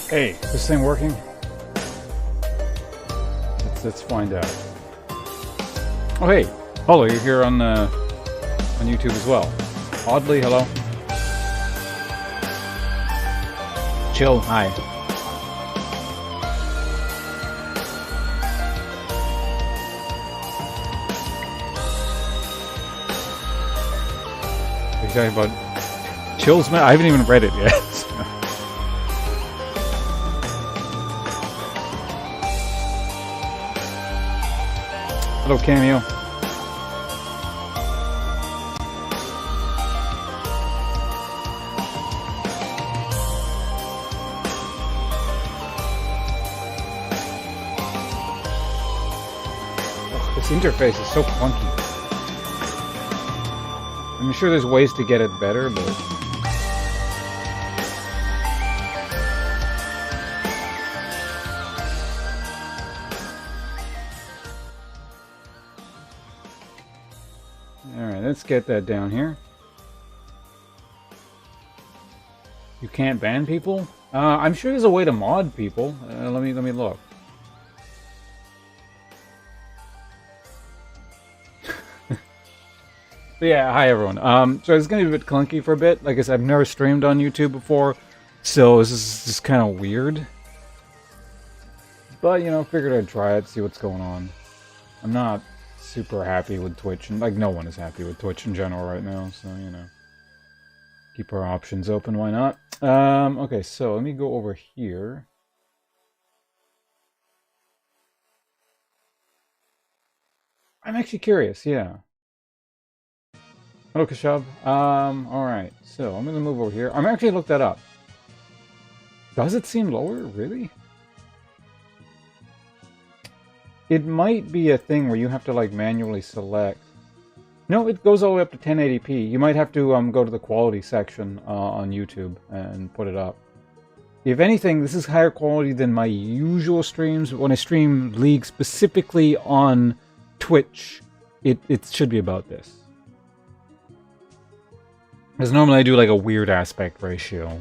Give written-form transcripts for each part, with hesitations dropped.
Hey, this thing working? Let's find out. Oh hey, hello, you're here on YouTube as well. Oddly, hello. Chill, hi. Are you talking about Chills, man? I haven't even read it yet. Hello, Cameo. Oh, this interface is so clunky. I'm sure there's ways to get it better, but... Alright, let's get that down here. You can't ban people? I'm sure there's a way to mod people. Let me look. But yeah, hi everyone. So it's gonna be a bit clunky for a bit. Like I said, I've never streamed on YouTube before, so this is just kind of weird. But you know, figured I'd try it, see what's going on. I'm not super happy with Twitch, and like no one is happy with Twitch in general right now, so you know, keep our options open, why not? Okay, so let me go over here. I'm actually curious, yeah. Hello, Kashav. Alright, so I'm gonna move over here. I'm actually looked that up. Does it seem lower? Really? It might be a thing where you have to like manually select. No, it goes all the way up to 1080p. You might have to go to the quality section on YouTube and put it up. If anything, this is higher quality than my usual streams. When I stream League specifically on Twitch, it should be about this. Because normally I do like a weird aspect ratio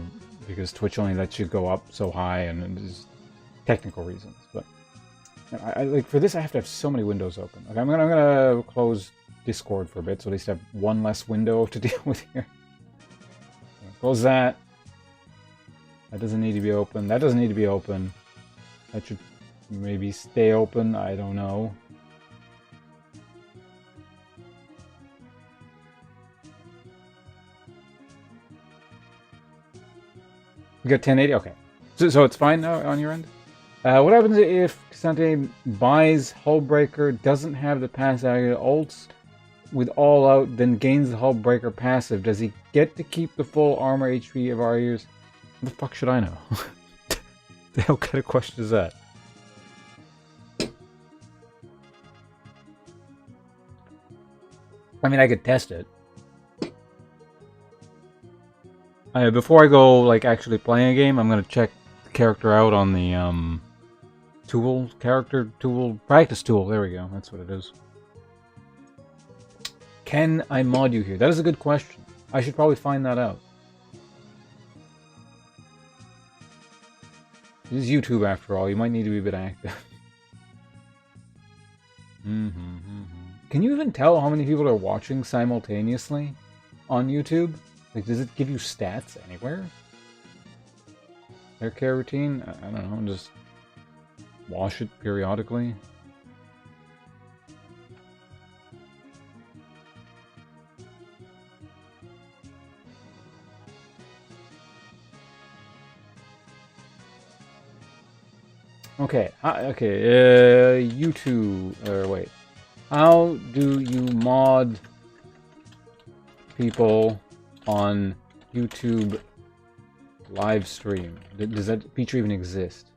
because Twitch only lets you go up so high and there's technical reasons. But I like for this I have to have so many windows open. Okay, I'm gonna close Discord for a bit so at least I have one less window to deal with here. Close that. That doesn't need to be open. That doesn't need to be open. That should maybe stay open. I don't know. You got 1080? Okay. So it's fine now on your end? What happens if Sante buys Hullbreaker, doesn't have the pass aggregate ults with all out, then gains the Hullbreaker passive? Does he get to keep the full armor HP of our ears? What the fuck should I know? The hell kind of question is that? I mean, I could test it. Before I go, like, actually playing a game, I'm gonna check the character out on the, practice tool. There we go. That's what it is. Can I mod you here? That is a good question. I should probably find that out. This is YouTube after all. You might need to be a bit active. Can you even tell how many people are watching simultaneously on YouTube? Like, does it give you stats anywhere? Hair care routine? I don't know, just wash it periodically. Okay, YouTube, or wait. How do you mod people on YouTube live stream? Does that feature even exist?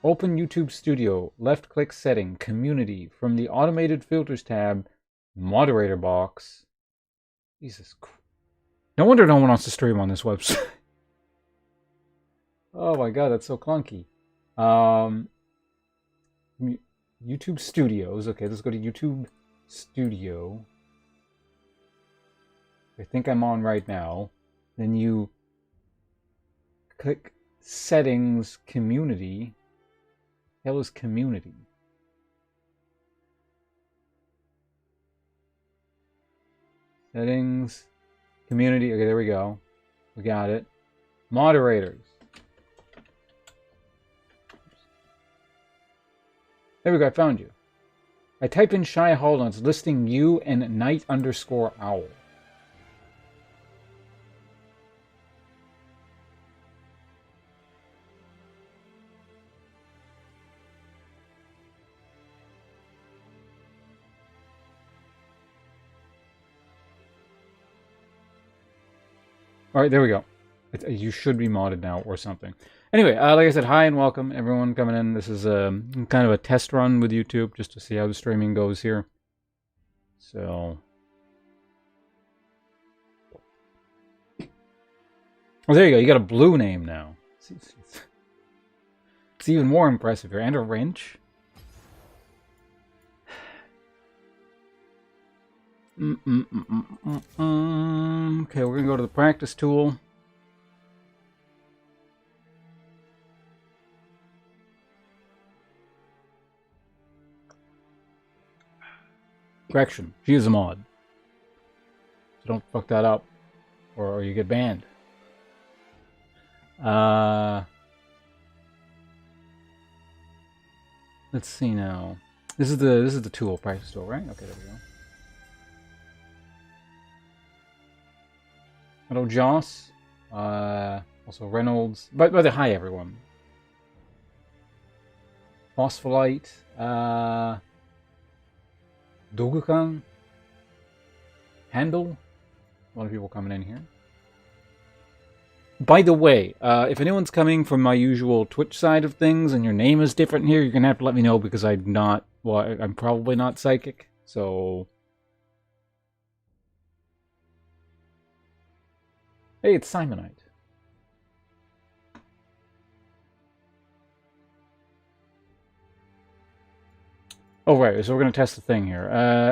Open YouTube Studio, left click setting, community, from the automated filters tab, moderator box. Jesus Christ. No wonder no one wants to stream on this website. Oh my god, that's so clunky. YouTube Studios. Okay, let's go to YouTube Studio. I think I'm on right now. Then you click settings, community. Hell is community. Settings, community. Okay, there we go. We got it. Moderators. There we go, I found you. I typed in Shy Hall and it's listing you and Knight_Owl. Alright, there we go. You should be modded now or something. Anyway, like I said, hi and welcome everyone coming in. This is kind of a test run with YouTube just to see how the streaming goes here. So... oh, there you go. You got a blue name now. It's even more impressive here. And a wrench. Okay, we're gonna go to the practice tool. Correction, she is a mod. So don't fuck that up, or you get banned. Let's see now. This is the tool, practice tool, right? Okay, there we go. Hello, Joss. Also Reynolds. By the hi, everyone. Phospholite. Dogukan. Handle. A lot of people coming in here. By the way, if anyone's coming from my usual Twitch side of things and your name is different here, you're gonna have to let me know because I'm not. Well, I'm probably not psychic, so. Hey, it's Simonite. Oh, right, so we're going to test the thing here.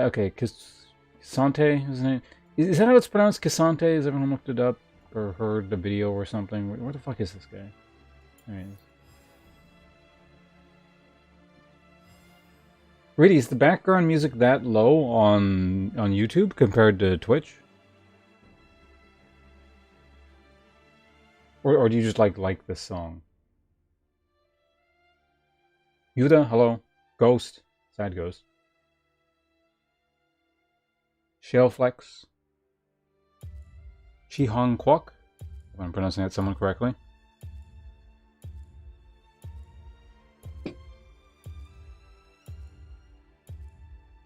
Okay, Kisante, is his name? Is that how it's pronounced? Kisante? Has everyone looked it up? Or heard the video or something? Where the fuck is this guy? There he is. Really, is the background music that low on YouTube compared to Twitch? Or do you just like this song? Yuda, hello. Ghost. Side Ghost. Shellflex. Chihong Kwok. If I'm pronouncing that someone correctly.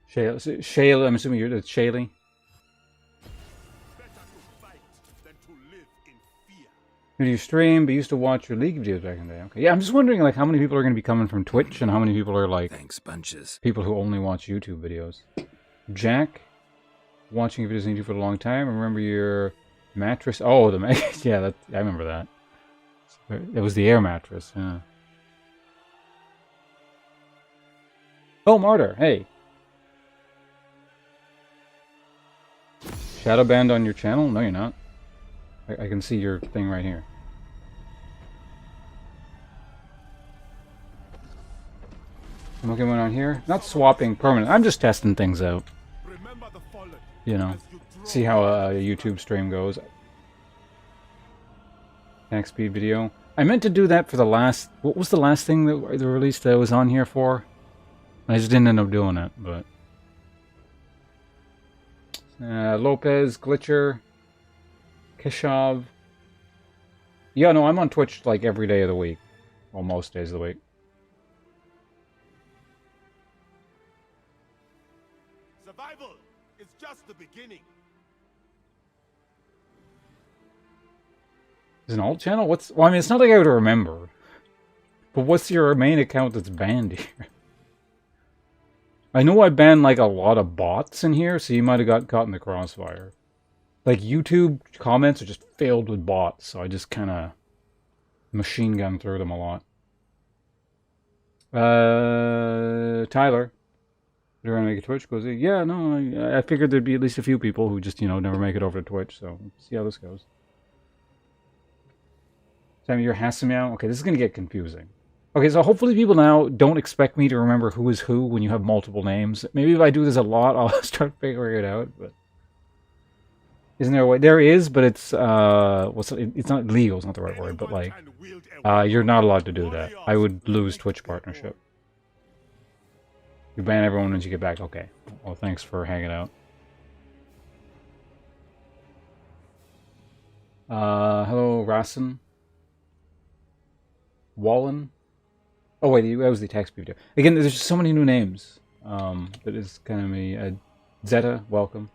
Shale, I'm assuming it's Shaley. Who do you stream, but used to watch your League videos back in the day? Okay, yeah, I'm just wondering like how many people are going to be coming from Twitch and how many people are like thanks bunches. People who only watch YouTube videos. Jack, watching your videos on YouTube for a long time. Remember your mattress? Oh, the yeah, that I remember that. It was the air mattress. Yeah. Oh, Martyr, hey. Shadow banned on your channel? No, you're not. I can see your thing right here. What's going on here? Not swapping permanent. I'm just testing things out. You know, see how a YouTube stream goes. Max speed video. I meant to do that for the last... What was the last thing that they released that I was on here for? I just didn't end up doing it, but... Lopez, Glitcher... Keshav. Yeah, no, I'm on Twitch like every day of the week. Well, most days of the week. Survival is just the beginning. Is an alt channel? What's... Well, I mean, it's not like I would remember. But what's your main account that's banned here? I know I banned like a lot of bots in here, so you might have got caught in the crossfire. Like, YouTube comments are just filled with bots, so I just kind of machine gun through them a lot. Tyler. You're gonna make a Twitch? Goes, yeah, no, I figured there'd be at least a few people who just, you know, never make it over to Twitch, so see how this goes. Time you're Hassim now? Okay, this is gonna get confusing. Okay, so hopefully people now don't expect me to remember who is who when you have multiple names. Maybe if I do this a lot, I'll start figuring it out, but... Isn't there a way? There is, but it's, it's not legal, it's not the right word, but like, you're not allowed to do that. I would lose Twitch partnership. You ban everyone once you get back. Okay. Well, thanks for hanging out. Hello, Rassen. Wallen. Oh wait, that was the text video. Again, there's just so many new names. That is kind of me. Zeta, welcome.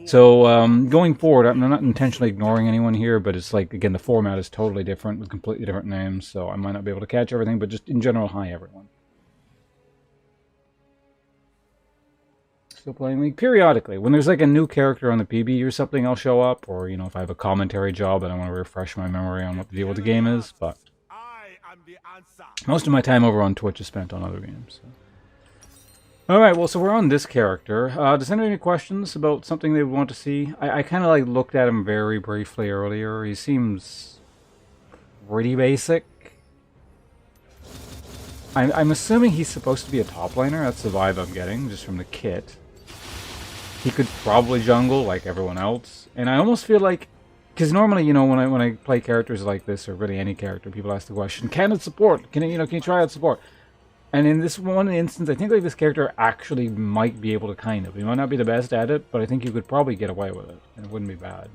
So, going forward, I'm not intentionally ignoring anyone here, but it's like, again, the format is totally different with completely different names, so I might not be able to catch everything, but just in general, hi everyone. Still playing League periodically. When there's like a new character on the PBE or something, I'll show up, or, you know, if I have a commentary job and I want to refresh my memory on what the deal with the game is, but most of my time over on Twitch is spent on other games. So. Alright, well, so we're on this character. Does anyone have any questions about something they want to see? I kind of like looked at him very briefly earlier. He seems pretty basic. I'm assuming he's supposed to be a top laner. That's the vibe I'm getting, just from the kit. He could probably jungle like everyone else. And I almost feel like... Because normally, you know, when I play characters like this, or really any character, people ask the question, can it support? Can you try out support? And in this one instance, I think like this character actually might be able to kind of. He might not be the best at it, but I think you could probably get away with it, and it wouldn't be bad.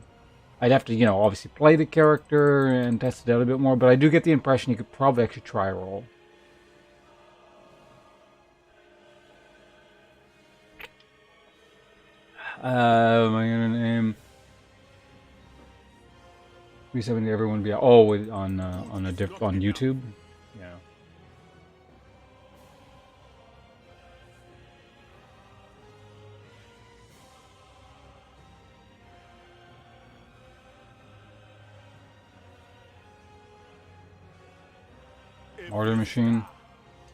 I'd have to, you know, obviously play the character and test it out a bit more, but I do get the impression you could probably actually try a role. My name. 370 everyone be on YouTube. Yeah. Order machine.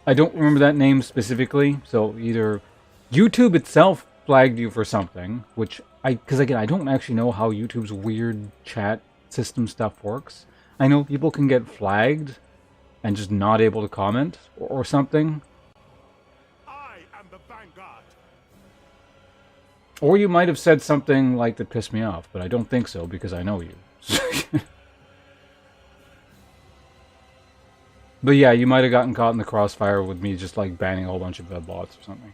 I don't remember that name specifically, so either YouTube itself flagged you for something, which because again, I don't actually know how YouTube's weird chat system stuff works. I know people can get flagged and just not able to comment or something. I am the vanguard. Or you might have said something like that pissed me off, but I don't think so because I know you. But yeah, you might have gotten caught in the crossfire with me just like banning a whole bunch of bots or something.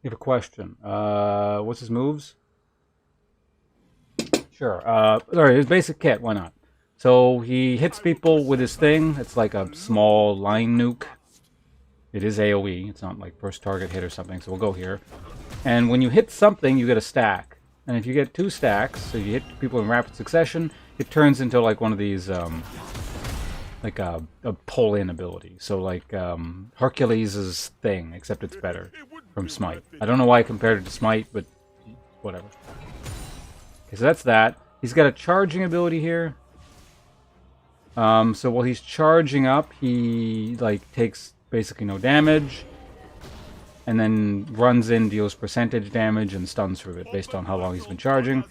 You have a question. What's his moves? Sure. Sorry, his basic kit, why not? So he hits people with his thing. It's like a small line nuke. It is AoE. It's not like first target hit or something, so we'll go here. And when you hit something, you get a stack. And if you get 2 stacks, so you hit people in rapid succession, it turns into like one of these, like a pull-in ability. So like Hercules' thing, except it's better from Smite. I don't know why I compared it to Smite, but whatever. Okay, so that's that. He's got a charging ability here. So while he's charging up, he like takes basically no damage. And then runs in, deals percentage damage, and stuns through it based on how long he's been charging.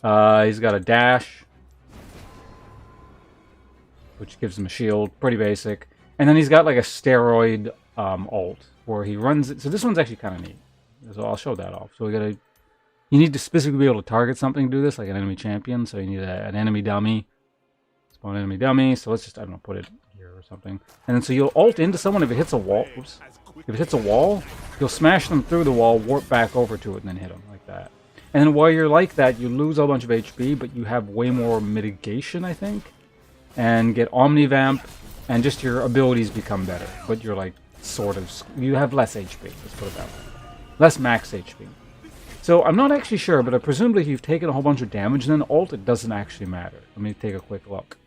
He's got a dash, which gives him a shield. Pretty basic. And then he's got like a steroid ult, where he runs it. So this one's actually kind of neat. So I'll show that off. So you need to specifically be able to target something to do this, like an enemy champion. So you need an enemy dummy. Spawn enemy dummy. So let's just, I don't know, put it here or something. And then so you'll ult into someone if it hits a wall. Oops. If it hits a wall, you'll smash them through the wall, warp back over to it, and then hit them like that. And then while you're like that, you lose a bunch of HP, but you have way more mitigation, I think. And get Omnivamp, and just your abilities become better. But you're like, sort of, you have less HP, let's put it that way. Less max HP. So I'm not actually sure, but presumably if you've taken a whole bunch of damage and then ult, it doesn't actually matter. Let me take a quick look.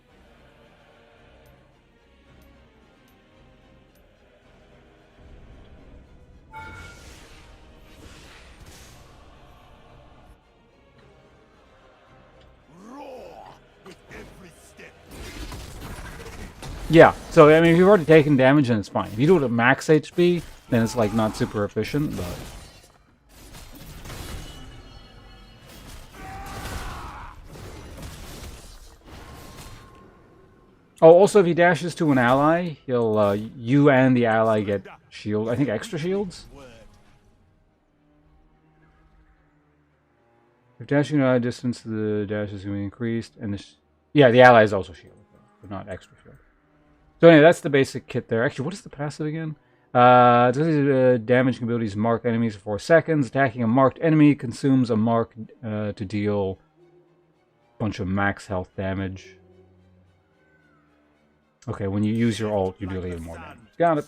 Yeah, so I mean, if you've already taken damage, then it's fine. If you do it at max HP, then it's like not super efficient, but... Oh, also if he dashes to an ally, he'll, you and the ally get shield, I think extra shields? If dashing at a distance, the dash is going to be increased, and the... yeah, the ally is also shielded, but not extra shield. So anyway, that's the basic kit there. Actually, what is the passive again? Damaging abilities mark enemies for 4 seconds. Attacking a marked enemy consumes a mark to deal a bunch of max health damage. Okay, when you use your ult, you deal even more damage. Got it.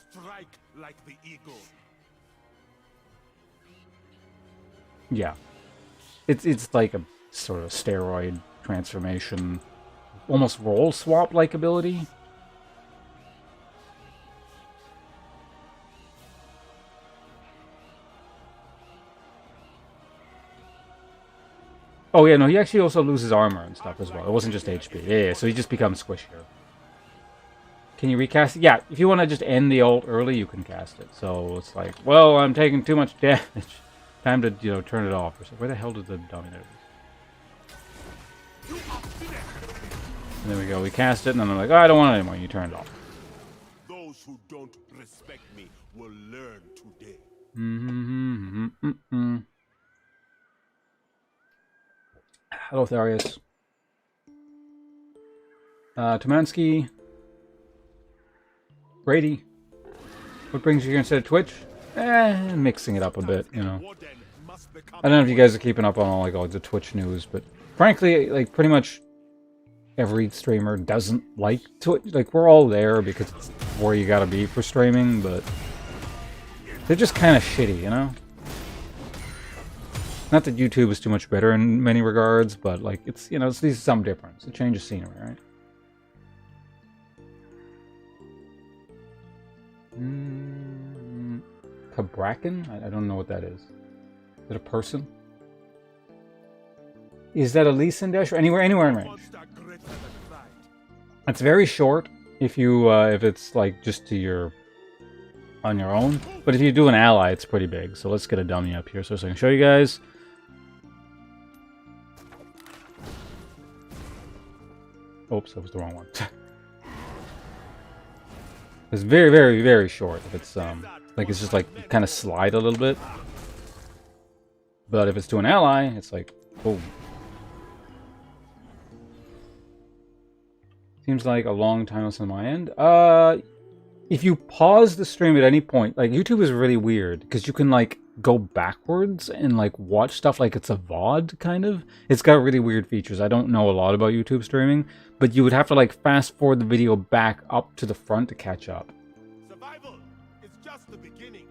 Yeah. It's like a sort of steroid transformation. Almost role swap-like ability. Oh yeah, no, he actually also loses armor and stuff as well. It wasn't just HP. Yeah, so he just becomes squishier. Can you recast it? Yeah, if you want to just end the ult early, you can cast it. So it's like, well, I'm taking too much damage. Time to, you know, turn it off. Where the hell did the Dominator? And there we go. We cast it, and then I'm like, oh, I don't want it anymore. You turn it off. Those who don't respect me will learn today. Hello, Tharius. Tomansky. Brady. What brings you here instead of Twitch? Mixing it up a bit, you know. I don't know if you guys are keeping up on all the Twitch news, but frankly, like, pretty much every streamer doesn't like Twitch. Like, we're all there because it's where you gotta be for streaming, but they're just kind of shitty, you know? Not that YouTube is too much better in many regards, but, like, it's, you know, it's some difference. A change of scenery, right? Cabracken? I don't know what that is. Is it a person? Is that a Lee Sin dash? Or anywhere in range? It's very short if you if it's like just to your on your own. But if you do an ally, it's pretty big. So let's get a dummy up here so I can show you guys. Oops, that was the wrong one. It's very, very, very short. If it's like it's just like kind of slide a little bit. But if it's to an ally, it's like boom. Seems like a long time on my end. If you pause the stream at any point, like YouTube is really weird because you can like go backwards and like watch stuff like it's a VOD kind of. It's got really weird features. I don't know a lot about YouTube streaming, but you would have to like fast forward the video back up to the front to catch up. Survival is just the beginning.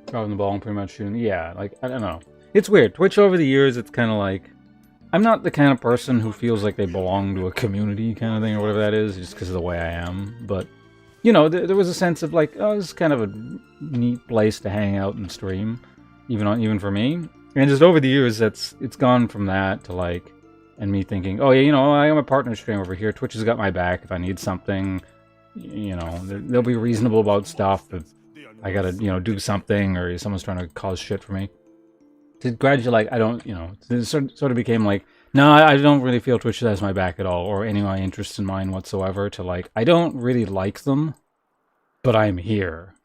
Dropping the ball and pretty much shooting. Yeah, like, I don't know. It's weird. Twitch over the years, it's kind of like... I'm not the kind of person who feels like they belong to a community kind of thing or whatever that is, just because of the way I am. But, you know, there was a sense of like, oh, this is kind of a neat place to hang out and stream, even for me. And just over the years, it's gone from that to like, and me thinking, oh yeah, you know, I am a partner stream over here. Twitch has got my back if I need something. You know, they'll be reasonable about stuff if I gotta, you know, do something or someone's trying to cause shit for me. To gradually, like, I don't, you know, it sort of became like, no, I don't really feel Twitch has my back at all, or any of my interests in mine whatsoever, to like, I don't really like them, but I'm here.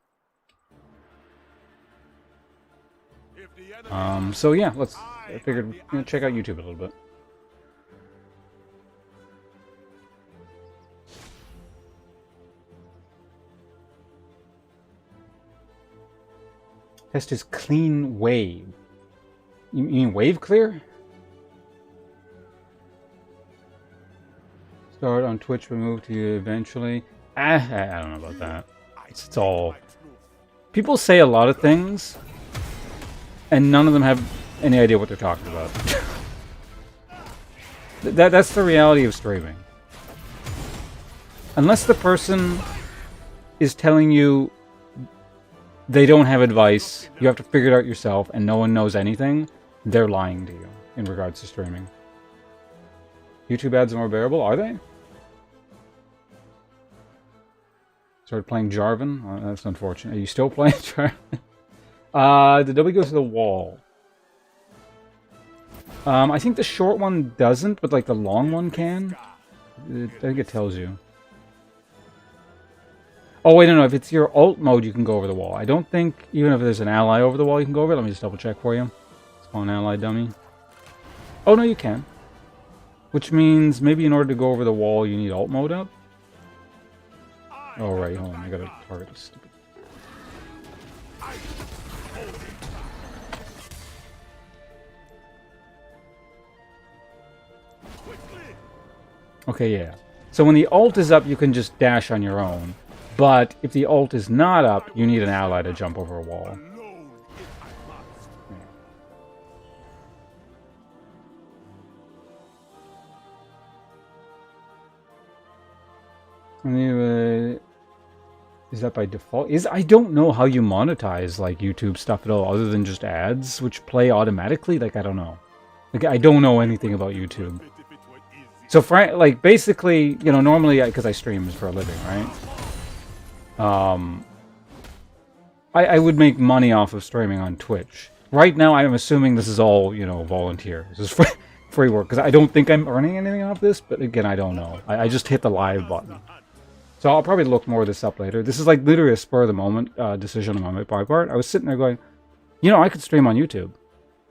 So yeah, I figured, you know, check out YouTube a little bit. Test is clean wave. You mean wave clear? Start on Twitch, but move to you eventually. I don't know about that. It's all... People say a lot of things, and none of them have any idea what they're talking about. That's the reality of streaming. Unless the person is telling you they don't have advice, you have to figure it out yourself, and no one knows anything, they're lying to you in regards to streaming. YouTube ads are more bearable, are they? Started playing Jarvan? Oh, that's unfortunate. Are you still playing Jarvan? The W goes to the wall. I think the short one doesn't, but like the long one can. I think it tells you. Oh, wait, no. If it's your ult mode, you can go over the wall. I don't think, even if there's an ally over the wall, you can go over it. Let me just double check for you. Spawn ally dummy. Oh, no, you can. Which means maybe in order to go over the wall, you need ult mode up. Oh, right, hold on. I gotta target this stupid. Okay, yeah. So when the ult is up, you can just dash on your own. But if the ult is not up, you need an ally to jump over a wall. Anyway, is that by default? I don't know how you monetize like YouTube stuff at all, other than just ads, which play automatically. Like I don't know. Like I don't know anything about YouTube. So like basically, you know, normally because I stream for a living, right? I would make money off of streaming on Twitch. Right now, I'm assuming this is all, you know, volunteer. This is free work because I don't think I'm earning anything off this. But again, I don't know. I just hit the live button. So I'll probably look more of this up later. This is like literally a spur-of-the-moment decision on my part. I was sitting there going, you know, I could stream on YouTube.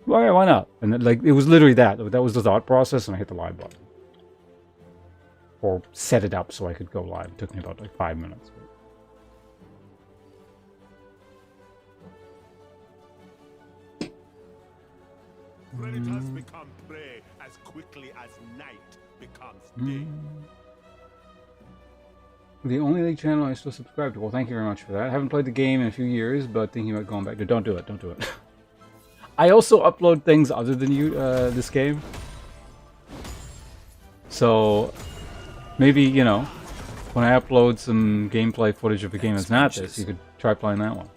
Why not? And then, like, it was literally that. That was the thought process, and I hit the live button. Or set it up so I could go live. It took me about, like, 5 minutes. Predators become prey as quickly as night becomes day. The only League channel I still subscribe to. Well, thank you very much for that. I haven't played the game in a few years, but thinking about going back to. Don't do it. Don't do it. I also upload things other than this game. So maybe, you know, when I upload some gameplay footage of a game that's not this, you could try playing that one.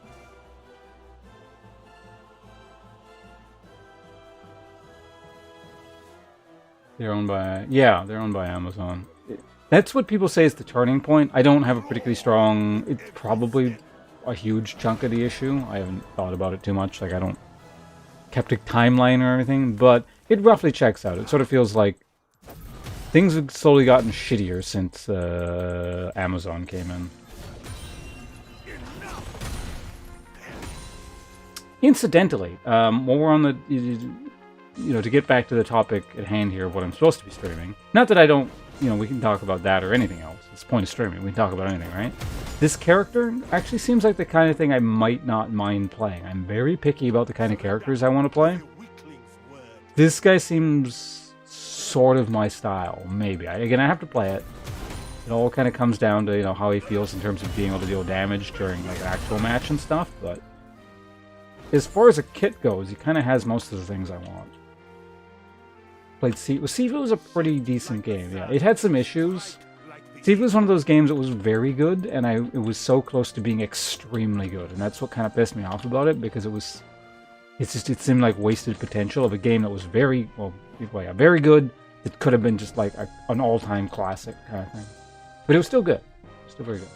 They're owned by... Yeah, they're owned by Amazon. That's what people say is the turning point. I don't have a particularly strong... It's probably a huge chunk of the issue. I haven't thought about it too much. Like, I don't... kept a timeline or anything, but it roughly checks out. It sort of feels like things have slowly gotten shittier since Amazon came in. Incidentally, while we're on the... You know, to get back to the topic at hand here of what I'm supposed to be streaming. Not that I don't... You know, we can talk about that or anything else. It's the point of streaming. We can talk about anything, right? This character actually seems like the kind of thing I might not mind playing. I'm very picky about the kind of characters I want to play. This guy seems sort of my style, maybe. Again, I have to play it. It all kind of comes down to, you know, how he feels in terms of being able to deal damage during, like, an actual match and stuff, but... As far as a kit goes, he kind of has most of the things I want. Played Sifu. Sifu was a pretty decent game, yeah. It had some issues. Sifu was one of those games that was very good, and it was so close to being extremely good, and that's what kind of pissed me off about it, because it seemed like wasted potential of a game that was very, well yeah, very good. It could have been just like an all-time classic kind of thing. But it was still good. Still very good.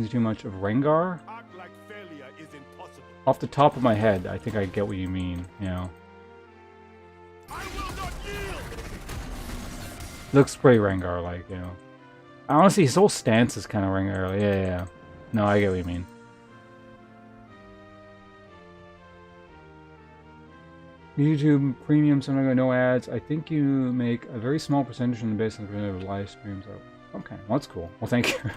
Is too much of Rengar? Off the top of my head, I think I get what you mean, you know. Looks pretty Rengar-like, you know. Honestly, his whole stance is kind of Rengar. Yeah. No, I get what you mean. YouTube Premium, something like no ads. I think you make a very small percentage on the basis of live streams. Okay, well, that's cool. Well, thank you.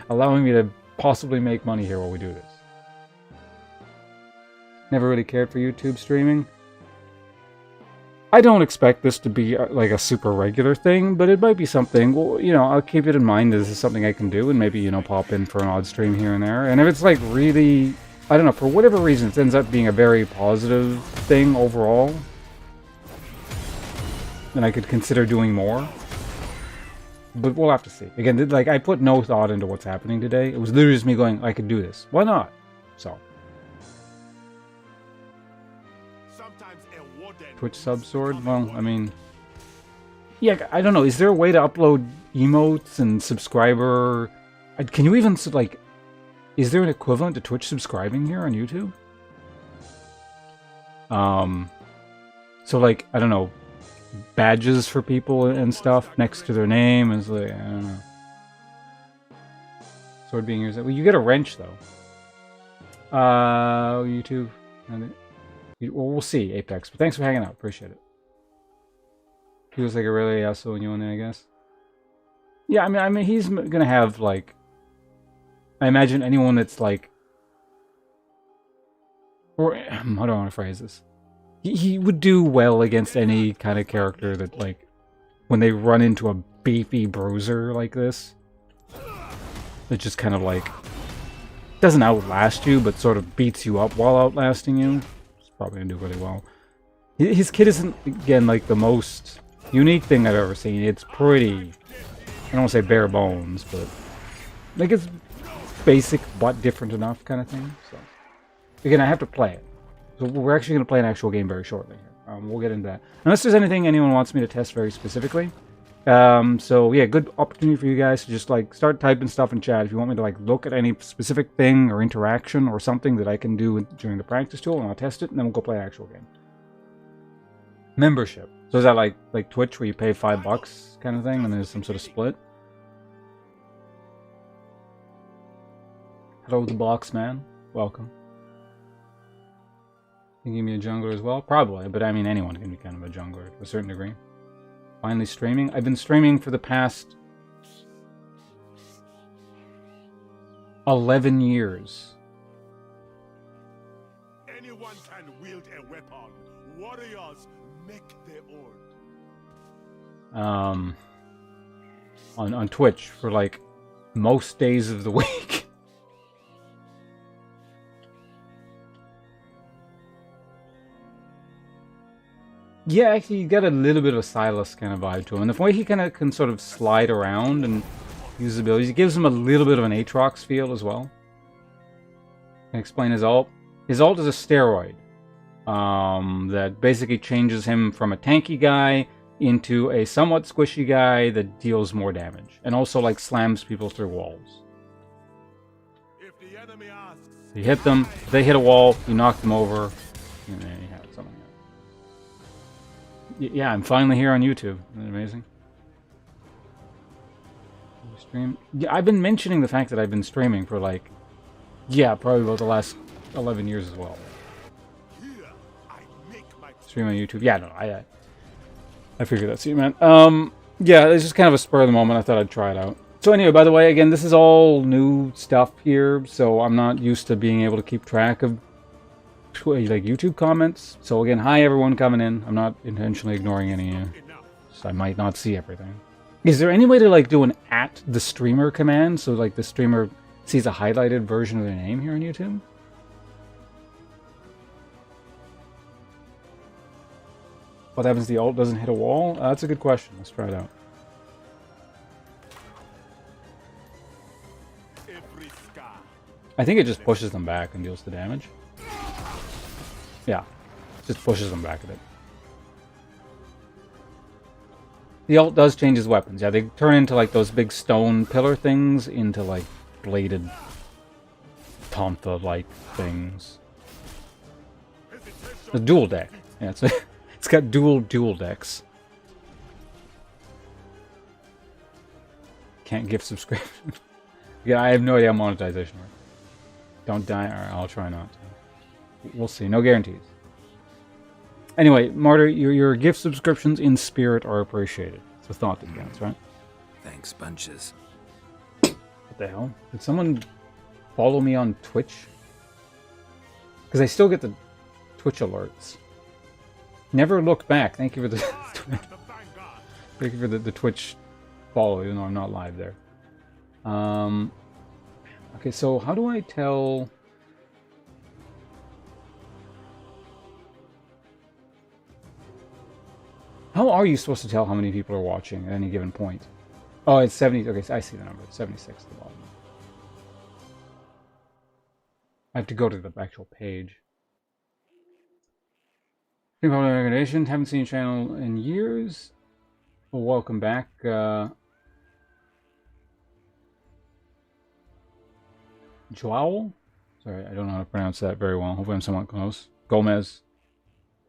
Allowing me to possibly make money here while we do this. Never really cared for YouTube streaming. I don't expect this to be like a super regular thing, but it might be something. Well, you know, I'll keep it in mind that this is something I can do, and maybe, you know, pop in for an odd stream here and there. And if it's like really, I don't know, for whatever reason, it ends up being a very positive thing overall, then I could consider doing more. But we'll have to see. Again, like, I put no thought into what's happening today. It was literally just me going, I could do this. Why not? So. Sometimes a Twitch sub sword? Well, I mean... Yeah, I don't know. Is there a way to upload emotes and subscriber... Can you even, like... Is there an equivalent to Twitch subscribing here on YouTube? So, like, I don't know, badges for people and stuff next to their name is like, I don't know. Sword being used. Well, you get a wrench, though. YouTube. Well, we'll see, Apex. But thanks for hanging out. Appreciate it. Feels like a really asshole you in there, I guess. Yeah, I mean, he's gonna have, like... I imagine anyone that's, like... Or, how do I want to phrase this? He would do well against any kind of character that, like, when they run into a beefy bruiser like this, that just kind of, like, doesn't outlast you, but sort of beats you up while outlasting you. It's probably going to do really well. His kit isn't, again, like, the most unique thing I've ever seen. It's pretty, I don't want to say bare bones, but, like, it's basic but different enough kind of thing. So, again, I have to play it. So we're actually going to play an actual game very shortly here. We'll get into that. Unless there's anything anyone wants me to test very specifically. So yeah, good opportunity for you guys to just like start typing stuff in chat if you want me to like look at any specific thing or interaction or something that I can do during the practice tool, and I'll test it, and then we'll go play an actual game. Membership. So is that like Twitch where you pay $5 kind of thing and there's some sort of split? Hello, the box man. Welcome. You can give me a jungler as well? Probably, but I mean anyone can be kind of a jungler to a certain degree. Finally streaming. I've been streaming for the past 11 years. Anyone can wield a weapon. Warriors make their own. On Twitch for like most days of the week. Yeah, actually, you get a little bit of a Silas kind of vibe to him. And the way he kind of can sort of slide around and use his abilities, it gives him a little bit of an Aatrox feel as well. Can I explain his ult? His ult is a steroid that basically changes him from a tanky guy into a somewhat squishy guy that deals more damage. And also, like, slams people through walls. If the enemy asks, You hit them, if they hit a wall, you knock them over, and then you have something. Yeah, I'm finally here on YouTube. Isn't that amazing? Stream. Yeah, I've been mentioning the fact that I've been streaming for like, yeah, probably about the last 11 years as well. here I make my Stream on YouTube. Yeah, no, I figured that's you, man. Yeah, it's just kind of a spur of the moment. I thought I'd try it out. So anyway, by the way, again, this is all new stuff here, so I'm not used to being able to keep track of like YouTube comments. So again, hi everyone coming in. I'm not intentionally ignoring any of you, so I might not see everything. Is there any way to like do an @the_streamer command so like the streamer sees a highlighted version of their name here on YouTube? What happens if the ult doesn't hit a wall? That's a good question. Let's try it out. every scar. I think it just pushes them back and deals the damage. Yeah, just pushes them back a bit. The ult does change his weapons. Yeah, they turn into like those big stone pillar things into like bladed Tonfa-like things. The dual deck. Yeah, it's got dual decks. Can't give subscription. Yeah, I have no idea how monetization works. Don't die. Alright, I'll try not to. We'll see. No guarantees. Anyway, Martyr, your gift subscriptions in spirit are appreciated. It's a thought that counts, right? Thanks, bunches. What the hell? Did someone follow me on Twitch? Because I still get the Twitch alerts. Never look back. Thank you for the thank you for the Twitch follow, even though I'm not live there. Okay, so how do I tell? How are you supposed to tell how many people are watching at any given point? Oh, it's 70. Okay, I see the number. It's 76 at the bottom. I have to go to the actual page. Recommendation. Haven't seen your channel in years. Well, welcome back. Joao? Sorry, I don't know how to pronounce that very well. Hopefully I'm somewhat close. Gomez.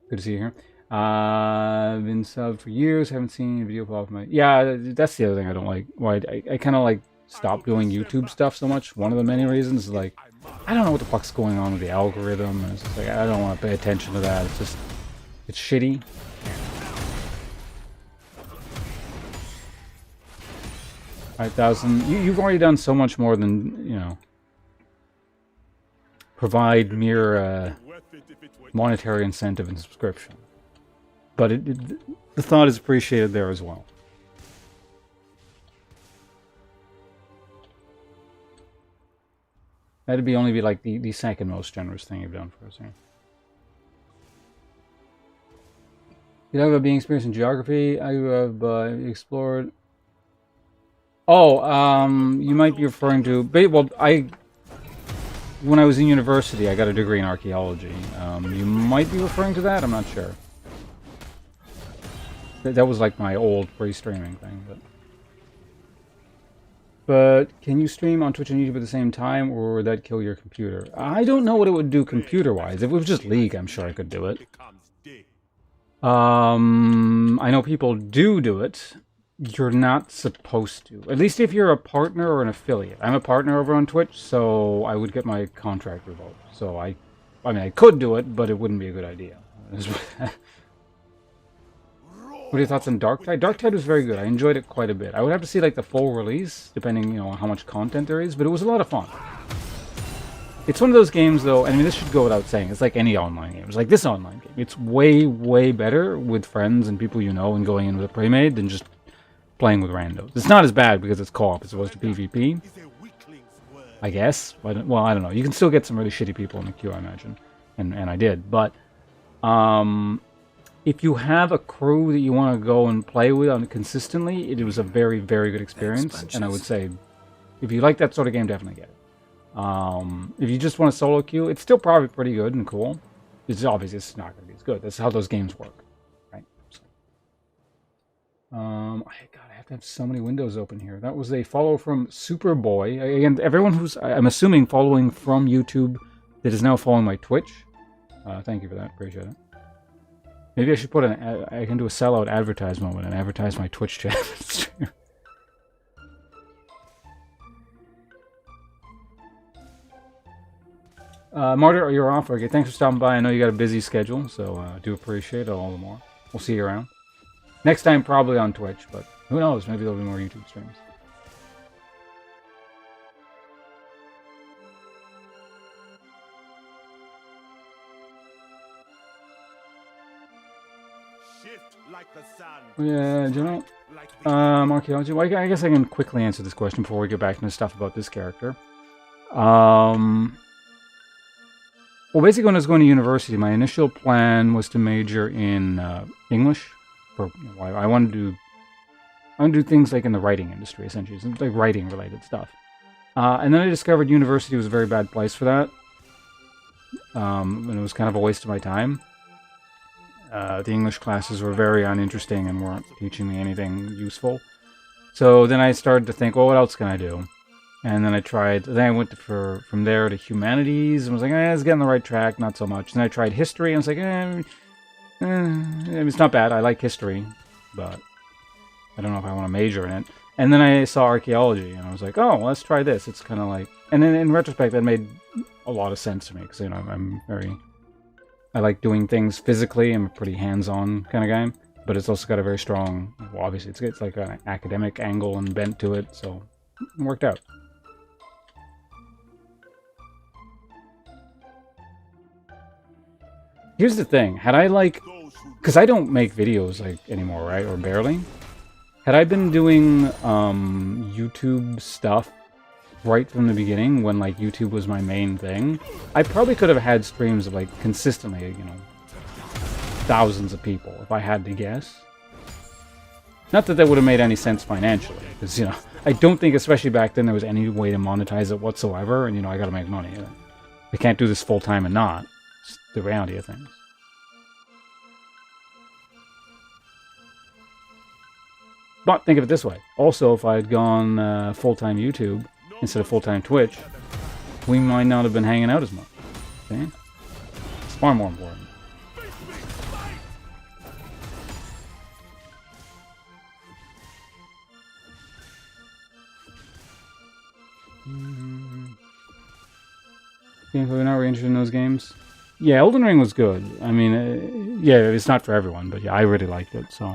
Good to see you here. Been subbed for years. Haven't seen a video off my... Yeah, that's the other thing I don't like. Why I kind of like stopped doing YouTube stuff so much. One of the many reasons is like, I don't know what the fuck's going on with the algorithm. And it's just like, I don't want to pay attention to that. It's just... It's shitty. 5,000. You've already done so much more than, you know, provide mere monetary incentive and subscription. But the thought is appreciated there as well. That'd be only be like the second most generous thing you've done for us here. You have a being experienced in geography. I have explored. Oh, you might be referring to. Well, when I was in university, I got a degree in archaeology. You might be referring to that. I'm not sure. That was like my old pre-streaming thing. But can you stream on Twitch and YouTube at the same time, or would that kill your computer? I don't know what it would do computer-wise. If it was just League, I'm sure I could do it. I know people do it. You're not supposed to. At least if you're a partner or an affiliate. I'm a partner over on Twitch, so I would get my contract revoked. So I mean, I could do it, but it wouldn't be a good idea. What are your thoughts on Darktide? Darktide was very good. I enjoyed it quite a bit. I would have to see like the full release, depending, you know, on how much content there is, but it was a lot of fun. It's one of those games, though, I mean, this should go without saying. It's like any online game. It's like this online game. It's way, way better with friends and people you know and going in with a pre-made than just playing with randos. It's not as bad because it's co-op as opposed to PvP, I guess. Well, I don't know. You can still get some really shitty people in the queue, I imagine. And I did. But if you have a crew that you want to go and play with consistently, it was a very, very good experience. Thanks, and I would say, if you like that sort of game, definitely get it. If you just want a solo queue, it's still probably pretty good and cool. It's obviously it's not going to be as good. That's how those games work, right? So, God, I have to have so many windows open here. That was a follow from Superboy. Again, everyone who's, I'm assuming, following from YouTube that is now following my Twitch. Thank you for that. Appreciate it. Maybe I should put I can do a sellout advertisement and advertise my Twitch channel. Martyr, you're off. Okay, thanks for stopping by. I know you got a busy schedule, so I do appreciate it all the more. We'll see you around. Next time, probably on Twitch, but who knows? Maybe there'll be more YouTube streams. Yeah, do you know? Archaeology. Well, I guess I can quickly answer this question before we get back into stuff about this character. Well, basically, when I was going to university, my initial plan was to major in English. I wanted to do things like in the writing industry, essentially, like writing-related stuff. And then I discovered university was a very bad place for that. And it was kind of a waste of my time. The English classes were very uninteresting and weren't teaching me anything useful. So then I started to think, well, what else can I do? And then I went from there to humanities and was like, it's getting the right track, not so much. And then I tried history and I was like, it's not bad. I like history, but I don't know if I want to major in it. And then I saw archaeology and I was like, oh, well, let's try this. It's kind of like, and then in retrospect, that made a lot of sense to me because, you know, I like doing things physically. I'm a pretty hands-on kind of guy, but it's also got a very strong, well, obviously it's like an academic angle and bent to it, so it worked out. Here's the thing, had I because I don't make videos anymore, right, or barely. Had I been doing YouTube stuff right from the beginning, when YouTube was my main thing, I probably could have had streams of consistently, you know, thousands of people if I had to guess. Not that would have made any sense financially, because, you know, I don't think, especially back then, there was any way to monetize it whatsoever, and, you know, I gotta make money. I can't do this full time and not. It's the reality of things. But think of it this way. Also, if I had gone full-time YouTube instead of full-time Twitch, we might not have been hanging out as much. Okay? It's far more important. We're not really interested in those games. Yeah, Elden Ring was good. I mean, yeah, it's not for everyone, but yeah, I really liked it, so.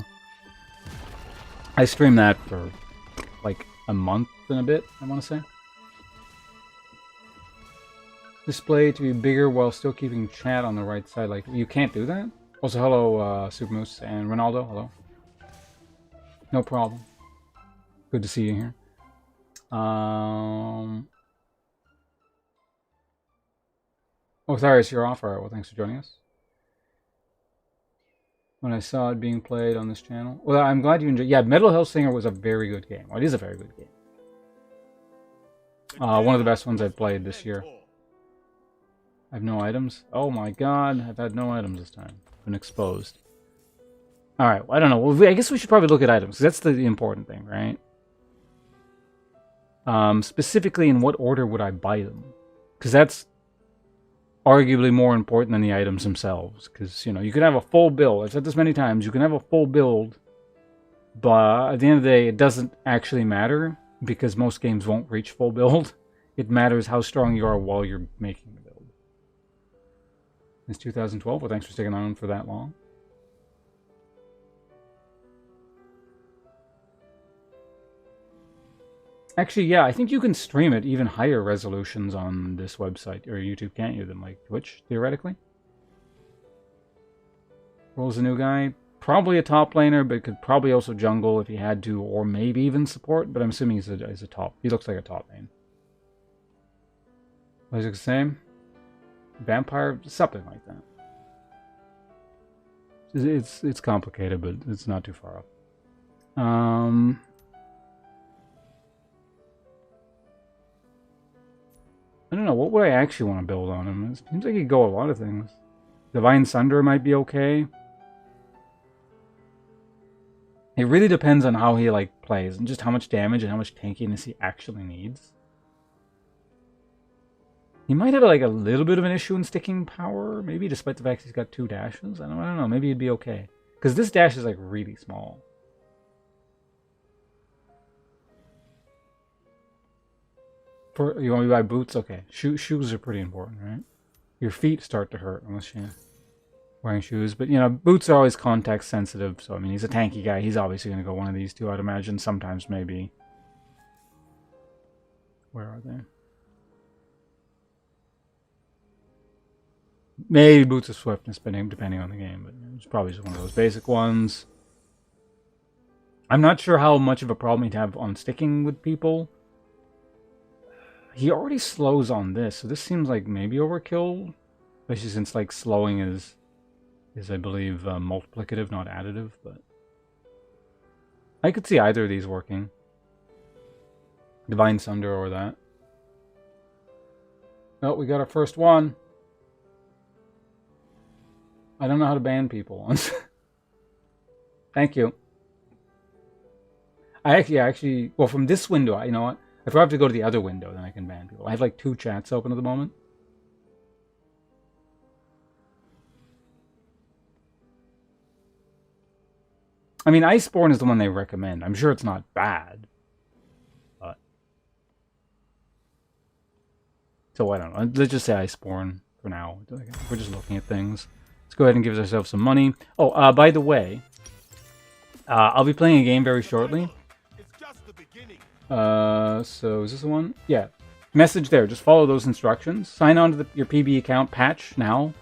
I streamed that for like a month and a bit, I want to say. Display to be bigger while still keeping chat on the right side. Like, you can't do that? Also, hello, Super Moose and Ronaldo, hello. No problem. Good to see you here. Oh, sorry, it's your offer. Well, thanks for joining us. When I saw it being played on this channel. Well, I'm glad you enjoyed. Yeah, Metal Hellsinger was a very good game. Well, it is a very good game. One of the best ones I've played this year. I have no items. Oh my god, I've had no items this time. Been exposed. Alright, well, I don't know. Well, I guess we should probably look at items, because that's the important thing, right? Specifically, in what order would I buy them? Because that's arguably more important than the items themselves. Because, you know, you can have a full build. I've said this many times. You can have a full build, but at the end of the day, it doesn't actually matter, because most games won't reach full build. It matters how strong you are while you're making the build. It's 2012. Well, thanks for sticking on for that long. Actually, yeah, I think you can stream at even higher resolutions on this website or YouTube, can't you, than like Twitch, theoretically? Roll's a new guy. Probably a top laner, but could probably also jungle if he had to, or maybe even support, but I'm assuming he's a top. He looks like a top lane. Was it the same? Vampire? Something like that. It's complicated, but it's not too far off. I don't know, what would I actually want to build on him? It seems like he'd go a lot of things. Divine Sunder might be okay. It really depends on how he like plays and just how much damage and how much tankiness he actually needs. He might have like a little bit of an issue in sticking power, maybe, despite the fact he's got 2 dashes. I don't know, maybe he'd be okay. Because this dash is like really small. You want me to buy boots? Okay. Shoes are pretty important, right? Your feet start to hurt unless you're wearing shoes. But, you know, boots are always context sensitive. So, I mean, he's a tanky guy. He's obviously going to go one of these two, I'd imagine. Sometimes, maybe. Where are they? Maybe boots of swiftness, depending on the game. But it's probably just one of those basic ones. I'm not sure how much of a problem he'd have on sticking with people. He already slows on this, so this seems like maybe overkill. Especially since, like, slowing is I believe, multiplicative, not additive, but... I could see either of these working. Divine Sunder or that. Oh, we got our first one. I don't know how to ban people. Thank you. I actually... Well, from this window, you know what? If I have to go to the other window, then I can ban people. I have like 2 chats open at the moment. I mean, Iceborne is the one they recommend. I'm sure it's not bad. But... So, I don't know. Let's just say Iceborne for now. We're just looking at things. Let's go ahead and give ourselves some money. Oh, by the way, I'll be playing a game very shortly. So is this the one? Yeah. Message there. Just follow those instructions. Sign on to your PBE account. Patch now.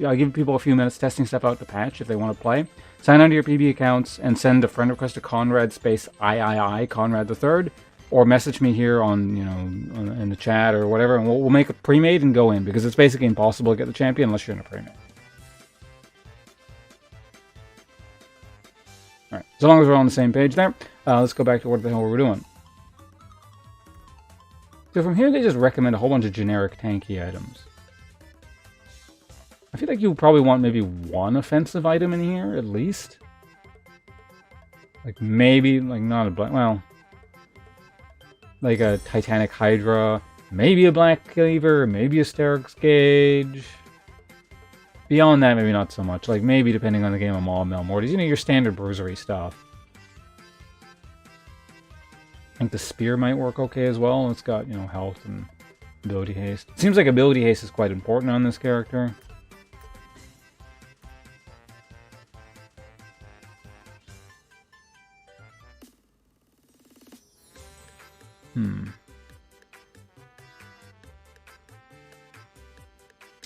I'll give people a few minutes testing stuff out to patch if they want to play. Sign on to your PBE accounts and send a friend request to Conrad space III, Conrad the Third, or message me here on, you know, in the chat or whatever, and we'll make a pre-made and go in, because it's basically impossible to get the champion unless you're in a pre-made. Alright, so long as we're on the same page there, let's go back to what the hell we're doing. So from here, they just recommend a whole bunch of generic tanky items. I feel like you probably want maybe one offensive item in here, at least. Like maybe, like not a black, well, like a Titanic Hydra, maybe a Black Cleaver, maybe a Sterix Gauge. Beyond that, maybe not so much. Like maybe depending on the game, a Maul, Melmortis, you know, your standard bruisery stuff. I think the Spear might work okay as well. It's got, you know, health and ability haste. It seems like ability haste is quite important on this character.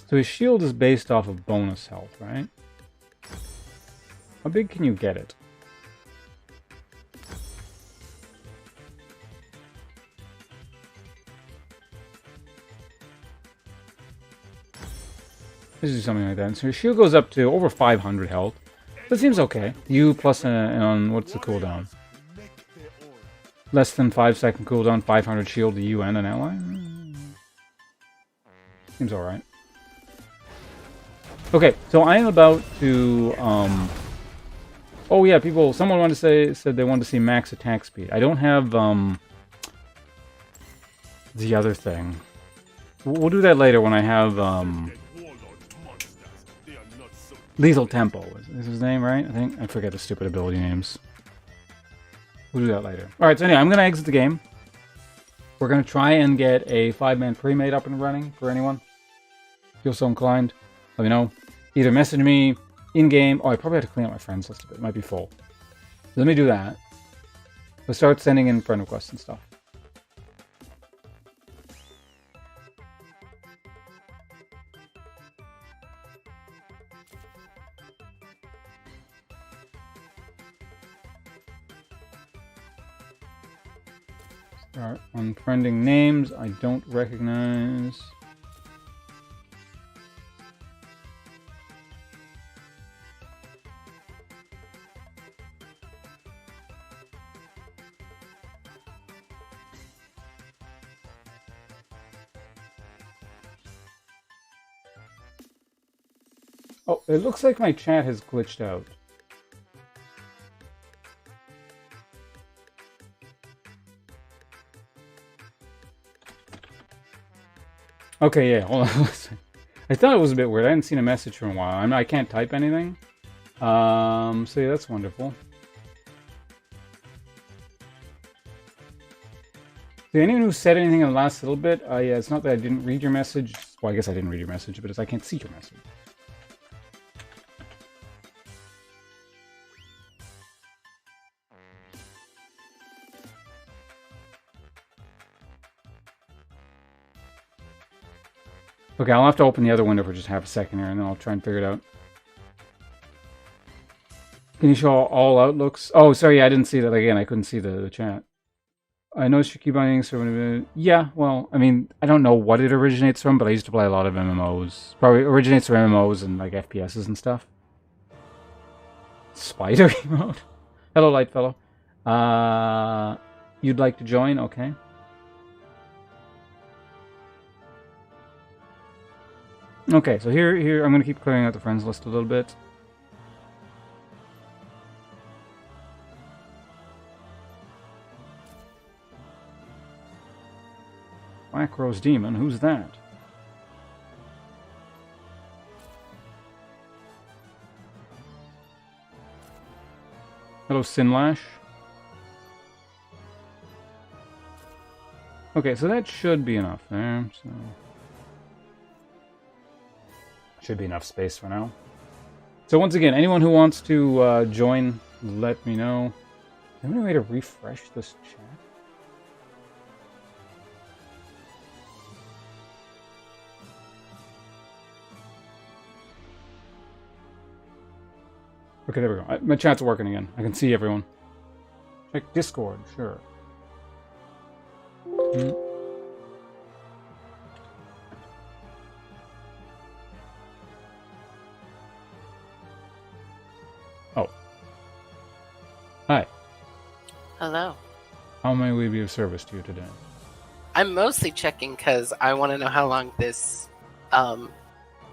So his shield is based off of bonus health, right? How big can you get it? Let's do something like that. So your shield goes up to over 500 health. That seems okay. You plus on what's the cooldown? Less than 5-second cooldown, 500 shield to you and an ally? Seems alright. Okay, so I am about to, oh yeah, someone said they wanted to see max attack speed. I don't have, the other thing. We'll do that later when I have, Lethal Tempo is his name, right? I think. I forget the stupid ability names. We'll do that later. Alright, so anyway, I'm going to exit the game. We're going to try and get a 5-man pre-made up and running for anyone. Feel so inclined. Let me know. Either message me in-game. Oh, I probably have to clean up my friends list a bit. It might be full. Let me do that. Let's start sending in friend requests and stuff. Start unfriending names I don't recognize. Oh, it looks like my chat has glitched out. Okay, yeah, hold on. I thought it was a bit weird. I hadn't seen a message for a while. I can't type anything. So yeah, that's wonderful. So anyone who said anything in the last little bit, yeah, it's not that I didn't read your message. Well, I guess I didn't read your message, but it's I can't see your message. Okay, I'll have to open the other window for just half a second here, and then I'll try and figure it out. Can you show all outlooks? Oh, sorry, yeah, I didn't see that. Again, I couldn't see the chat. I noticed you keep buying so yeah, well, I mean, I don't know what it originates from, but I used to play a lot of MMOs. Probably originates from MMOs and, like, FPSs and stuff. Spider emote? Hello, Lightfellow. You'd like to join? Okay. Okay, so here, I'm going to keep clearing out the friends list a little bit. Black Rose Demon, who's that? Hello, Sinlash. Okay, so that should be enough there, so... Should be enough space for now. So once again, anyone who wants to join, let me know. Is there any way to refresh this chat? Okay, there we go. My chat's working again. I can see everyone. Check Discord, sure. Oh. Hi. Hello. How may we be of service to you today? I'm mostly checking because I want to know how long this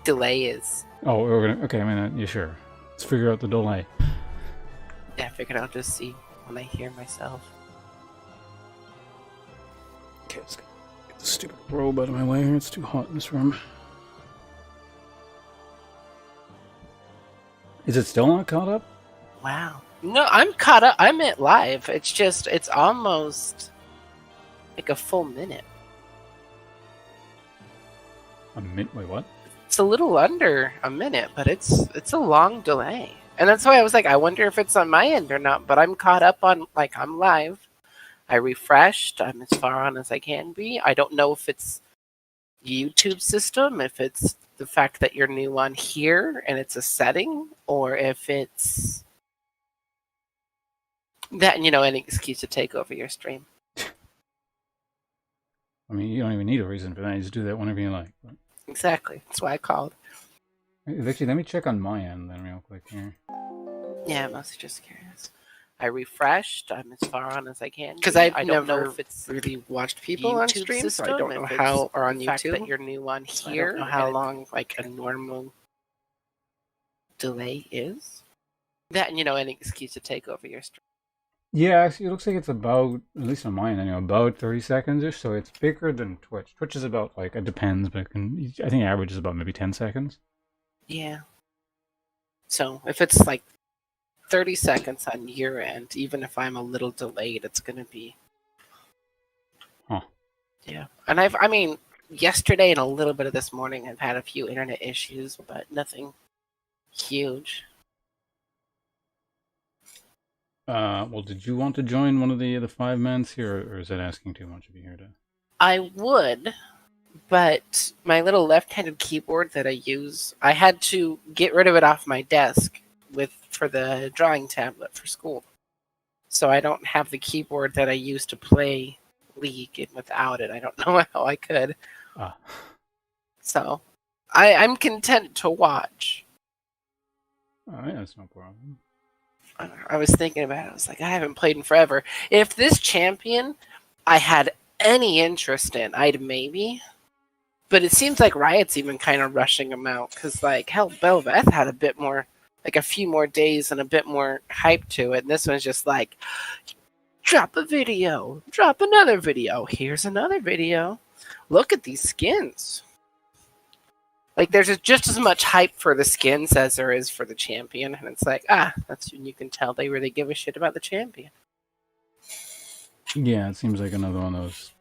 delay is. Oh, we're gonna... Okay, I mean, yeah, sure. Let's figure out the delay. Yeah, I figured I'll just see. when I hear myself. Okay, let's get the stupid robe out of my way here. It's too hot in this room. Is it still not caught up? Wow. No, I'm caught up. I'm at live. It's just, it's almost like a full minute. A minute? Wait, what? It's a little under a minute, but it's a long delay. And that's why I was like, I wonder if it's on my end or not, but I'm caught up on, like, I'm live. I refreshed. I'm as far on as I can be. I don't know if it's YouTube system, if it's the fact that you're new on here and it's a setting, or if it's that, you know, any excuse to take over your stream. I mean, you don't even need a reason for that. You just do that whenever you like. But... Exactly. That's why I called. Actually, let me check on my end then real quick here. Yeah, I'm mostly just curious. I refreshed. I'm as far on as I can. Because I I've don't never know if it's really watched people on YouTube stream, so I system, don't know if how, it's or on the fact that YouTube. you're new on So I here. don't know how and long like a normal delay is. That, you know, any excuse to take over your stream. Yeah, actually, it looks like it's about, at least on mine anyway, about 30 seconds-ish, so it's bigger than Twitch. Twitch is about, like, it depends, but I think average is about maybe 10 seconds. Yeah. So if it's like 30 seconds on your end, even if I'm a little delayed, it's going to be. Huh. Yeah. And I mean, yesterday and a little bit of this morning, I've had a few internet issues, but nothing huge. Well, did you want to join one of the 5-mans here, or is that asking too much of you here to... I would, but my little left-handed keyboard that I use, I had to get rid of it off my desk for the drawing tablet for school. So I don't have the keyboard that I used to play League, and without it, I don't know how I could. Ah. So I'm content to watch. Alright, that's no problem. I was thinking about it. I was like, I haven't played in forever. If this champion I had any interest in, I'd maybe. But it seems like Riot's even kind of rushing him out. Because, like, hell, Belveth had a bit more, like a few more days and a bit more hype to it. And this one's just like, drop a video, drop another video. Here's another video. Look at these skins. Like, there's just as much hype for the skins as there is for the champion. And it's like, that's when you can tell they really give a shit about the champion. Yeah, it seems like another one of those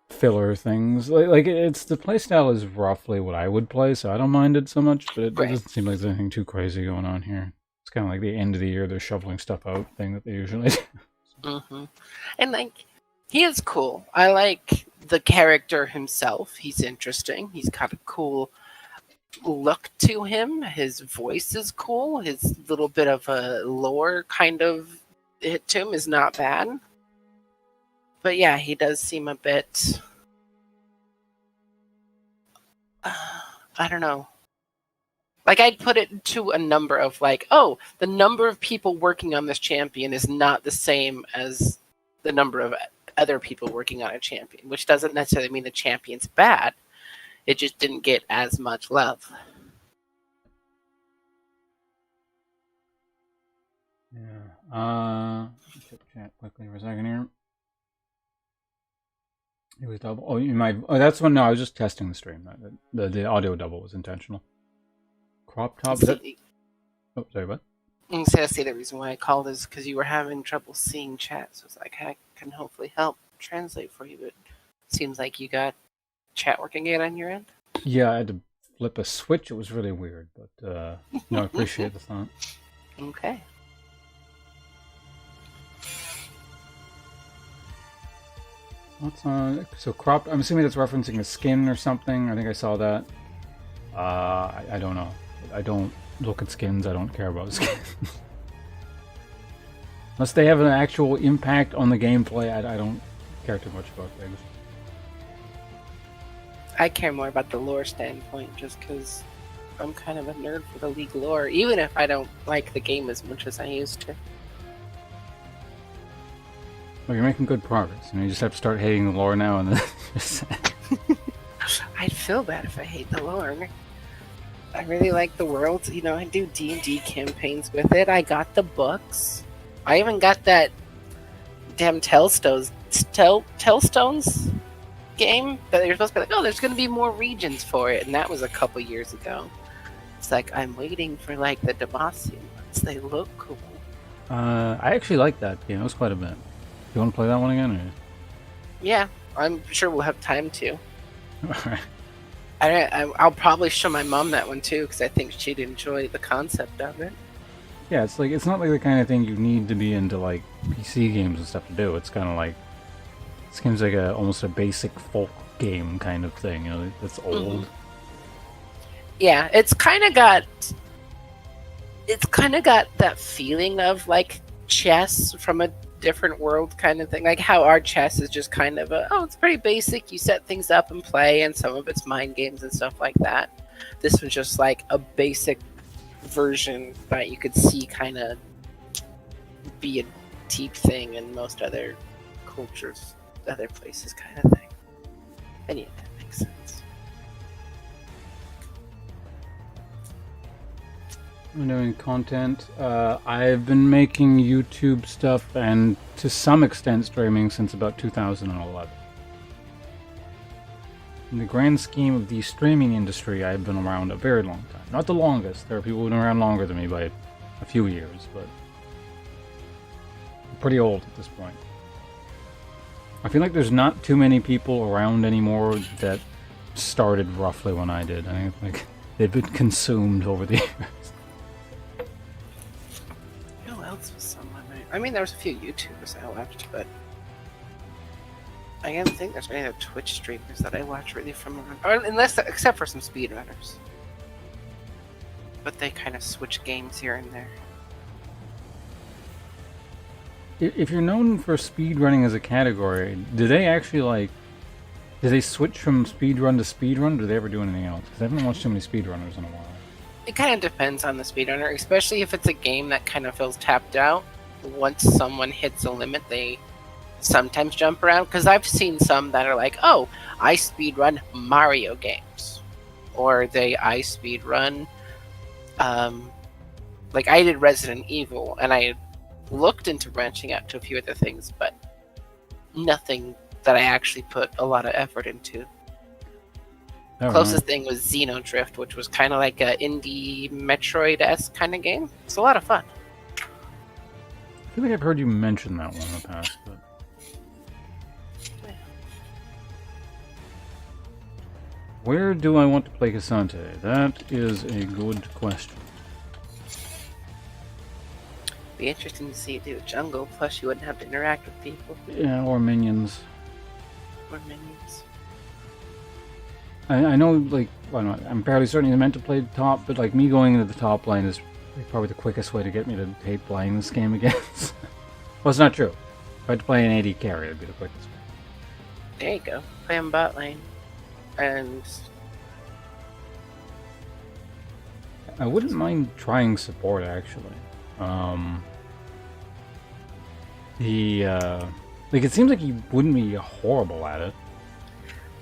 filler things. Like it's the playstyle is roughly what I would play, so I don't mind it so much, but it doesn't seem like there's anything too crazy going on here. It's kind of like the end of the year, they're shoveling stuff out thing that they usually do. Mm-hmm. And, like, he is cool. I like the character himself. He's interesting. He's got a cool look to him. His voice is cool. His little bit of a lore kind of hit to him is not bad. But yeah, he does seem a bit... I don't know. Like, I'd put it to a number of, like, oh, the number of people working on this champion is not the same as the number of other people working on a champion, which doesn't necessarily mean the champion's bad. It just didn't get as much love. Yeah. Check chat quickly for a second here. It was double. Oh, you might. Oh, that's one. No, I was just testing the stream. The audio double was intentional. Crop top. Is that... Oh, sorry, what? I was going to say the reason why I called is because you were having trouble seeing chat. So it's like, I can hopefully help translate for you, but it seems like you got chat working again on your end. Yeah, I had to flip a switch. It was really weird, but no, I appreciate the thought. Okay. What's on? So crop. I'm assuming that's referencing a skin or something. I think I saw that. I don't know. I don't look at skins. I don't care about skins. Unless they have an actual impact on the gameplay, I don't care too much about things. I care more about the lore standpoint, just because I'm kind of a nerd for the League lore, even if I don't like the game as much as I used to. Well, you're making good progress. You just have to start hating the lore now and then. I'd feel bad if I hate the lore. I really like the world. You know, I do D&D campaigns with it. I got the books. I even got that damn Tellstones game that you're supposed to be like, oh, there's going to be more regions for it, and that was a couple years ago. It's like I'm waiting for like the Demacia ones. They look cool. I actually like that game. It was quite a bit. You want to play that one again? Or? Yeah, I'm sure we'll have time to. Alright. I'll probably show my mom that one too because I think she'd enjoy the concept of it. Yeah, it's like it's not like the kind of thing you need to be into like PC games and stuff to do. It's kind of like it seems like almost a basic folk game kind of thing. You know, that's old. Mm-hmm. Yeah, it's kind of got that feeling of like chess from a different world kind of thing. Like how our chess is just kind of it's pretty basic. You set things up and play, and some of it's mind games and stuff like that. This was just like a basic version that you could see kind of be a deep thing in most other cultures, other places kind of thing. And yeah, that makes sense. I'm doing content. I've been making YouTube stuff and to some extent streaming since about 2011. In the grand scheme of the streaming industry, I've been around a very long time. Not the longest. There are people who've been around longer than me by a few years, but I'm pretty old at this point. I feel like there's not too many people around anymore that started roughly when I did. I think like they've been consumed over the years. Who else was someone? I mean, there was a few YouTubers I watched, but I don't think there's any other Twitch streamers that I watch really from around, except for some speedrunners. But they kind of switch games here and there. If you're known for speedrunning as a category, do they actually do they switch from speedrun to speedrun, or do they ever do anything else? Because I haven't watched too many speedrunners in a while. It kind of depends on the speedrunner, especially if it's a game that kind of feels tapped out. Once someone hits a limit, they sometimes jump around. Because I've seen some that are like, oh, I speedrun Mario games. Or I speedrun... like I did Resident Evil, and I looked into branching out to a few other things, but nothing that I actually put a lot of effort into. Closest thing was Xenodrift, which was kind of like a indie Metroid-esque kind of game. It's a lot of fun. I feel like I've heard you mention that one in the past, but... Where do I want to play Cassante? That is a good question. Be interesting to see you do jungle, plus you wouldn't have to interact with people. Yeah, or minions. Or minions. I know, like, well, I'm fairly certain you're meant to play the top, but like me going into the top lane is probably the quickest way to get me to hate playing this game again. Well, it's not true. If I had to play an AD carry, it'd be the quickest way. There you go. Play him bot lane. And I wouldn't mind trying support, actually. Like, it seems like he wouldn't be horrible at it.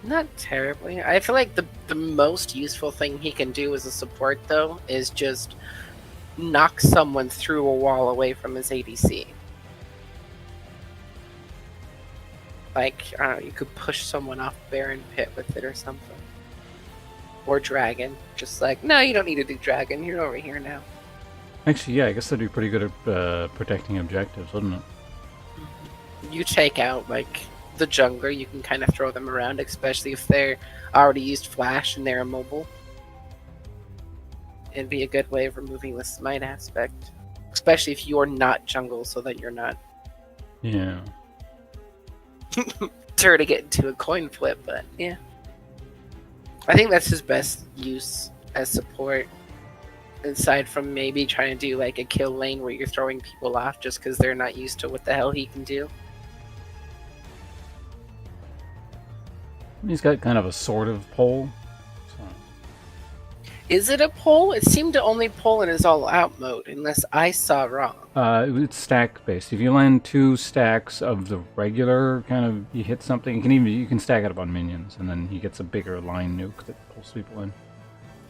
not terribly. I feel like the most useful thing he can do as a support, though, is just knock someone through a wall away from his ADC. Like, I don't know, you could push someone off Baron Pit with it or something. Or Dragon. Just like, no, you don't need to do Dragon. You're over here now. Actually, yeah, I guess that'd be pretty good at protecting objectives, wouldn't it? You take out, like, the jungler, you can kind of throw them around, especially if they're already used Flash and they're immobile. It'd be a good way of removing the smite aspect. Especially if you're not jungle, so that you're not... Yeah. sure to get into a coin flip, but yeah. I think that's his best use as support. Aside from maybe trying to do like a kill lane where you're throwing people off just because they're not used to what the hell he can do. He's got kind of a sort of pole. So. Is it a pull? It seemed to only pull in his all-out mode, unless I saw wrong. It's stack-based. If you land 2 stacks of the regular kind of, you hit something, you can stack it up on minions, and then he gets a bigger line nuke that pulls people in.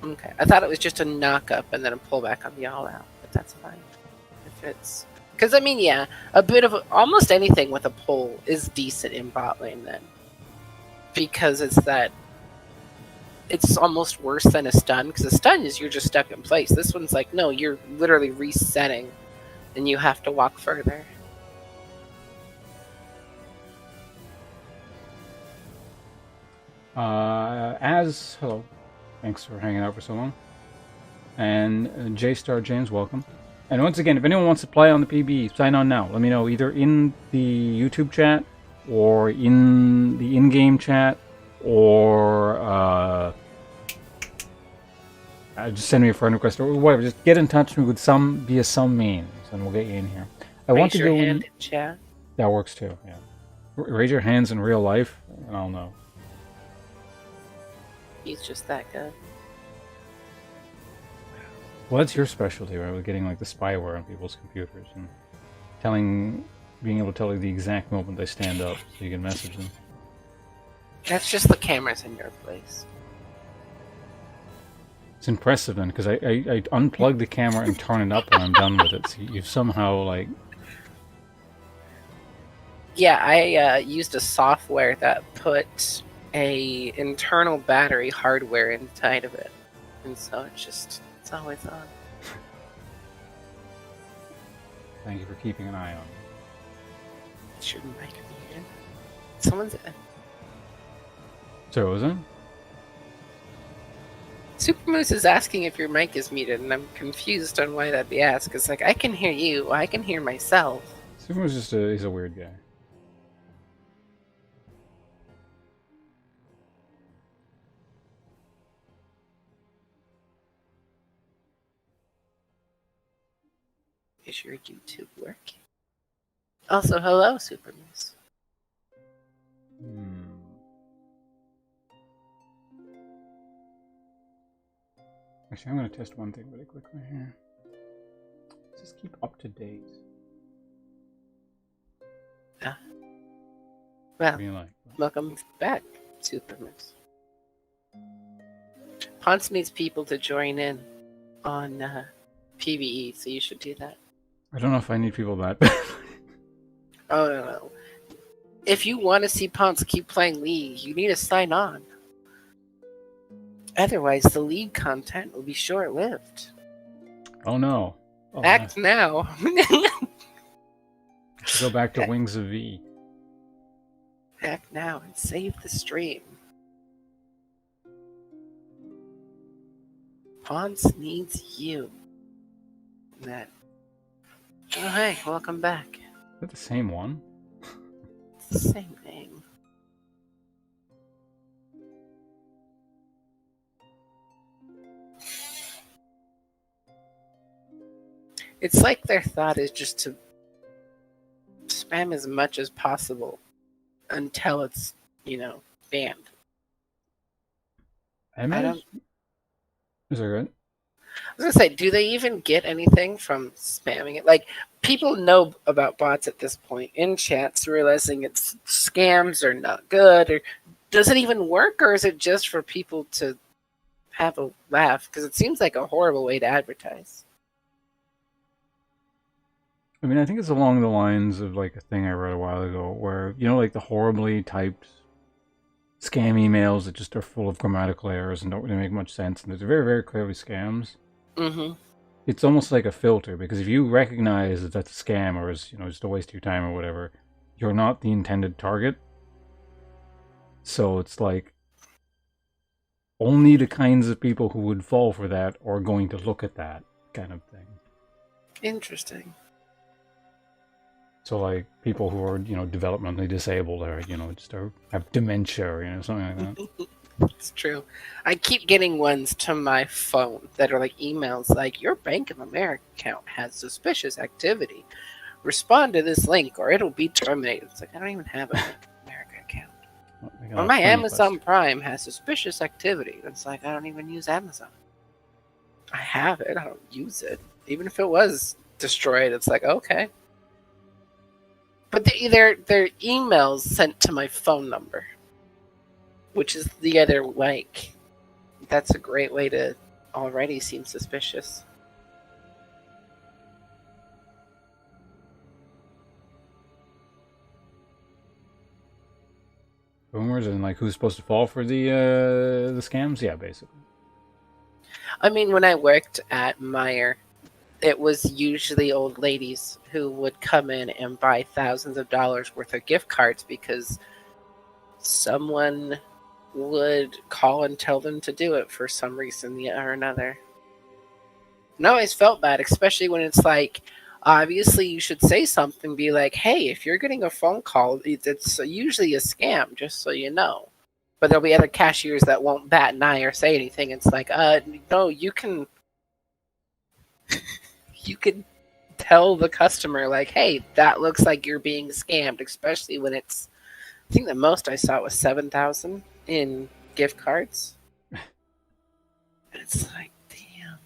Okay, I thought it was just a knock-up and then a pullback on the all-out, but that's fine. If it's... Because, I mean, yeah, a bit of almost anything with a pull is decent in bot lane then. Because it's almost worse than a stun. Because a stun is you're just stuck in place. This one's like, no, you're literally resetting and you have to walk further. Hello. Thanks for hanging out for so long. And J-Star James, welcome. And once again, if anyone wants to play on the PBE, sign on now. Let me know either in the YouTube chat or in the in-game chat or just send me a friend request or whatever. Just get in touch with me with via some means, and we'll get you in here. I want to Raise your go hand in chat. That works too. Yeah. Raise your hands in real life, and I'll know. He's just that good. Well, that's your specialty, right? With getting like the spyware on people's computers and being able to tell you the exact moment they stand up, so you can message them. That's just the cameras in your place. It's impressive then, because I unplug the camera and turn it up when I'm done with it. So you've somehow like. Yeah, I used a software that put a internal battery hardware inside of it, and so it's always on. Thank you for keeping an eye on me. Shouldn't make it muted. Someone's So was it? Super Moose is asking if your mic is muted, and I'm confused on why that'd be asked. It's like, I can hear you, I can hear myself. Super was just he's a weird guy. Is your YouTube working? Also, hello, Super Moose. Actually, I'm going to test one thing really quickly here. Just keep up to date. Well, what do you like? welcome back, Super Moose. Ponce needs people to join in on PBE, so you should do that. I don't know if I need people that bad. Oh, no. If you want to see Ponce keep playing League, you need to sign on. Otherwise, the League content will be short-lived. Oh no. Oh, Act now. Go back to Wings of V. Act now and save the stream. Ponce needs you. That. Oh, hey, welcome back. Is that the same one? It's the same name. It's like their thought is just to spam as much as possible until it's, banned. I don't. Is that right? I was gonna say, do they even get anything from spamming it? Like, people know about bots at this point in chats, realizing it's scams or not good, or does it even work, or is it just for people to have a laugh? Because it seems like a horrible way to advertise. I mean, I think it's along the lines of like a thing I read a while ago, where like the horribly typed scam emails that just are full of grammatical errors and don't really make much sense, and they're very, very clearly scams. Mm-hmm. It's almost like a filter, because if you recognize that that's a scam or is just a waste of your time or whatever, you're not the intended target. So it's like only the kinds of people who would fall for that are going to look at that kind of thing. Interesting. So like people who are developmentally disabled or just have dementia or something like that. It's true. I keep getting ones to my phone that are like emails like, your Bank of America account has suspicious activity. Respond to this link or it'll be terminated. It's like, I don't even have a Bank of America account. Or my Amazon Prime has suspicious activity. It's like, I don't even use Amazon. I have it. I don't use it. Even if it was destroyed, it's like, okay. But they're emails sent to my phone number, which is the other, like, that's a great way to already seem suspicious. Rumors and like who's supposed to fall for the scams? Yeah, basically. I mean, when I worked at Meyer, it was usually old ladies who would come in and buy thousands of dollars worth of gift cards because someone would call and tell them to do it for some reason or another. And I always felt bad, especially when it's like, obviously you should say something, be like, hey, if you're getting a phone call, it's usually a scam, just so you know. But there'll be other cashiers that won't bat an eye or say anything. It's like, no, you can tell the customer, like, hey, that looks like you're being scammed, especially when it's, I think the most I saw was 7,000 in gift cards. And it's like, damn,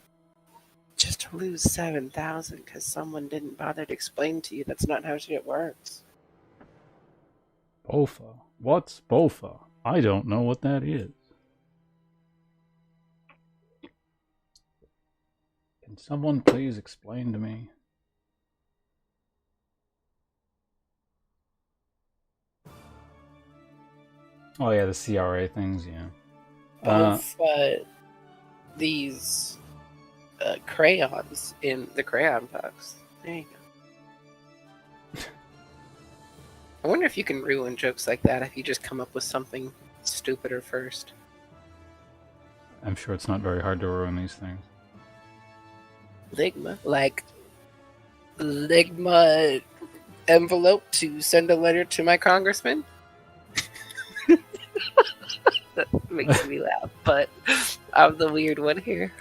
just to lose 7,000 because someone didn't bother to explain to you that's not how shit works. BOFA. What's BOFA? I don't know what that is. Can someone please explain to me? Oh yeah, the CRA things, yeah. Both these crayons in the crayon box. There you go. I wonder if you can ruin jokes like that if you just come up with something stupider first. I'm sure it's not very hard to ruin these things. Ligma, like Ligma envelope to send a letter to my congressman. That makes me laugh, but I'm the weird one here.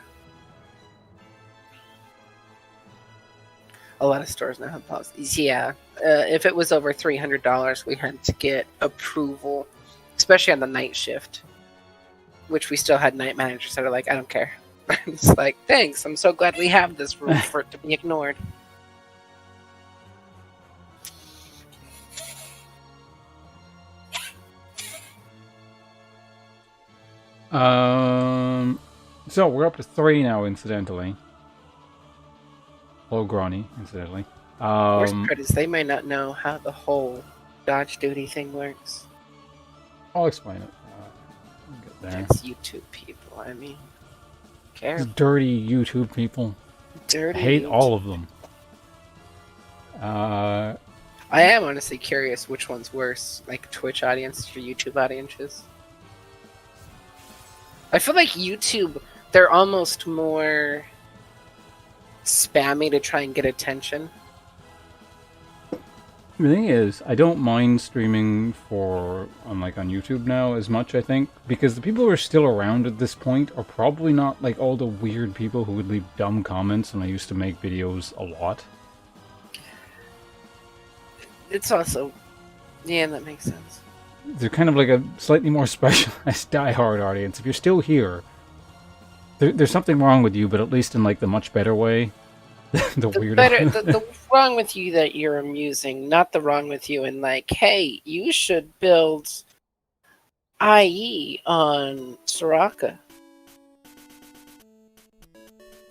A lot of stores now have policies. Yeah, if it was over $300, we had to get approval, especially on the night shift, which we still had night managers that are like, I don't care. It's like, thanks, I'm so glad we have this rule for it to be ignored. So we're up to 3 now, incidentally. Hello, Granny, incidentally. Worst part is they might not know how the whole Dodge Duty thing works. I'll explain it. Get there. It's YouTube people, I mean. Careful. Dirty YouTube people. Dirty I hate YouTube. all of them. I am honestly curious which one's worse, like Twitch audiences or YouTube audiences. I feel like YouTube, they're almost more spammy to try and get attention. The thing is, I don't mind streaming on YouTube now as much, I think, because the people who are still around at this point are probably not like all the weird people who would leave dumb comments when I used to make videos a lot. It's also, yeah, that makes sense. They're kind of like a slightly more specialized diehard audience. If you're still here, there's something wrong with you, but at least in like the much better way. the weird. The wrong with you that you're amusing, not the wrong with you in like, hey, you should build IE on Soraka.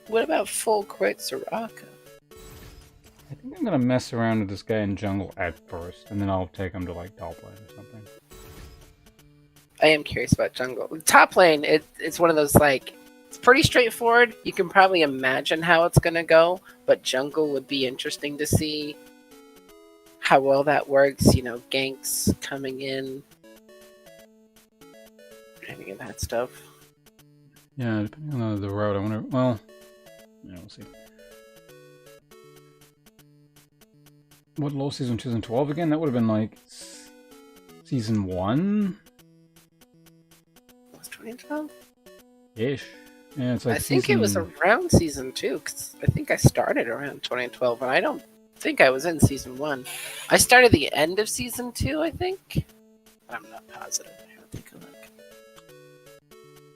What about full crit Soraka? I think I'm gonna mess around with this guy in jungle at first, and then I'll take him to like top lane or something. I am curious about jungle. Top lane, it's one of those like, it's pretty straightforward. You can probably imagine how it's gonna go, but jungle would be interesting to see how well that works. You know, ganks coming in, any of that stuff. Yeah, depending on the route, I wonder. Well, yeah, we'll see. What low season 2012 again? That would have been like season 1? Was 2012? Ish. Yeah, it's like I think it was around season 2, because I think I started around 2012, and I don't think I was in season 1. I started the end of season 2, I think. I'm not positive. I have to take a look.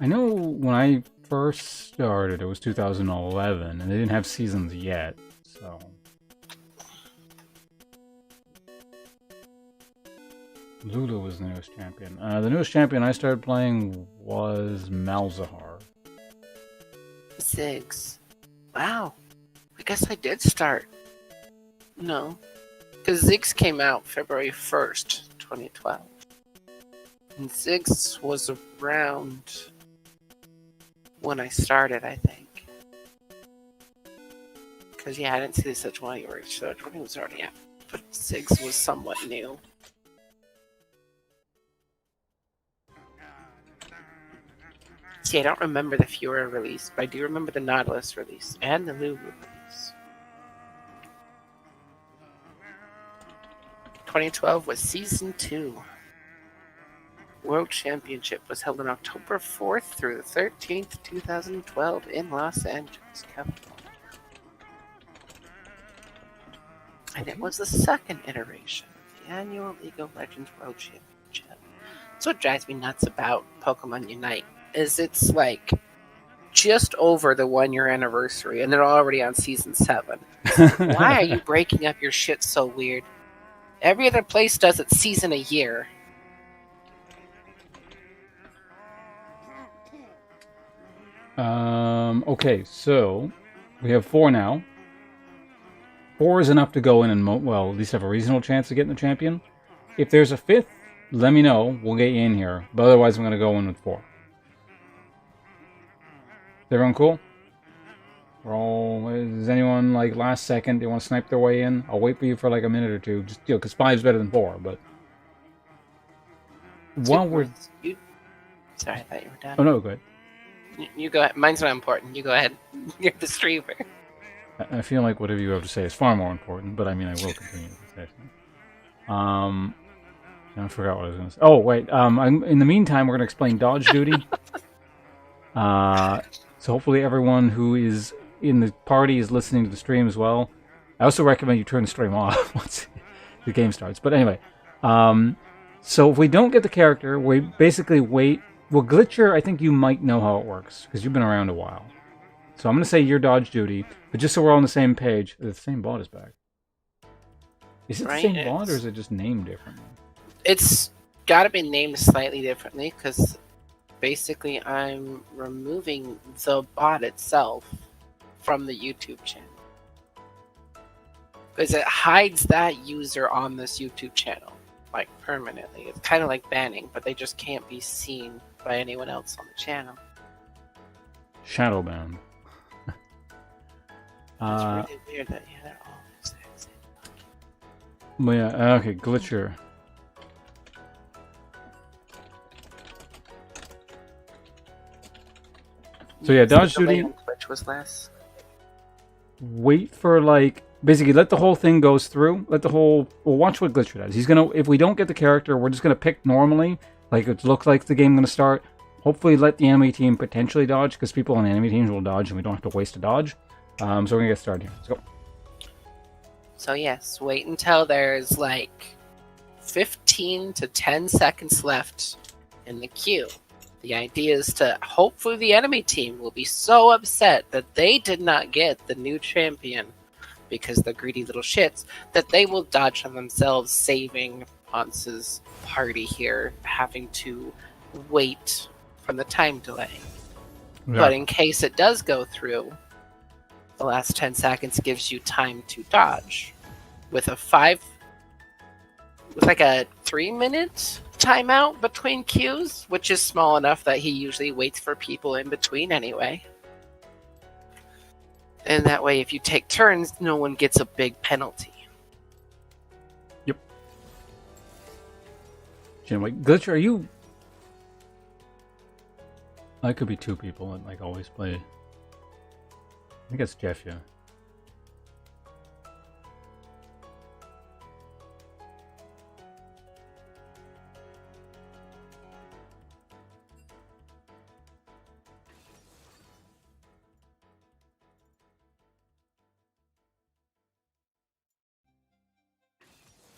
I know when I first started, it was 2011, and they didn't have seasons yet, so. Lulu was the newest champion. The newest champion I started playing was Malzahar. Ziggs. Wow. I guess I did start. No. Because Ziggs came out February 1st, 2012. And Ziggs was around when I started, I think. Because, yeah, I didn't see the Switch while you were Switch when it was already out. But Ziggs was somewhat new. See, I don't remember the Fiora release, but I do remember the Nautilus release and the Lulu release. 2012 was Season 2. World Championship was held on October 4th through the 13th, 2012 in Los Angeles, California. And it was the second iteration of the annual League of Legends World Championship. That's what drives me nuts about Pokemon Unite, is it's like just over the 1-year anniversary and they're already on Season 7. Why are you breaking up your shit so weird? Every other place does its season a year. Okay, so we have 4 now. 4 is enough to go in and, well, at least have a reasonable chance of getting the champion. If there's a 5th, let me know. We'll get you in here. But otherwise, I'm going to go in with 4. Is everyone cool? Is anyone, like, last second, they want to snipe their way in? I'll wait for you for, like, a minute or two. Just, because 5 is better than 4, but... While we're... Sorry, I thought you were done. Oh, no, go ahead. You go ahead. Mine's not important. You go ahead. You're the streamer. I feel like whatever you have to say is far more important, but I mean, I will continue to say something. I forgot what I was going to say. Oh, wait. In the meantime, we're going to explain dodge duty. So hopefully everyone who is in the party is listening to the stream as well. I also recommend you turn the stream off once the game starts. But anyway, so if we don't get the character, we basically wait. Well, Glitcher, I think you might know how it works, because you've been around a while. So I'm going to say your dodge duty, but just so we're all on the same page, the same bot is back. Is it the same bot, or is it just named differently? It's got to be named slightly differently, because basically I'm removing the bot itself from the YouTube channel. Because it hides that user on this YouTube channel, like, permanently. It's kind of like banning, but they just can't be seen by anyone else on the channel. Shadowbound. It's really weird that, yeah, they're all the exact same. Well, yeah, okay, Glitcher. So yeah, dodge duty. Which was less. Wait for, like, basically let the whole thing goes through. Well, watch what Glitcher does. He's gonna, if we don't get the character, we're just gonna pick normally, like it looks like the game gonna start. Hopefully let the enemy team potentially dodge, because people on enemy teams will dodge and we don't have to waste a dodge. So we're gonna get started here. Let's go. So yes, wait until there's like 15 to 10 seconds left in the queue. The idea is to hopefully the enemy team will be so upset that they did not get the new champion, because they're greedy little shits, that they will dodge on themselves, saving Ponce's party here having to wait from the time delay. Yeah. But in case it does go through, the last 10 seconds gives you time to dodge. With a 3-minute timeout between queues, which is small enough that he usually waits for people in between anyway. And that way, if you take turns, no one gets a big penalty. Yep. Anyway, Glitcher, are you... I could be 2 people that, like, always play. I think it's Jeff, yeah.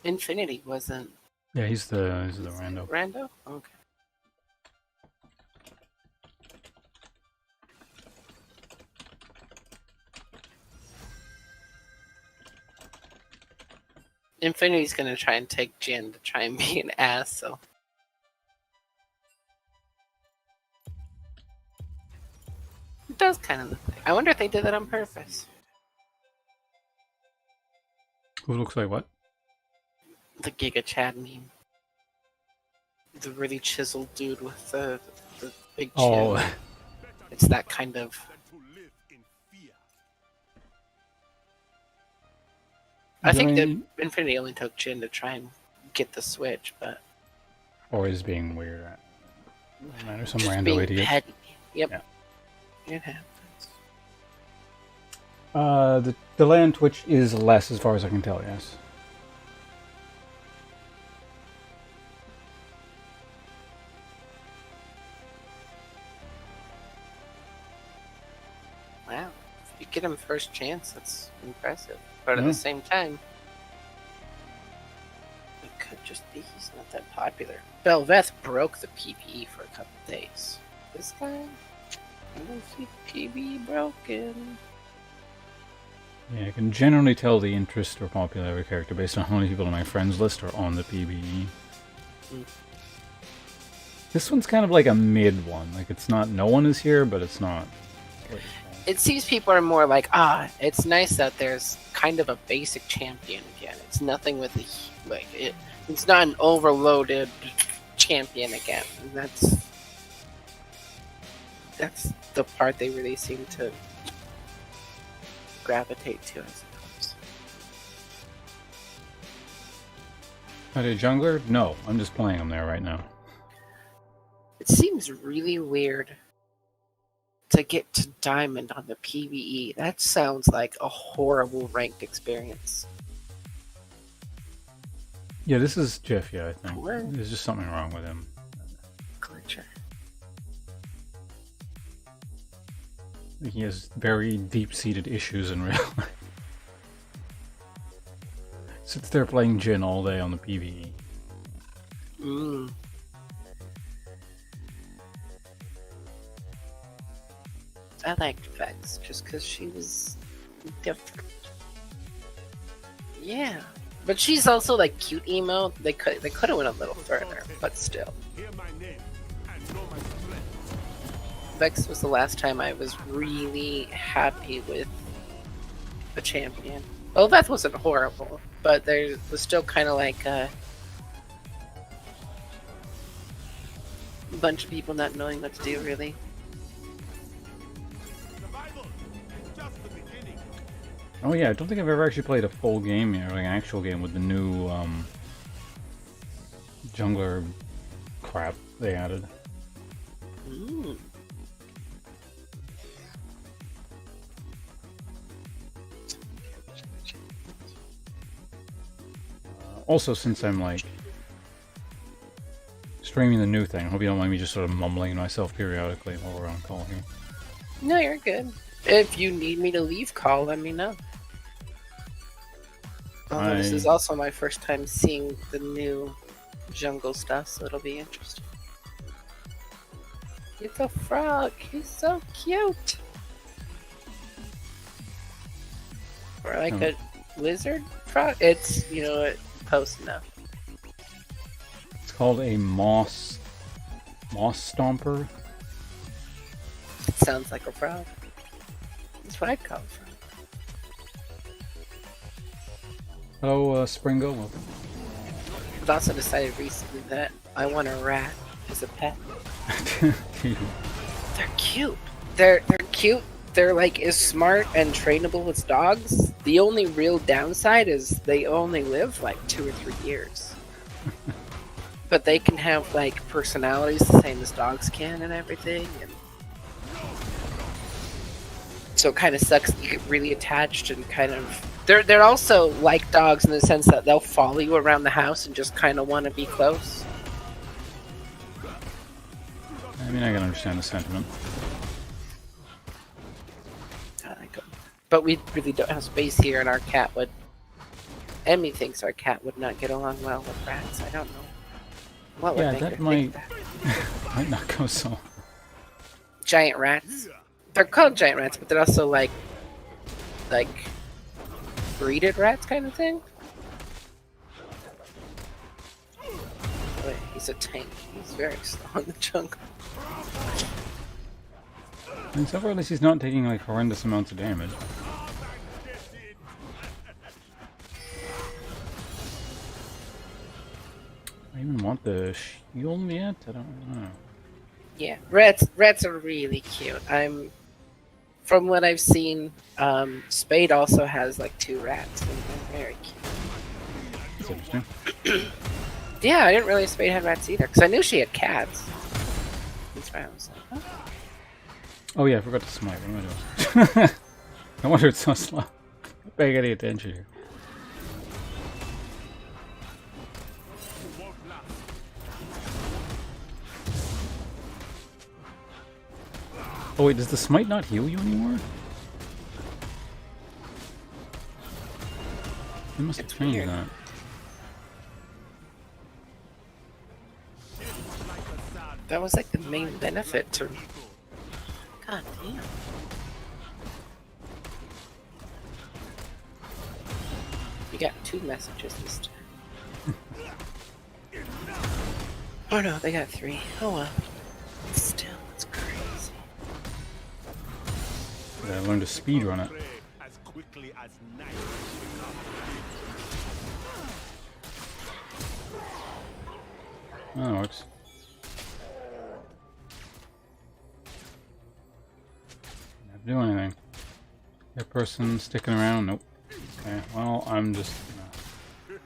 Infinity wasn't... Yeah, he's the rando. Rando? Okay. Infinity's gonna try and take Jin to try and be an ass, so... It does kind of look like... I wonder if they did that on purpose. Who looks like what? The Giga Chad meme. the really chiseled dude with the big chin. Oh, It's that kind of. Than to live in fear. I think that mean, Infinity only took Jin to try and get the switch, but or is being weird. Man, or some just rando being idiot. petty. Yep. Yeah. It happens. The delay on Twitch is less, as far as I can tell. Yes. Wow. If you get him first chance, that's impressive. But at Yeah. the same time, it could just be he's not that popular. Belveth broke the PBE for a couple days. This guy, I don't see PBE broken. Yeah, I can generally tell the interest or popularity of a character based on how many people on my friends list are on the PBE. Mm. This one's kind of like a mid one. Like, it's not, no one is here, but it's not. It seems people are more like, it's nice that there's kind of a basic champion again. It's nothing with the, like, it's not an overloaded champion again. And that's the part they really seem to gravitate to, I suppose. Are they jungler? No, I'm just playing them there right now. It seems really weird to get to Diamond on the PBE. That sounds like a horrible ranked experience. Yeah, this is Jeff, yeah, I think. What? There's just something wrong with him. Glitcher. He has very deep-seated issues in real life. Sits there playing Jin all day on the PvE. Mm. I liked Vex just because she was different. Yeah, but she's also like cute emo. They could have went a little further, but still. Hear my name and know my strength. Vex was the last time I was really happy with a champion. Belveth wasn't horrible, but there was still kind of like a bunch of people not knowing what to do, really. Survival is just the beginning. Oh yeah, I don't think I've ever actually played a full game yet, or like an actual game with the new jungler crap they added. Mm. Also, since I'm like streaming the new thing, I hope you don't mind me just sort of mumbling to myself periodically while we're on call here. No, you're good. If you need me to leave call, let me know. Although this is also my first time seeing the new jungle stuff, so it'll be interesting. It's a frog. He's so cute. Or like a lizard frog. It's, you know what, close enough. It's called a moss stomper. It sounds like a frog. That's what I'd call it. Hello, Springo. Welcome. I've also decided recently that I want a rat as a pet. They're cute. They're cute. They're like as smart and trainable as dogs. The only real downside is they only live like 2 or 3 years. But they can have like personalities the same as dogs can and everything. And so it kind of sucks that you get really attached and kind of. They're also like dogs in the sense that they'll follow you around the house and just kind of want to be close. I mean, I can understand the sentiment. I like 'em. But we really don't have space here, and our cat would. Emmy thinks our cat would not get along well with rats. I don't know. What would Yeah, make that her might think that? might not go so. Giant rats. They're called giant rats, but they're also like breeded rats kind of thing. Wait, he's a tank. He's very slow in the jungle. And so far, at least he's not taking like horrendous amounts of damage. I I even want the shield yet? I don't know. Yeah, rats are really cute. From what I've seen, Spade also has like 2 rats, and they're very cute. That's interesting. Yeah, I didn't realize Spade had rats either, because I knew she had cats. That's why I was like, oh. Oh yeah, I forgot to smite. What am I doing? No wonder it's so slow. I'm paying any attention here. Oh wait, does the smite not heal you anymore? They must have It's changed weird. that. That was like the main benefit to. God damn. You got 2 messages this time. Oh no, they got 3. Oh well. Still, it's crazy. I learned to speedrun it. Prey as quickly as night Oh, that works. Not do anything. That person sticking around? Nope. Okay, well, I'm just gonna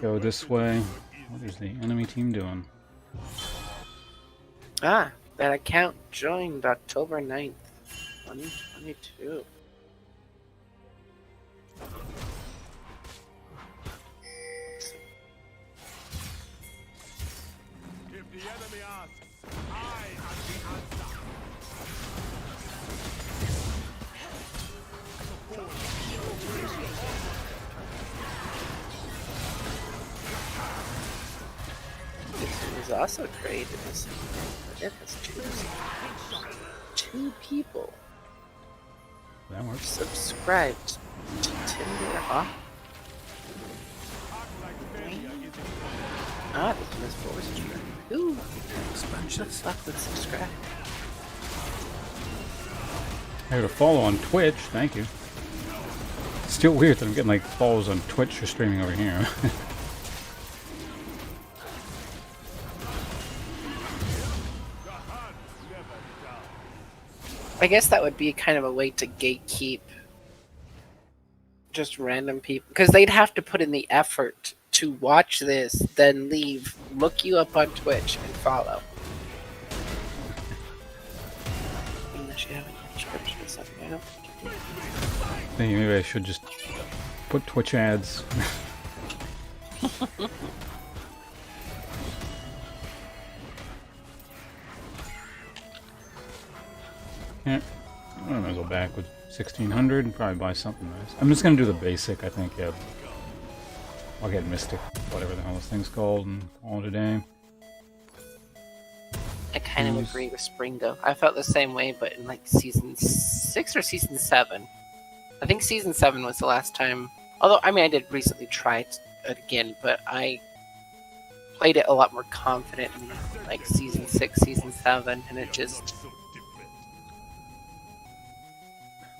go this way. What is the enemy team doing? Ah, that account joined October 9th, 2022. If the enemy asks, I am the answer. It was also created as it has 2 people That works. subscribed to Tinder Hawk. Ah, this one is voice stream. Who Thanks, the bunches. fuck would subscribe? I got a follow on Twitch, thank you. Still weird that I'm getting like follows on Twitch for streaming over here. I guess that would be kind of a way to gatekeep just random people, because they'd have to put in the effort to watch this, then leave, look you up on Twitch, and follow. Unless you have a subscription or something, I don't think you do. I think maybe I should just put Twitch ads. Yeah, I might as well back with 1600 and probably buy something nice. I'm just gonna do the basic, I think. Yeah, I'll get Mystic, whatever the hell this thing's called, and call it a day. I kind of agree with Springo. I felt the same way, but in like season 6 or season 7. I think season 7 was the last time. Although, I mean, I did recently try it again, but I played it a lot more confident in like season 6, season 7, and it just.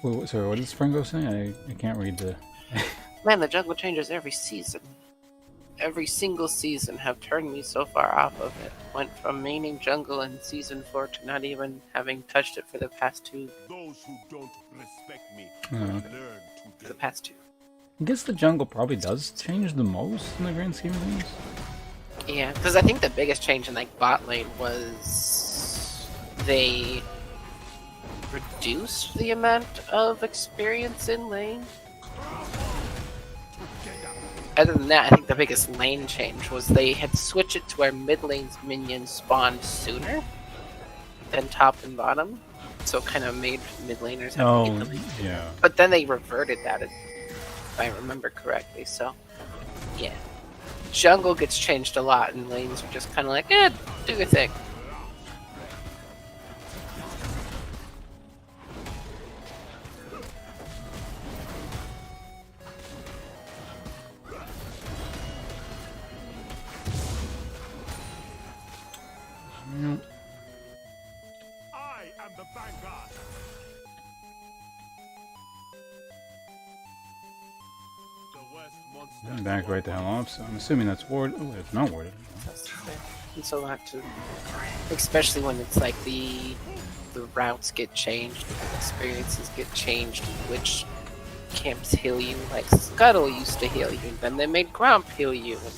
Wait, sorry, what did Springo say? I can't read the... Man, the jungle changes every season. Every single season have turned me so far off of it. Went from maining jungle in season 4 to not even having touched it for the past 2. Those who don't respect me Oh, learn okay. to The past 2. I guess the jungle probably does change the most in the grand scheme of things. Yeah, because I think the biggest change in like bot lane was they reduced the amount of experience in lane. Other than that, I think the biggest lane change was they had switched it to where mid lane's minions spawned sooner than top and bottom, so it kind of made mid laners have to Oh, get the lane. yeah. But then they reverted that, if I remember correctly. So, yeah, jungle gets changed a lot, and lanes are just kind of like, do your thing. I am the vanguard. The worst monster Back right the hell off, so I'm assuming that's warded. Oh, it's not warded. That's fair. And so not to, especially when it's like the routes get changed, the experiences get changed, which camps heal you. Like Scuttle used to heal you, then they made Grump heal you, and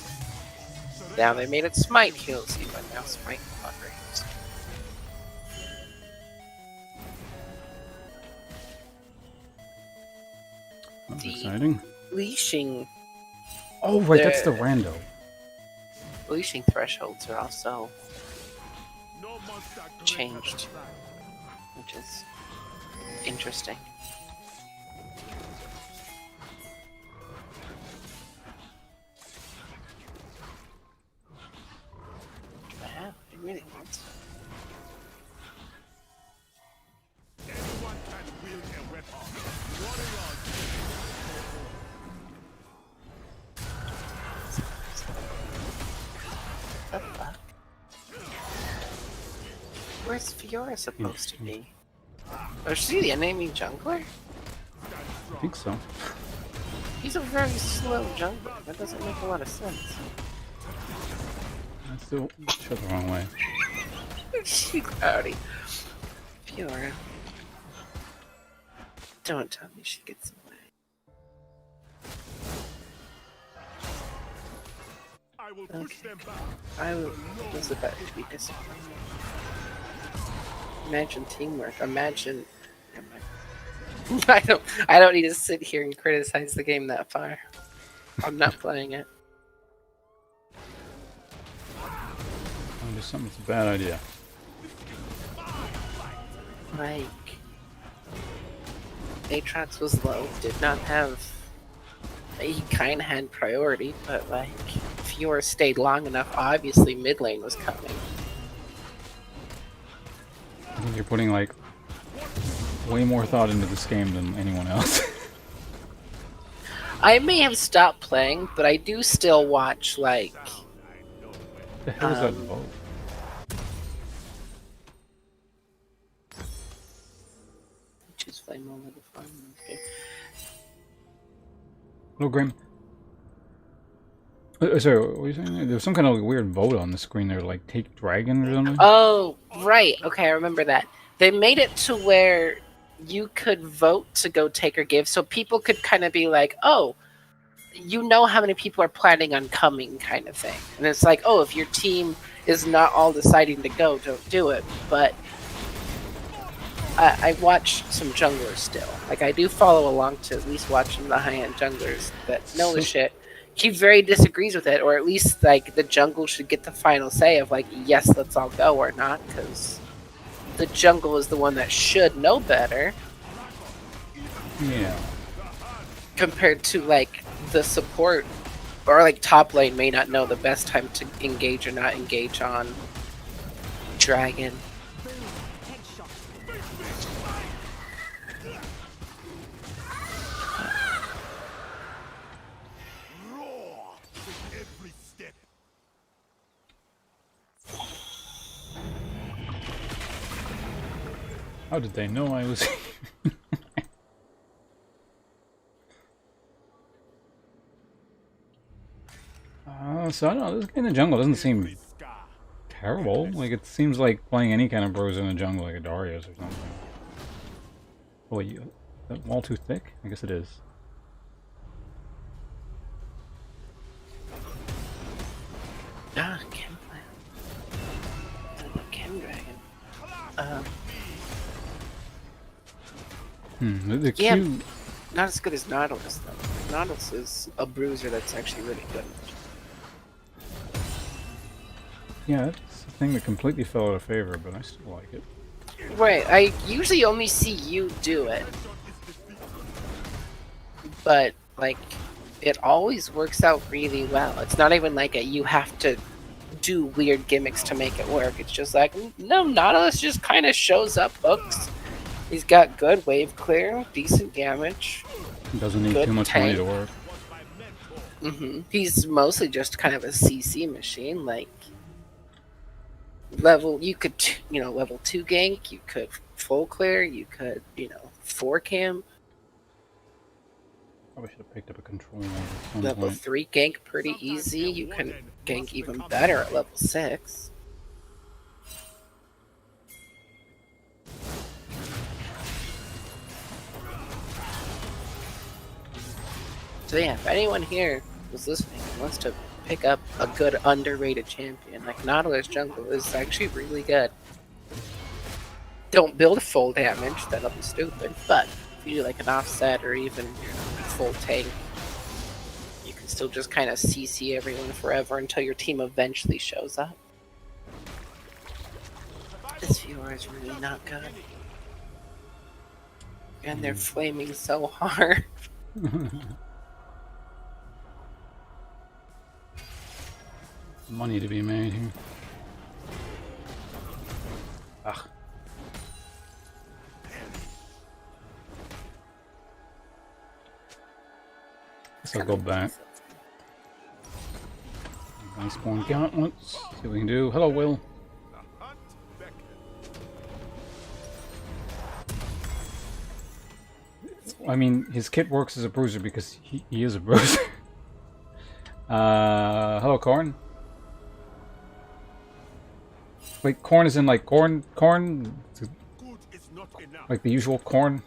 now they made it Smite heals you, and now Smite moderates. That's The exciting. leashing Oh, right, that's the rando. leashing thresholds are also No monster greater changed, than that. which is interesting. Wow, I really want to. Anyone can wield a weapon. Warriors. What the fuck? Where's Fiora supposed to be? Oh, is she the enemy jungler? I think so. He's a very slow jungler. That doesn't make a lot of sense. I still shut the wrong way. She cloudy. Fiora. Don't tell me she gets away. I will push them back. I was about to be disappointed. Imagine teamwork. Imagine. Never mind. I don't need to sit here and criticize the game that far. I'm not playing it. Oh, there's something that's a bad idea. Like, Aatrox was low, did not have. He kind of had priority, but like, if Fiora stayed long enough, obviously mid lane was coming. I think you're putting like way more thought into this game than anyone else. I may have stopped playing, but I do still watch like. The hell is that vote? Choose flame over the farm. Okay. Hello, Grim. Sorry, what were you saying? There was some kind of weird vote on the screen there, like take dragon or something. Oh, right. Okay, I remember that. They made it to where you could vote to go take or give, so people could kind of be like, oh, you know how many people are planning on coming, kind of thing. And it's like, oh, if your team is not all deciding to go, don't do it. But I watch some junglers still. Like, I do follow along to at least watch some of the high-end junglers that know the shit. He very disagrees with it, or at least, like, the jungle should get the final say of, like, yes, let's all go, or not, because the jungle is the one that should know better. Yeah. Compared to, like, the support, or, like, top lane may not know the best time to engage or not engage on dragon. Roar with every step. How did they know I was? So I don't know. This game in the jungle doesn't seem Every scar. terrible. Like it seems like playing any kind of bros in the jungle, like a Darius or something. Oh, wait, that wall too thick? I guess it is. Ah, Chem Plant. Chem Dragon. The Yeah. Q. Not as good as Nautilus, though. Nautilus is a bruiser that's actually really good. Yeah, that's the thing that completely fell out of favor, but I still like it. Right, I usually only see you do it. But, like, it always works out really well. It's not even like you have to do weird gimmicks to make it work. It's just like, no, Nautilus just kind of shows up, hooks. He's got good wave clear, decent damage. Doesn't need Good too much money tank. to work. He's mostly just kind of a CC machine, like level. You could, level 2 gank. You could full clear. You could, 4 camp. Probably should have picked up a controller at some Level point. 3 gank pretty easy. You can gank even better at level 6. So yeah, if anyone here who's listening and wants to pick up a good underrated champion, like Nautilus Jungle is actually really good. Don't build full damage, that'll be stupid, but if you do like an offset or even full tank, you can still just kind of CC everyone forever until your team eventually shows up. This viewer is really not good. And they're flaming so hard. Money to be made here. Ugh. Guess I'll go back. Nice spawn gauntlets. See what we can do. Hello, Will. I mean, his kit works as a bruiser because he is a bruiser. Hello, Corn. Wait, corn is in like corn? Like the usual corn?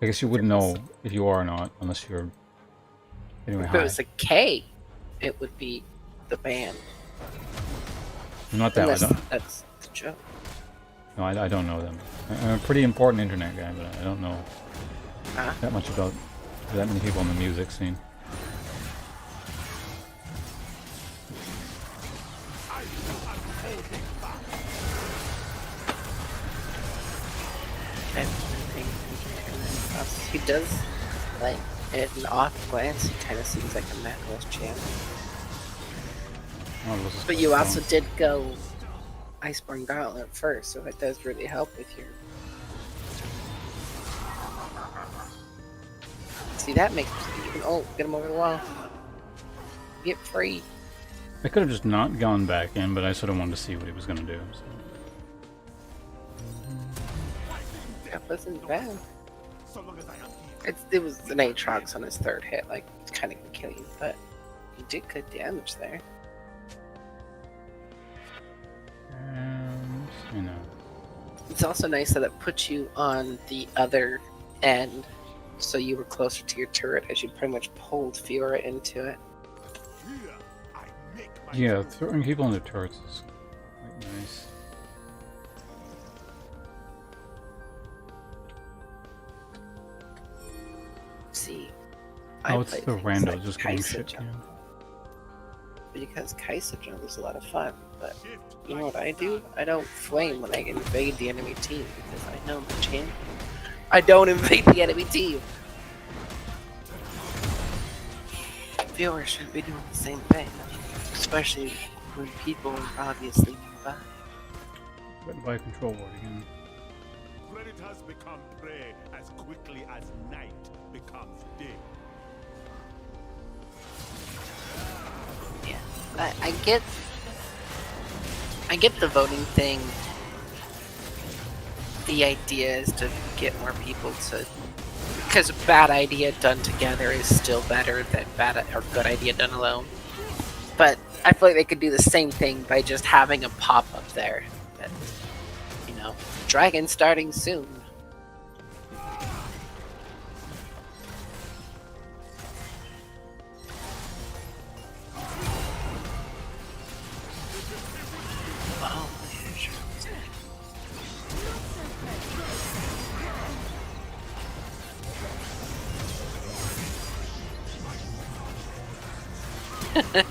I guess you wouldn't know if you are or not, unless you're... Anyway, If hi. it was a K, it would be the band. I'm not that, Unless I don't... that's the joke. No, I don't know them. I'm a pretty important internet guy, but I don't know that much about that many people in the music scene. He does, like, at an off glance, he kind of seems like a Nautilus champ. Oh, this is But quite you strong. also did go Iceborne Gauntlet first, so it does really help with your... See, that makes even... Oh, get him over the wall. Get free. I could have just not gone back in, but I sort of wanted to see what he was going to do. So. That wasn't bad. It was an Aatrox on his third hit, like, it's kind of gonna kill you, but he did good damage there. You know. It's also nice that it puts you on the other end, so you were closer to your turret as you pretty much pulled Fiora into it. Yeah, throwing people into turrets is quite nice. See, Oh, it's play the things rando like just getting Kaisa shit. jump, Yeah. because Kaisa jump is a lot of fun, but you know what I do? I don't flame when I invade the enemy team, because I know my champion. I don't invade the enemy team! Viewers should be doing the same thing, especially when people are obviously nearby. Got to buy a control ward again. Predators become prey as quickly as night becomes day. Yeah, I get the voting thing. The idea is to get more people to, because a bad idea done together is still better than bad or good idea done alone. But I feel like they could do the same thing by just having a pop up there. That, you know, dragon starting soon. Oh, sure. Yeah,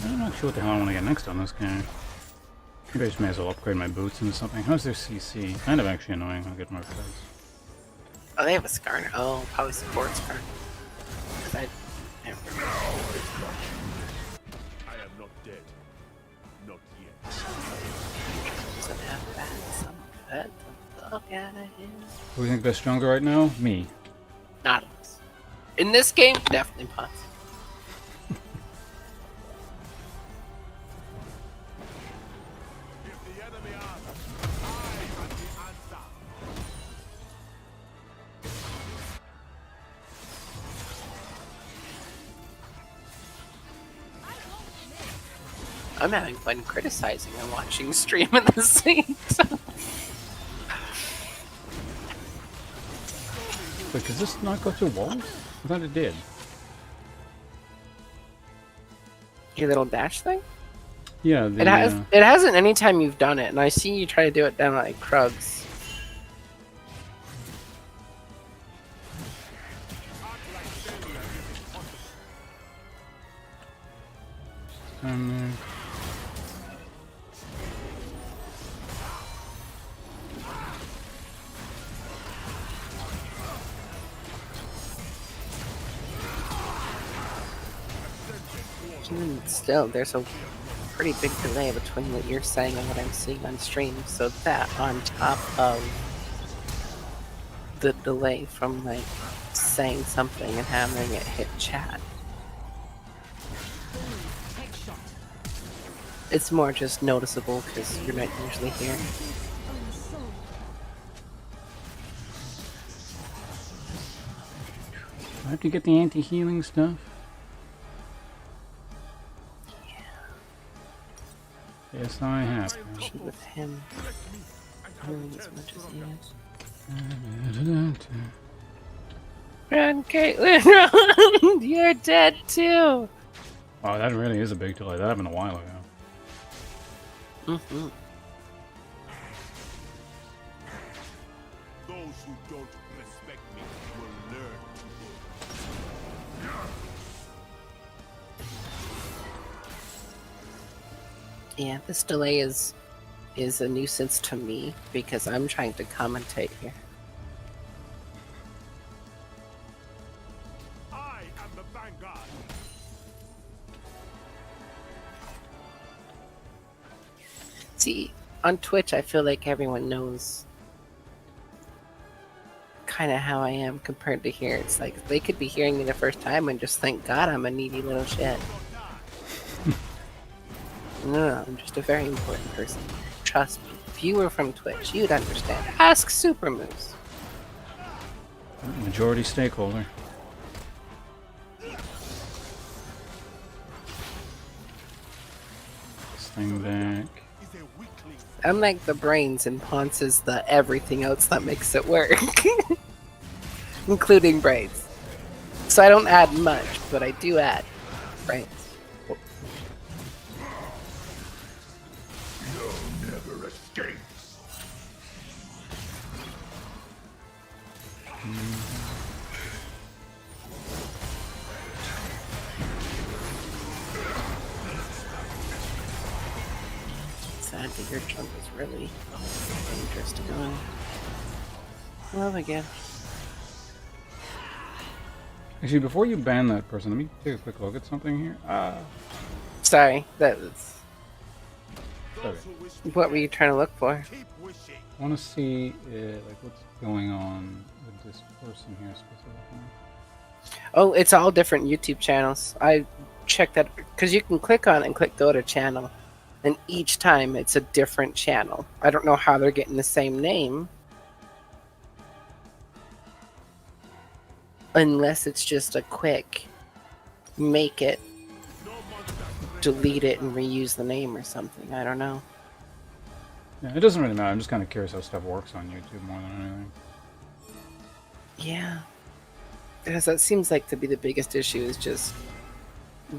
I'm not sure what the hell I want to get next on this guy. Maybe I just may as well upgrade my boots into something. How's their CC? Kind of actually annoying. I'll get more plays. Oh, they have a Skarner. Oh, probably support Skarner. Because I I am not dead. Not yet. doesn't have that. Some of it. Look at him. Who do you think they're stronger right now? Me. Nautilus. In this game, definitely Pots. I'm having fun criticizing and watching stream at the same time. Wait, does this not go through walls? I thought it did. Your little dash thing? Yeah, the, It hasn't any time you've done it, and I see you try to do it down like Krugs. there. Even still, there's a pretty big delay between what you're saying and what I'm seeing on stream. So that on top of the delay from like saying something and having it hit chat. It's more just noticeable because you're not usually here. I have to get the anti-healing stuff. Yes, I have. Shoot with him. Healing as much as he is. Run, Caitlin, run! You're dead too! Oh, that really is a big delay. That happened a while ago. Mm-hmm. Those who don't respect me will learn. Yeah, this delay is a nuisance to me because I'm trying to commentate here. I am the vanguard. See, on Twitch, I feel like everyone knows kind of how I am compared to here. It's like they could be hearing me the first time and just think, God, I'm a needy little shit. No, I'm just a very important person. Trust me. If you were from Twitch, you'd understand. Ask Super Moose. Majority stakeholder. This thing back. I'm like the brains and Ponce is the everything else that makes it work. Including brains. So I don't add much, but I do add brains. Never escape. Sad that your jump is really dangerous to go in. Love again. Actually, before you ban that person, let me take a quick look at something here. Sorry, that was. Okay. What were you trying to look for? Keep wishing. I want to see like what's going on with this person here specifically. Oh, it's all different YouTube channels. I checked that because you can click on it and click go to channel, and each time it's a different channel. I don't know how they're getting the same name, unless it's just a quick make it, delete it, and reuse the name or something. I don't know. Yeah, it doesn't really matter. I'm just kind of curious how stuff works on YouTube more than anything. Yeah, because that seems like to be the biggest issue is just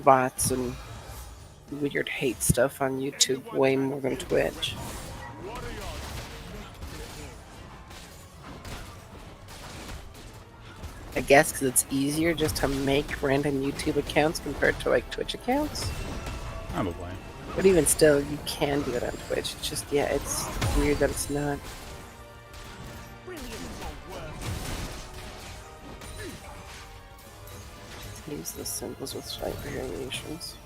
bots and weird hate stuff on YouTube way more than Twitch. I guess because it's easier just to make random YouTube accounts compared to like Twitch accounts. Probably. But even still, you can do it on Twitch. It's just, yeah, it's weird that it's not. Use the symbols with slight variations.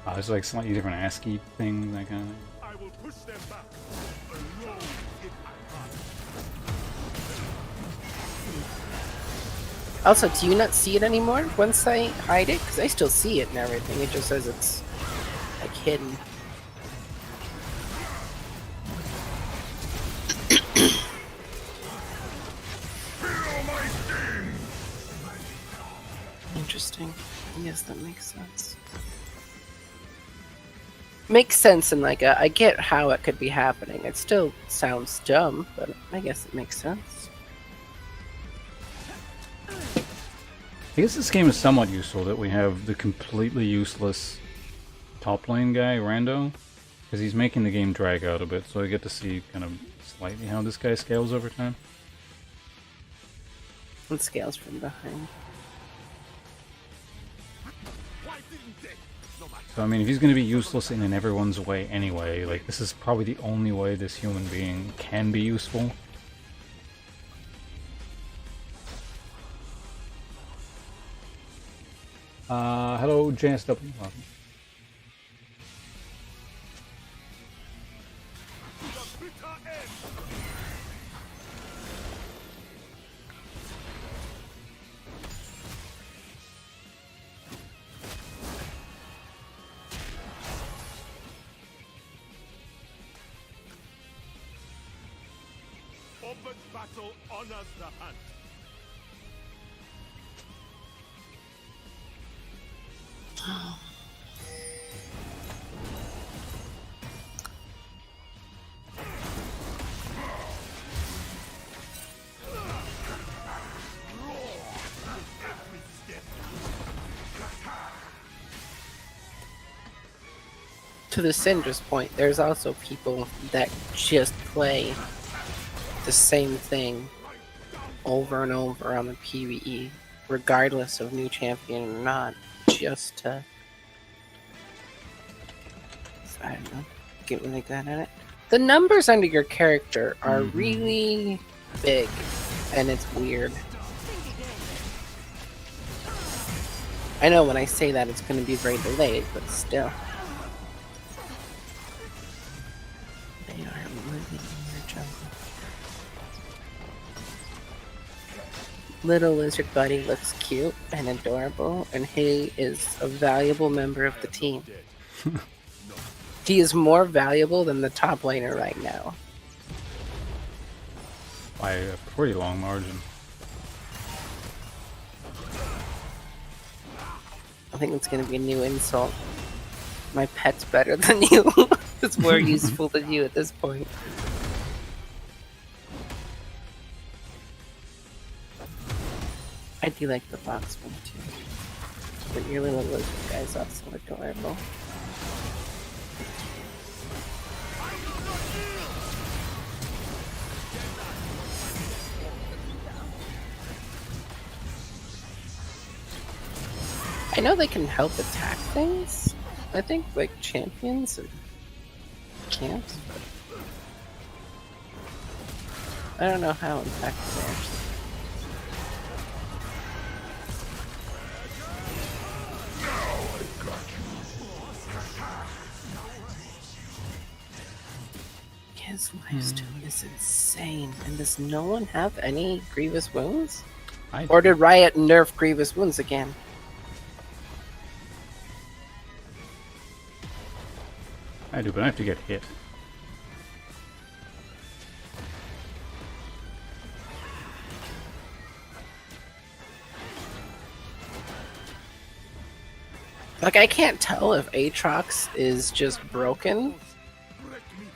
Oh, there's like slightly different ASCII thing, that kind of thing. I will push them back. Alone if I can. Also, do you not see it anymore once I hide it? Because I still see it and everything. It just says it's like hidden. Feel my sting. interesting. Yes, that makes sense. Makes sense in like I get how it could be happening. It still sounds dumb, but I guess it makes sense. I guess this game is somewhat useful that we have the completely useless top lane guy, Rando, because he's making the game drag out a bit, so I get to see kind of slightly how this guy scales over time. It scales from behind. So I mean, if he's going to be useless in everyone's way anyway, like this is probably the only way this human being can be useful. Hello, JSW. Welcome. Open battle honors the hunt. To the Syndra's point, there's also people that just play the same thing over and over on the PBE, regardless of new champion or not, just to, I don't know, get really good at it. The numbers under your character are really big, and it's weird. I know when I say that it's going to be very delayed, but still. They are living in your jungle. Little lizard buddy looks cute and adorable, and he is a valuable member of the team. He is more valuable than the top laner right now. By a pretty long margin. I think it's going to be a new insult. My pet's better than you. It's more useful than you at this point. I do like the fox one too. But your little lizard guy's also adorable. I know they can help attack things. I think like champions and camps, but I don't know how impactful they actually. His livestream is insane. And does no one have any grievous wounds? Or did Riot nerf grievous wounds again? I do, but I have to get hit. Like, I can't tell if Aatrox is just broken,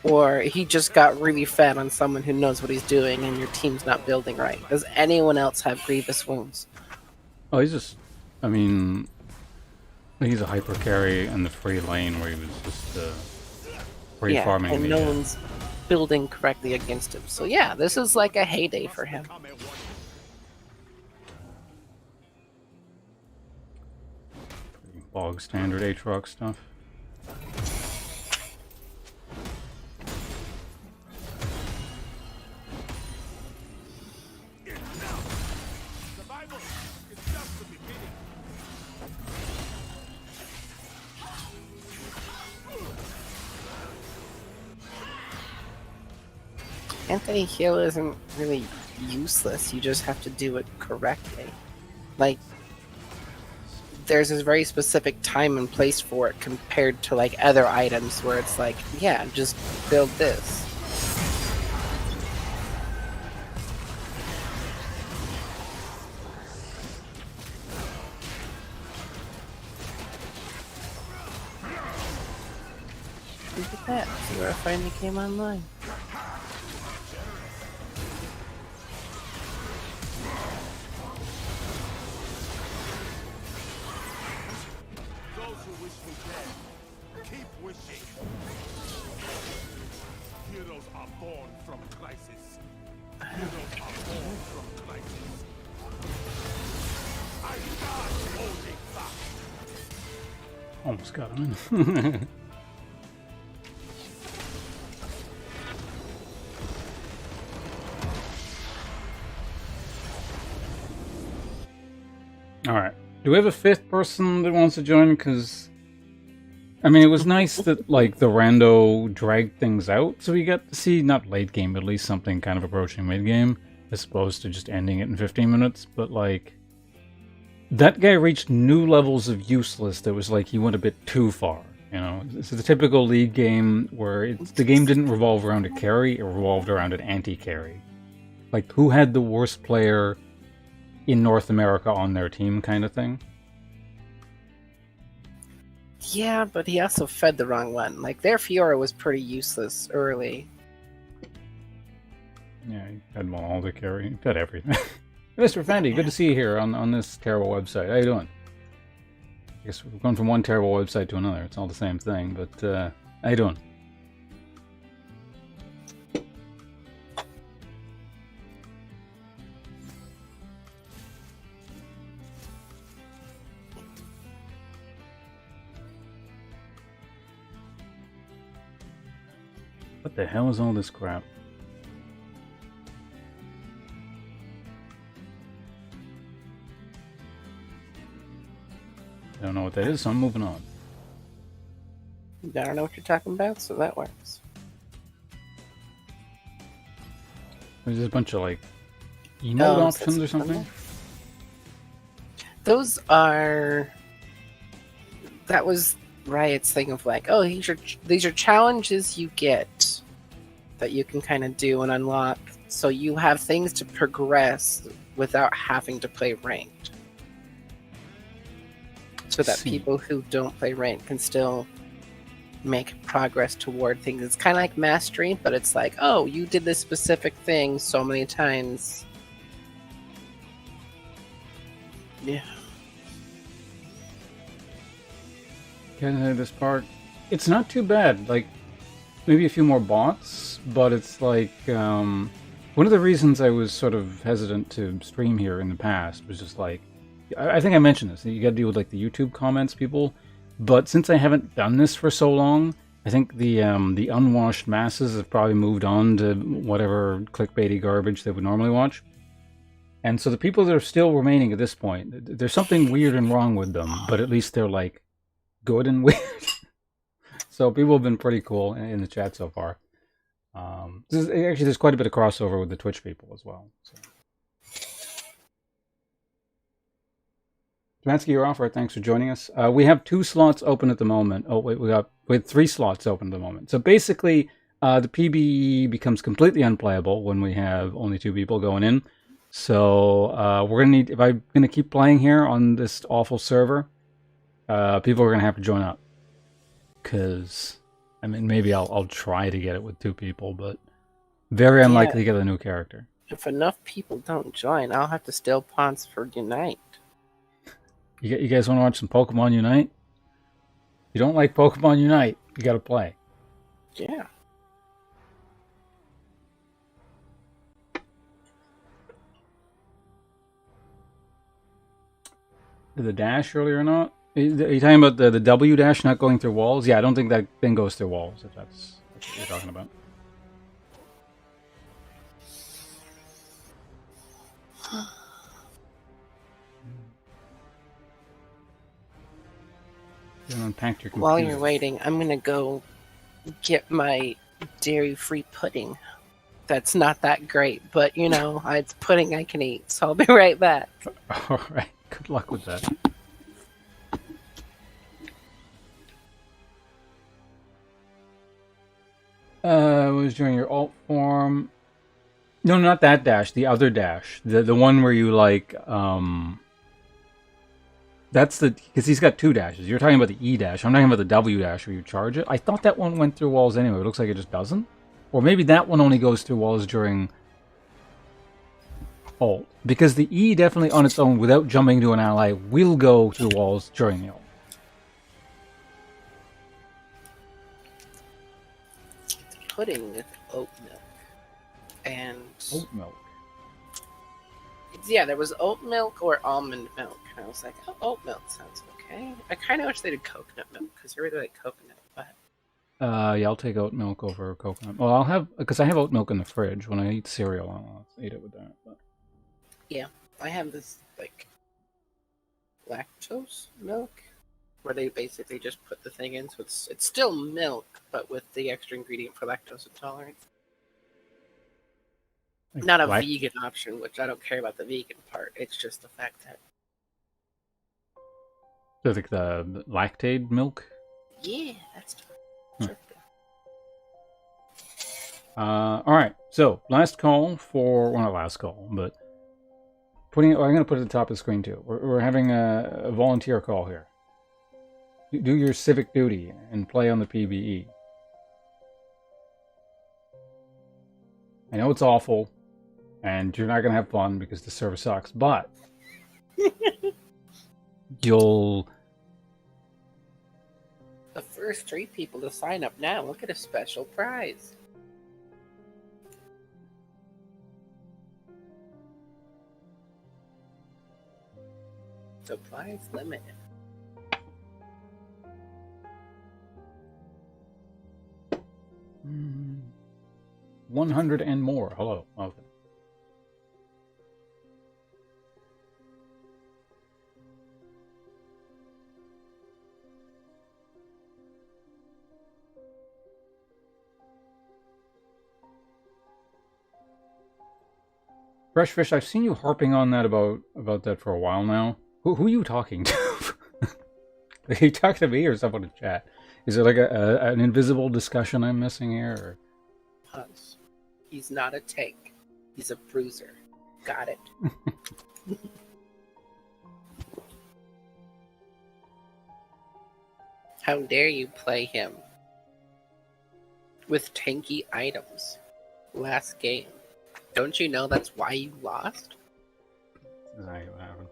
or he just got really fed on someone who knows what he's doing and your team's not building right. Does anyone else have grievous wounds? Oh, he's just... I mean... He's a hyper carry in the free lane where he was just free farming. And no one's building correctly against him. So yeah, this is like a heyday for him. Bog standard Aatrox stuff. Anti-heal isn't really useless, you just have to do it correctly. Like, there's a very specific time and place for it compared to like other items where it's like, yeah, just build this. Look at that. Zero finally came online. Those who wish me dead, keep wishing. Heroes are born from crisis. Heroes are born from crisis. I die holding back. Almost got him in. Alright. Do we have a fifth person that wants to join? Because, I mean, it was nice that, like, the rando dragged things out, so we got to see, not late game, but at least something kind of approaching mid-game, as opposed to just ending it in 15 minutes, but, like, that guy reached new levels of useless that was like he went a bit too far, you know? It's the typical league game where the game didn't revolve around a carry, it revolved around an anti-carry. Like, who had the worst player in North America on their team kind of thing? Yeah, but he also fed the wrong one. Like, their Fiora was pretty useless early. Yeah, he had all the carry, he fed everything. Mr. Fendi, good to see you here on this terrible website. How you doing? I guess we're going from one terrible website to another. It's all the same thing, but how you doing? What the hell is all this crap? I don't know what that is, so I'm moving on. I don't know what you're talking about, so that works. There's a bunch of, like, emote options or something? Those are... That was Riot's thing of like, oh, these are challenges you get that you can kind of do and unlock, so you have things to progress without having to play ranked. So that people who don't play ranked can still make progress toward things. It's kind of like mastery, but it's like, oh, you did this specific thing so many times. Yeah. Can't say this part. It's not too bad. Like, maybe a few more bots, but it's like, one of the reasons I was sort of hesitant to stream here in the past was just like, I think I mentioned this. You got to deal with like the YouTube comments, people. But since I haven't done this for so long, I think the unwashed masses have probably moved on to whatever clickbaity garbage they would normally watch. And so the people that are still remaining at this point, there's something weird and wrong with them, but at least they're like good and weird. So people have been pretty cool in the chat so far. Actually, there's quite a bit of crossover with the Twitch people as well. So. Dmansky, your offer. Thanks for joining us. We have 2 slots open at the moment. Oh, wait, we had 3 slots open at the moment. So basically, the PBE becomes completely unplayable when we have only 2 people going in. So we're gonna need, if I'm gonna keep playing here on this awful server, people are gonna have to join up. Cause, I mean, maybe I'll try to get it with 2 people, but very unlikely to get a new character. If enough people don't join, I'll have to steal pawns for Unite. You guys want to watch some Pokemon Unite? If you don't like Pokemon Unite, you got to play. Yeah. The dash earlier or not? Are you talking about the W dash not going through walls? Yeah, I don't think that thing goes through walls, if that's what you're talking about. You unpacked your computer. While you're waiting, I'm gonna go get my dairy-free pudding. That's not that great, but you know, it's pudding I can eat, so I'll be right back. All right, good luck with that. Was during your alt form? No, not that dash. The other dash. The one where you like That's the... Because he's got 2 dashes. You're talking about the E dash. I'm talking about the W dash where you charge it. I thought that one went through walls anyway. It looks like it just doesn't. Or maybe that one only goes through walls during ult. Because the E definitely on its own, without jumping to an ally, will go through walls during the ult. Pudding with oat milk. And Oat milk. yeah, there was oat milk or almond milk. And I was like, oh, oat milk sounds okay. I kind of wish they did coconut milk because I really like coconut. But Yeah, I'll take oat milk over coconut. Well, I'll have... Because I have oat milk in the fridge. When I eat cereal, I'll eat it with that. But... yeah, I have this, like, lactose milk where they basically just put the thing in. So it's still milk, but with the extra ingredient for lactose intolerance. Like Not a vegan option, which I don't care about the vegan part. It's just the fact that... So like the lactate milk? yeah, that's... Alright, so last call for... Well, not last call, but... I'm going to put it at the top of the screen too. We're having a volunteer call here. Do your civic duty and play on the PBE. I know it's awful, and you're not going to have fun because the server sucks, but... you'll... The first 3 people to sign up now, look at a special prize. Supplies limited. 100 and more. Hello. Okay. Fresh Fish, I've seen you harping on that about that for a while now. Who are you talking to? Are you talking to me or someone in chat? Is it like an invisible discussion I'm missing here? Or? Huns. He's not a tank. He's a bruiser. Got it. How dare you play him with tanky items? Last game. Don't you know that's why you lost? Exactly what happened.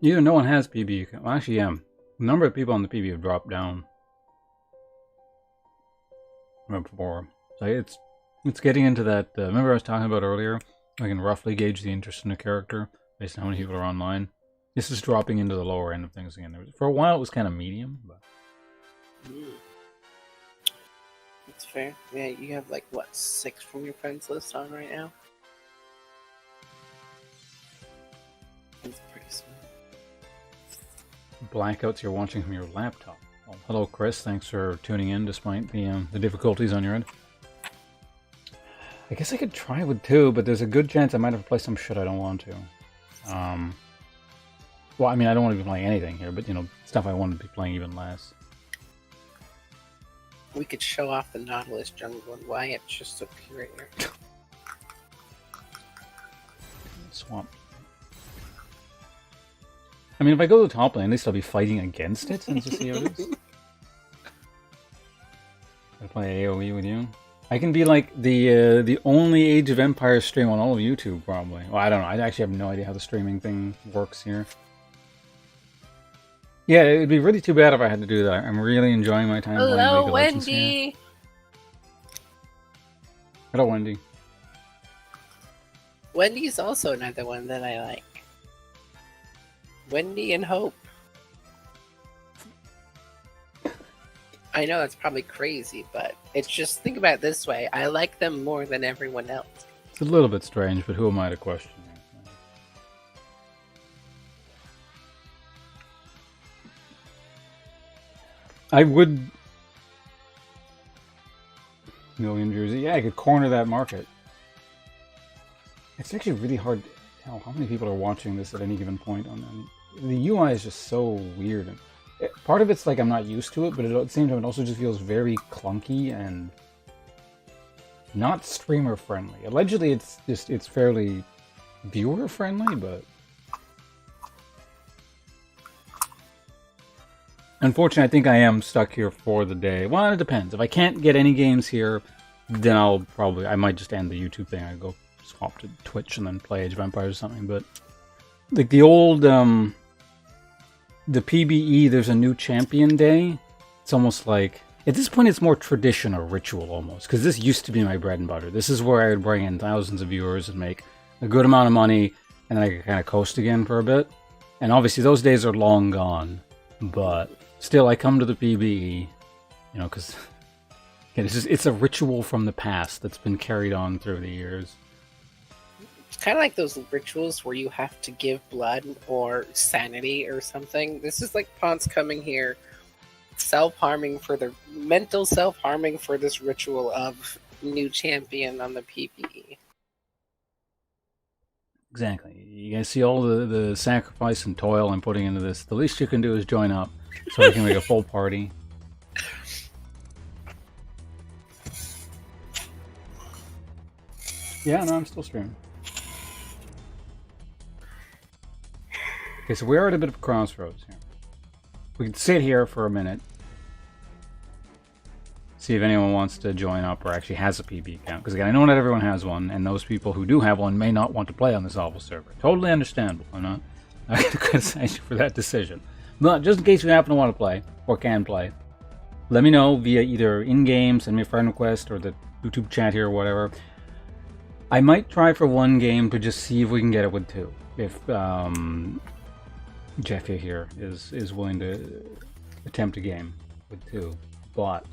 Either no one has PBE. Well, actually, yeah. The number of people on the PBE have dropped down from before. So it's getting into that. Remember I was talking about earlier? I can roughly gauge the interest in a character based on how many people are online. This is dropping into the lower end of things again. For a while, it was kind of medium, but That's fair. Yeah, you have like what 6 from your friends list on right now. That's pretty smart. blackouts you're watching from your laptop. Well, hello, Chris. Thanks for tuning in despite the difficulties on your end. I guess I could try with 2, but there's a good chance I might have to play some shit I don't want to. Well, I mean, I don't want to be playing anything here, but, you know, stuff I want to be playing even less. We could show off the Nautilus jungle and why it's just superior. Swamp. I mean, if I go to the top lane, at least I'll be fighting against it and just see how it is. I'll play AoE with you. I can be like the only Age of Empires stream on all of YouTube, probably. Well, I don't know. I actually have no idea how the streaming thing works here. Yeah, it'd be really too bad if I had to do that. I'm really enjoying my time playing League Hello, of Legends here. Wendy! Hello, Wendy. Wendy's also another one that I like. Wendy and Hope. I know that's probably crazy, but it's just, think about it this way. I like them more than everyone else. It's a little bit strange, but who am I to question? I would... Million Jersey. Yeah, I could corner that market. It's actually really hard to tell how many people are watching this at any given point on them. The UI is just so weird. Part of it's like I'm not used to it, but at the same time, it also just feels very clunky and not streamer friendly. Allegedly, it's fairly viewer friendly, but unfortunately, I think I am stuck here for the day. Well, it depends. If I can't get any games here, then I might just end the YouTube thing. I go swap to Twitch and then play Age of Empires or something. But like the old, the PBE, there's a new champion day. It's almost like, at this point, it's more tradition or ritual almost, because this used to be my bread and butter. This is where I would bring in thousands of viewers and make a good amount of money, and then I could kind of coast again for a bit. And obviously, those days are long gone, but still, I come to the PBE, you know, because it's a ritual from the past that's been carried on through the years. It's kind of like those rituals where you have to give blood or sanity or something. This is like Ponce coming here, self-harming for the mental self-harming for this ritual of new champion on the PBE. Exactly. You guys see all the sacrifice and toil I'm putting into this. The least you can do is join up, so we can make a full party. Yeah, no, I'm still streaming. Okay, so we're at a bit of a crossroads here. We can sit here for a minute, see if anyone wants to join up or actually has a PB account. Because again, I know not everyone has one, and those people who do have one may not want to play on this awful server. Totally understandable. I'm not going to criticize you for that decision. But just in case you happen to want to play, or can play, let me know via either in-game, send me a friend request, or the YouTube chat here or whatever. I might try for one game to just see if we can get it with two. If Jeffy here is willing to attempt a game with two. But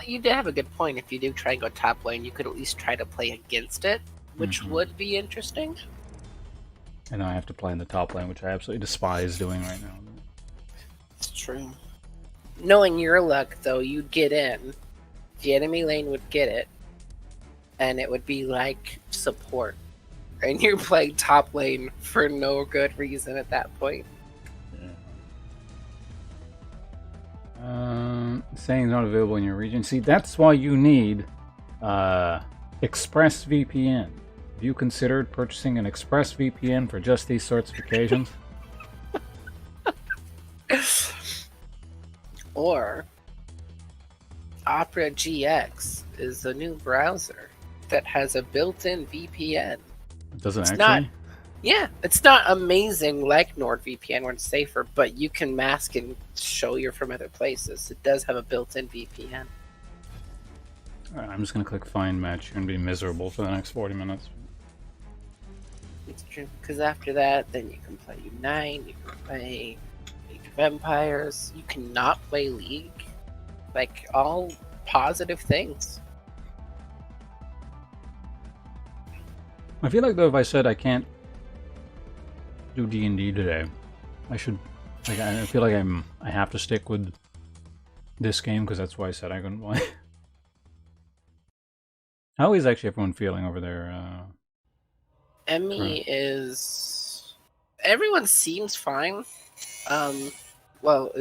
You did have a good point. If you do try and go top lane, you could at least try to play against it, which would be interesting. And I have to play in the top lane, which I absolutely despise doing right now. It's true. Knowing your luck, though, you'd get in. The enemy lane would get it, and it would be like support. And you're playing top lane for no good reason at that point. Saying it's not available in your region. See, that's why you need ExpressVPN. Have you considered purchasing an ExpressVPN for just these sorts of occasions? Or Opera GX is a new browser that has a built-in VPN. Doesn't It's actually? not. Yeah, it's not amazing like NordVPN where it's safer, but you can mask and show you're from other places. It does have a built-in VPN. Alright, I'm just going to click Find Match. You're going to be miserable for the next 40 minutes. It's true, because after that, then you can play Unite, you can play Age of Empires, you cannot play League. Like, all positive things. I feel like, though, if I said I can't do D&D today, I should... Like, I feel like I have to stick with this game, because that's why I said I couldn't play. How is actually everyone feeling over there? Emmy is... Everyone seems fine. Well,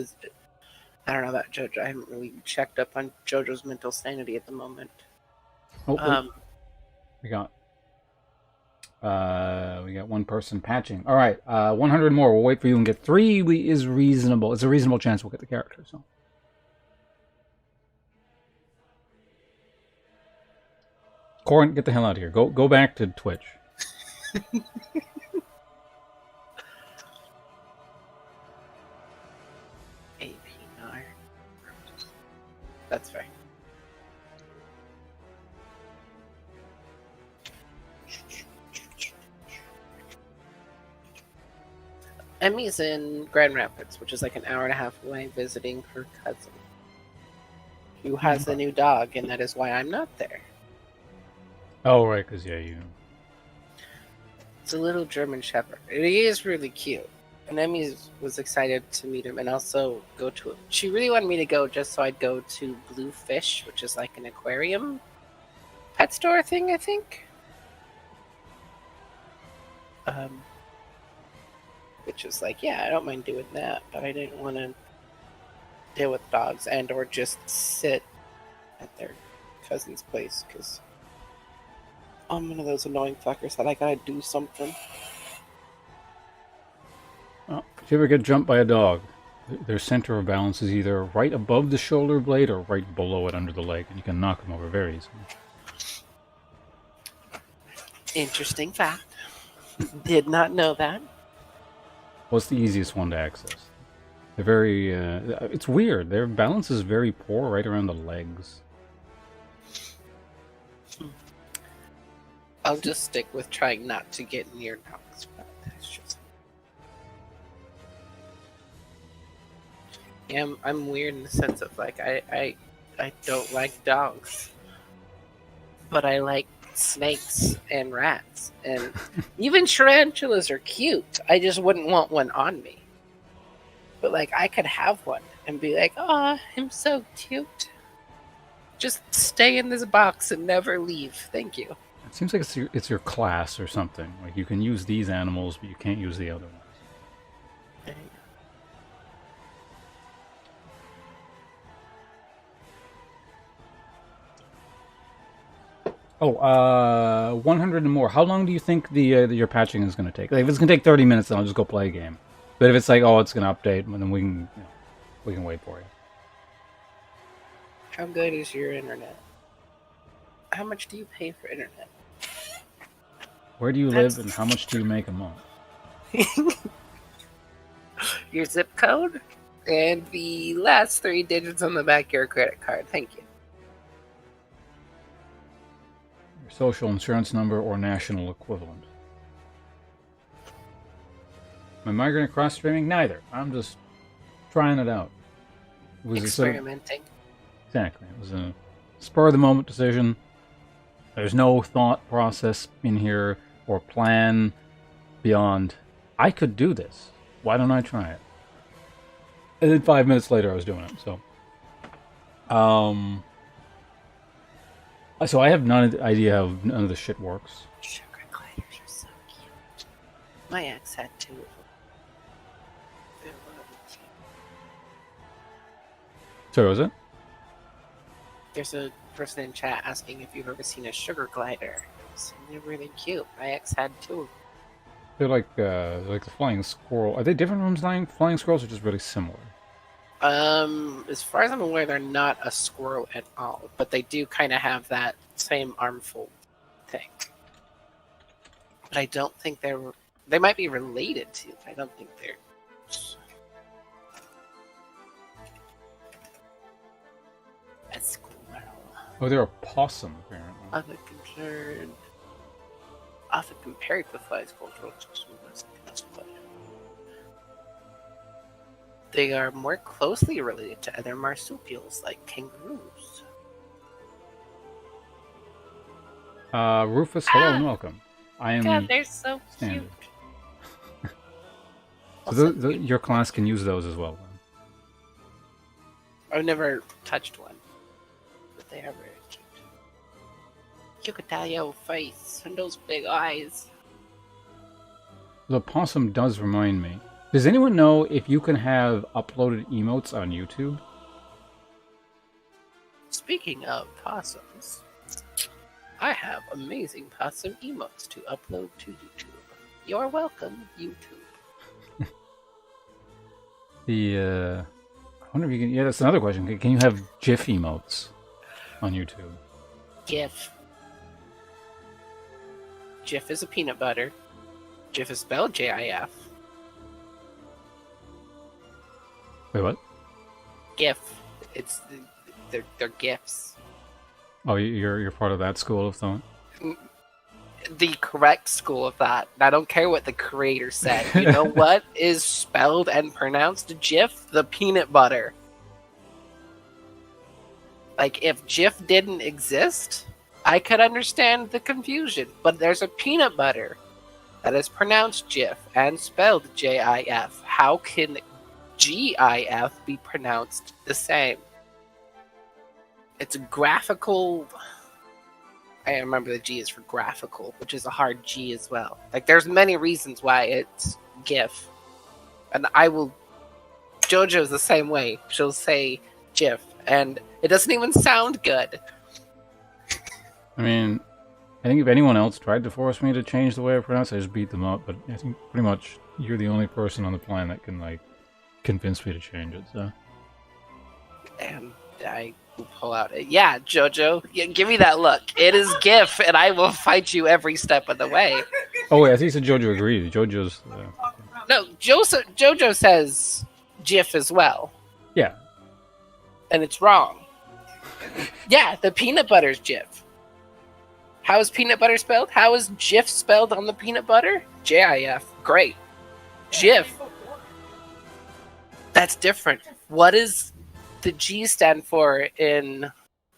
I don't know about JoJo. I haven't really checked up on JoJo's mental sanity at the moment. Oh, we got one person patching. All right, 100 more. We'll wait for you and get 3 is reasonable. It's a reasonable chance we'll get the character. So, Corin, get the hell out of here. Go back to Twitch. AP9. That's fair. Emmy's in Grand Rapids, which is like an hour and a half away, visiting her cousin, who has a new dog, and that is why I'm not there. Oh, right, because, yeah, you... It's a little German Shepherd. He is really cute. And Emmy was excited to meet him and also go to... She really wanted me to go just so I'd go to Blue Fish, which is like an aquarium pet store thing, I think. which is like, yeah, I don't mind doing that, but I didn't want to deal with dogs and or just sit at their cousin's place because I'm one of those annoying fuckers that I gotta do something. Oh, if you ever get jumped by a dog, their center of balance is either right above the shoulder blade or right below it under the leg, and you can knock them over very easily. Interesting fact. Did not know that. What's the easiest one to access? They're very, it's weird. Their balance is very poor right around the legs. I'll just stick with trying not to get near dogs. But that's just... Yeah, I'm weird in the sense of like I don't like dogs, but I like snakes and rats, and even tarantulas are cute. I just wouldn't want one on me. But like I could have one and be like, "Oh, I'm so cute. Just stay in this box and never leave. Thank you." It seems like it's your class or something. Like you can use these animals, but you can't use the other ones. Oh, 100 and more. How long do you think your patching is going to take? Like, if it's going to take 30 minutes, then I'll just go play a game. But if it's like, oh, it's going to update, then we can wait for you. How good is your internet? How much do you pay for internet? Where do you live, and how much do you make a month? Your zip code and the last 3 digits on the back of your credit card. Thank you. Your social insurance number or national equivalent. Am I migrating across streaming? Neither. I'm just trying it out. It was experimenting. Exactly. It was a spur-of-the-moment decision. There's no thought process in here or plan beyond, I could do this. Why don't I try it? And then 5 minutes later, I was doing it. So I have no idea how none of this shit works. Sugar gliders are so cute. My ex had 2 of them. So was it? There's a person in chat asking if you've ever seen a sugar glider. They're really cute. My ex had 2. They're like the flying squirrel. Are they different from flying squirrels, or just really similar? As far as I'm aware, they're not a squirrel at all, but they do kind of have that same armful thing. But I don't think they might be related to. I don't think they're. A squirrel. Oh, they're a possum, apparently. Often compared with flying squirrels. They are more closely related to other marsupials like kangaroos. Rufus, hello and welcome. I am. God, they're so cute. So your class can use those as well, then. I've never touched one, but they are very cute. You could tell your face and those big eyes. The possum does remind me. Does anyone know if you can have uploaded emotes on YouTube? Speaking of possums, I have amazing possum emotes to upload to YouTube. You're welcome, YouTube. I wonder if you can. Yeah, that's another question. Can you have GIF emotes on YouTube? GIF. GIF is a peanut butter. GIF is spelled J-I-F. Wait, what? GIF. They're GIFs. Oh, you're part of that school of thought? The correct school of thought. I don't care what the creator said. You know what is spelled and pronounced GIF? The peanut butter. Like, if GIF didn't exist, I could understand the confusion. But there's a peanut butter that is pronounced GIF and spelled J-I-F. How can G-I-F be pronounced the same? It's a graphical... I remember the G is for graphical, which is a hard G as well. Like, there's many reasons why it's GIF. And I will. JoJo's the same way. She'll say GIF, and it doesn't even sound good. I mean, I think if anyone else tried to force me to change the way I pronounce it, I just beat them up. But I think pretty much you're the only person on the planet that can, like, convince me to change it, so. And I will pull out it. Yeah, JoJo, give me that look. It is GIF, and I will fight you every step of the way. Oh, wait, I think you said JoJo agreed. JoJo's... No, JoJo says GIF as well. Yeah. And it's wrong. Yeah, the peanut butter's GIF. How is peanut butter spelled? How is GIF spelled on the peanut butter? JIF. Great. GIF. That's different. What does the G stand for in...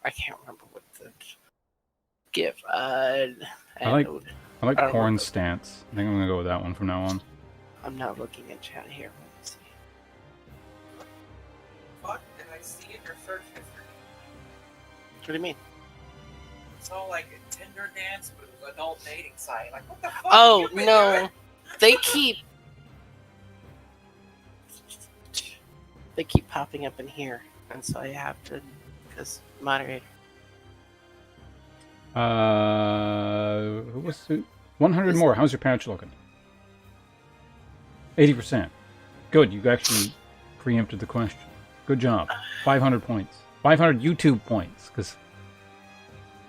I can't remember what the GIF... I like I corn stance. I think I'm gonna go with that one from now on. I'm not looking at chat here. Let's see. Fuck, did I see in your search history? What do you mean? It's all like a Tinder dance, but it was adult dating site. Like, what the fuck? Oh, have you been no. doing? They keep popping up in here. And so I have to, because moderator. Who was it? 100 more. How's your patch looking? 80%. Good, you actually preempted the question. Good job. 500 points. 500 YouTube points, because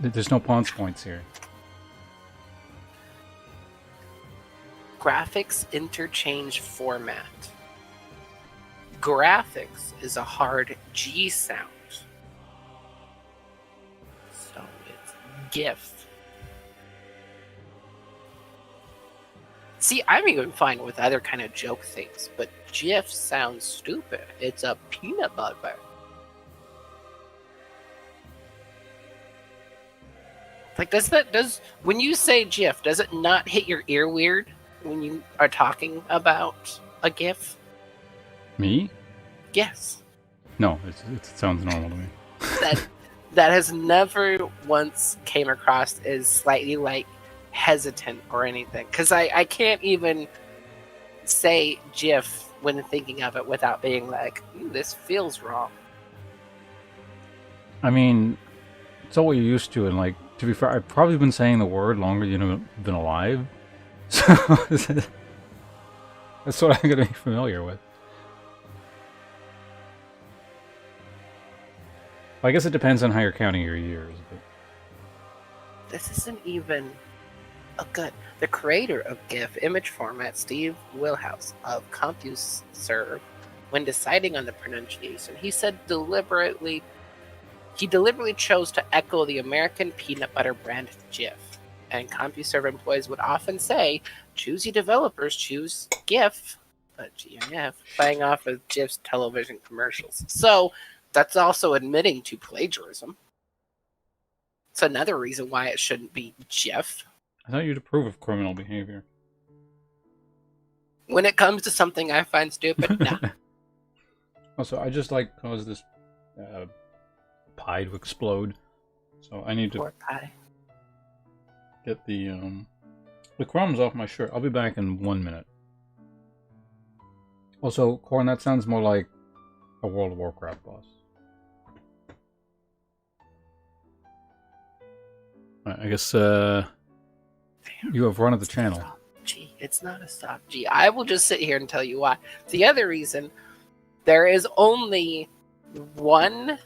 there's no Ponce points here. Graphics interchange format. Graphics is a hard G sound. So it's GIF. See, I'm even fine with other kind of joke things, but GIF sounds stupid. It's a peanut butter. Like, does when you say GIF, does it not hit your ear weird when you are talking about a GIF? Me? Yes. No, it sounds normal to me. that has never once came across as slightly like hesitant or anything, because I can't even say GIF when thinking of it without being like, this feels wrong. I mean, it's all what you're used to, and like, to be fair, I've probably been saying the word longer than you've been alive, so that's what I'm gonna be familiar with. I guess it depends on how you're counting your years. But... This isn't even a good. The creator of GIF image format, Steve Wilhouse of CompuServe, when deciding on the pronunciation, he said he deliberately chose to echo the American peanut butter brand GIF. And CompuServe employees would often say, choosy developers choose GIF, but GIF, playing off of GIF's television commercials. So that's also admitting to plagiarism. It's another reason why it shouldn't be GIF. I thought you'd approve of criminal behavior. When it comes to something I find stupid, nah. Also, I just like caused this pie to explode, so I need to Poor pie. get the crumbs off my shirt. I'll be back in 1 minute. Also, Corn, that sounds more like a World of Warcraft boss. Right, I guess you have run of the channel. Stop G. It's not a stop G. I will just sit here and tell you why. The other reason, there is only one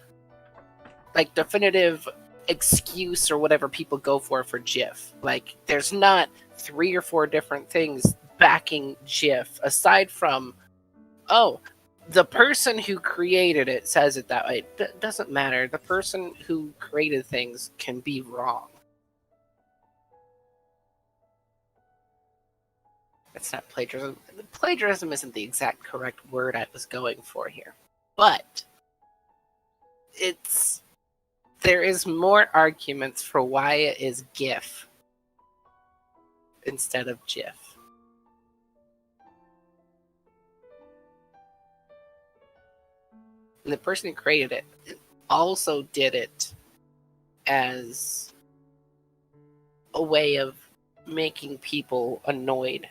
like definitive excuse or whatever people go for GIF. Like, there's not 3 or 4 different things backing GIF aside from, oh, the person who created it says it that way. It doesn't matter. The person who created things can be wrong. It's not plagiarism. Plagiarism isn't the exact correct word I was going for here. But there is more arguments for why it is GIF instead of GIF. And the person who created it also did it as a way of making people annoyed.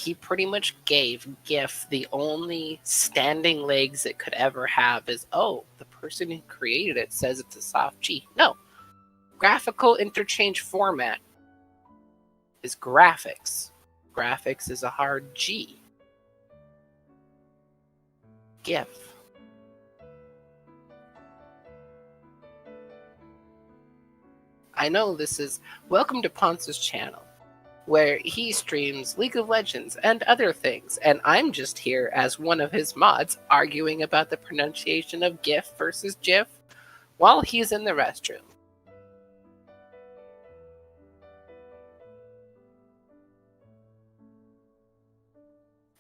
he pretty much gave GIF the only standing legs it could ever have is, oh, the person who created it says it's a soft G. No. Graphical interchange format is graphics. Graphics is a hard G. GIF. I know this is welcome to Ponce's channel, where he streams League of Legends and other things, and I'm just here as one of his mods arguing about the pronunciation of GIF versus GIF while he's in the restroom.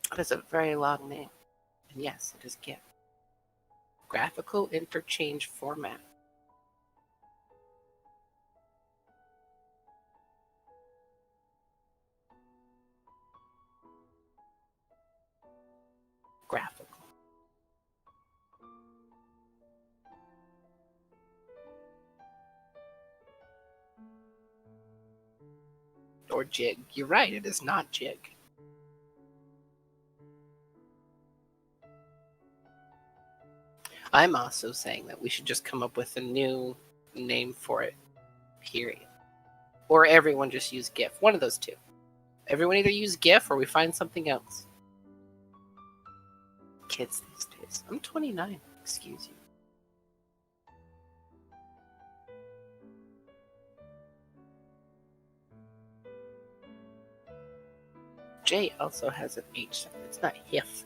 That is a very long name, and yes, it is GIF. Graphical interchange format. Graphical. Or jig. You're right, it is not jig. I'm also saying that we should just come up with a new name for it, period. Or everyone just use GIF. One of those two. Everyone either use GIF or we find something else. Kids these days. I'm 29, excuse you. J also has an H sound. It's not HIF.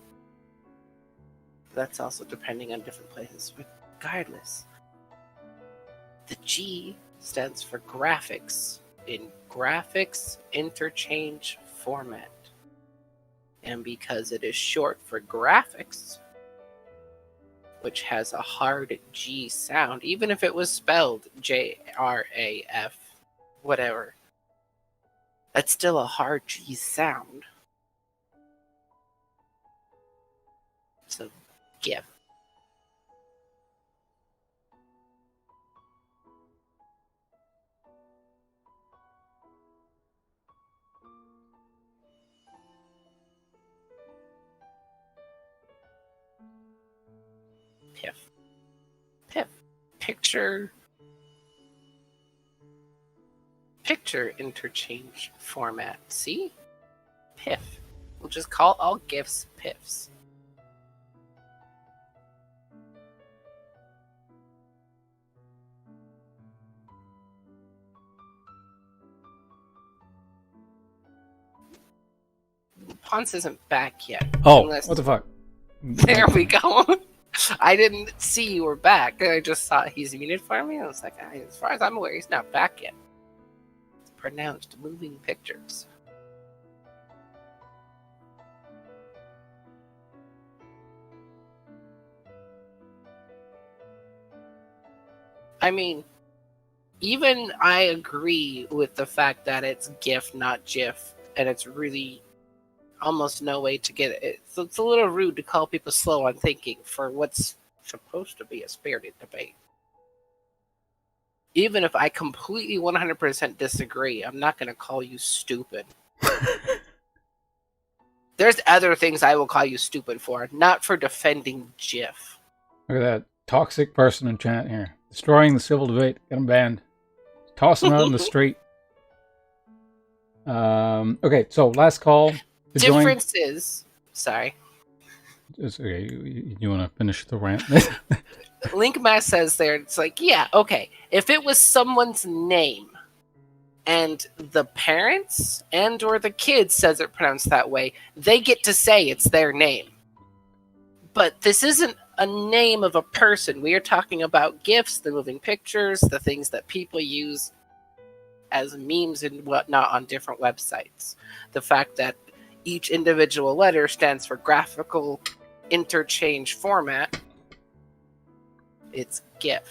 That's also depending on different places. Regardless, the G stands for graphics in graphics interchange format. And because it is short for graphics, which has a hard G sound, even if it was spelled JRAF, whatever, that's still a hard G sound. So, GIF. PIF. PIF. Picture interchange format. See? PIF. We'll just call all GIFs PIFs. Ponce isn't back yet. Oh, what the fuck? There we go. I didn't see you were back. I just saw he's muted for me. I was like, as far as I'm aware, he's not back yet. It's pronounced moving pictures. I mean, even I agree with the fact that it's GIF, not GIF, and it's really almost no way to get it. So it's a little rude to call people slow on thinking for what's supposed to be a spirited debate. Even if I completely 100% disagree, I'm not going to call you stupid. There's other things I will call you stupid for, not for defending GIF. Look at that toxic person in chat here. Destroying the civil debate. Get him banned. Toss him out in the street. Okay, so last call. Difference is... Sorry. It's okay, you want to finish the rant? Linkmass says there, it's like, yeah, okay. If it was someone's name and the parents and or the kid says it pronounced that way, they get to say it's their name. But this isn't a name of a person. We are talking about GIFs, the moving pictures, the things that people use as memes and whatnot on different websites. The fact that each individual letter stands for graphical interchange format. It's GIF.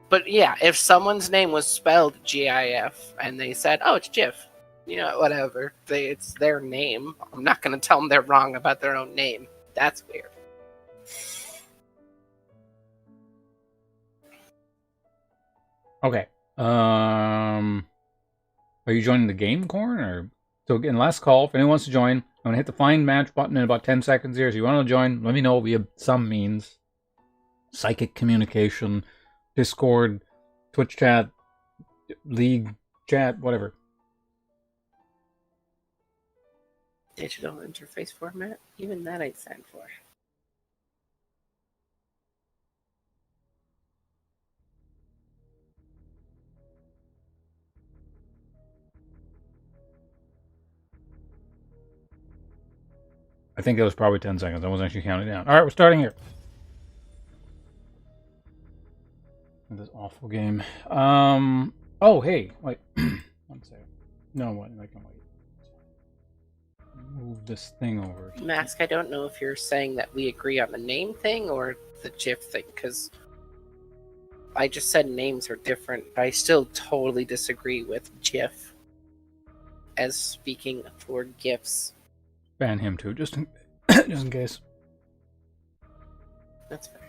But yeah, if someone's name was spelled GIF and they said, oh, it's GIF, you know, whatever, it's their name. I'm not going to tell them they're wrong about their own name. That's weird. Okay. Are you joining the game, Corn? Or so again, last call. If anyone wants to join, I'm gonna hit the find match button in about 10 seconds here. So you want to join? Let me know via some means. Psychic communication, Discord, Twitch chat, League chat, whatever. Digital interface format? Even that I'd sign for. I think it was probably 10 seconds. I wasn't actually counting down. All right, we're starting here. This awful game. Oh, hey, wait. 1 second. No, what? I can wait. Move this thing over. Mask, I don't know if you're saying that we agree on the name thing or the GIF thing, because I just said names are different. I still totally disagree with GIF as speaking for GIFs. Ban him too, just in case. That's fair.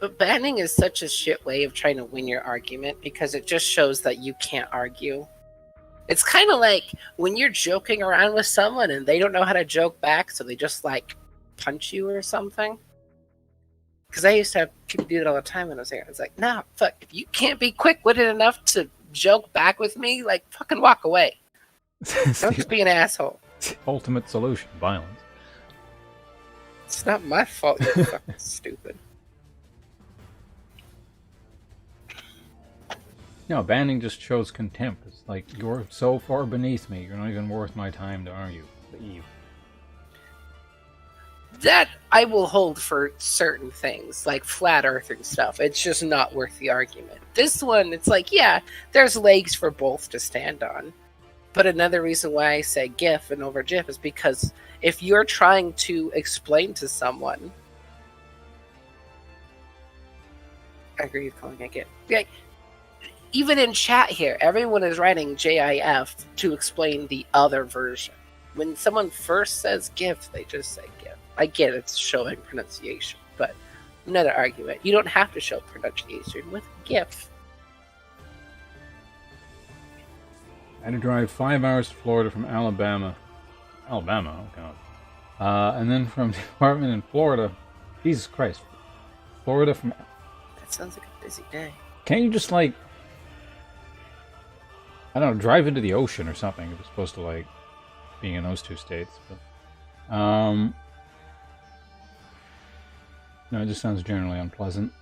But banning is such a shit way of trying to win your argument because it just shows that you can't argue. It's kind of like when you're joking around with someone and they don't know how to joke back, so they just like punch you or something. Because I used to have people do that all the time when I was here. I was like, nah, fuck, if you can't be quick-witted enough to joke back with me, like, fucking walk away. Don't just be an asshole. Ultimate solution, violence. It's not my fault you're fucking stupid. No, banning just shows contempt. It's like, you're so far beneath me, you're not even worth my time to argue. Leave. That I will hold for certain things, like flat earthing stuff. It's just not worth the argument. This one, it's like, yeah, there's legs for both to stand on. But another reason why I say GIF and over GIF is because if you're trying to explain to someone, I agree with calling it GIF. Like, even in chat here, everyone is writing GIF to explain the other version. When someone first says GIF, they just say GIF. I get it's showing pronunciation, but another argument. You don't have to show pronunciation with GIF. I had to drive 5 hours to Florida from Alabama. Alabama, oh god. And then from the apartment in Florida. Jesus Christ. Florida from... That sounds like a busy day. Can't you just, like... I don't know, drive into the ocean or something if it's supposed to, like, being in those two states. But, no, it just sounds generally unpleasant.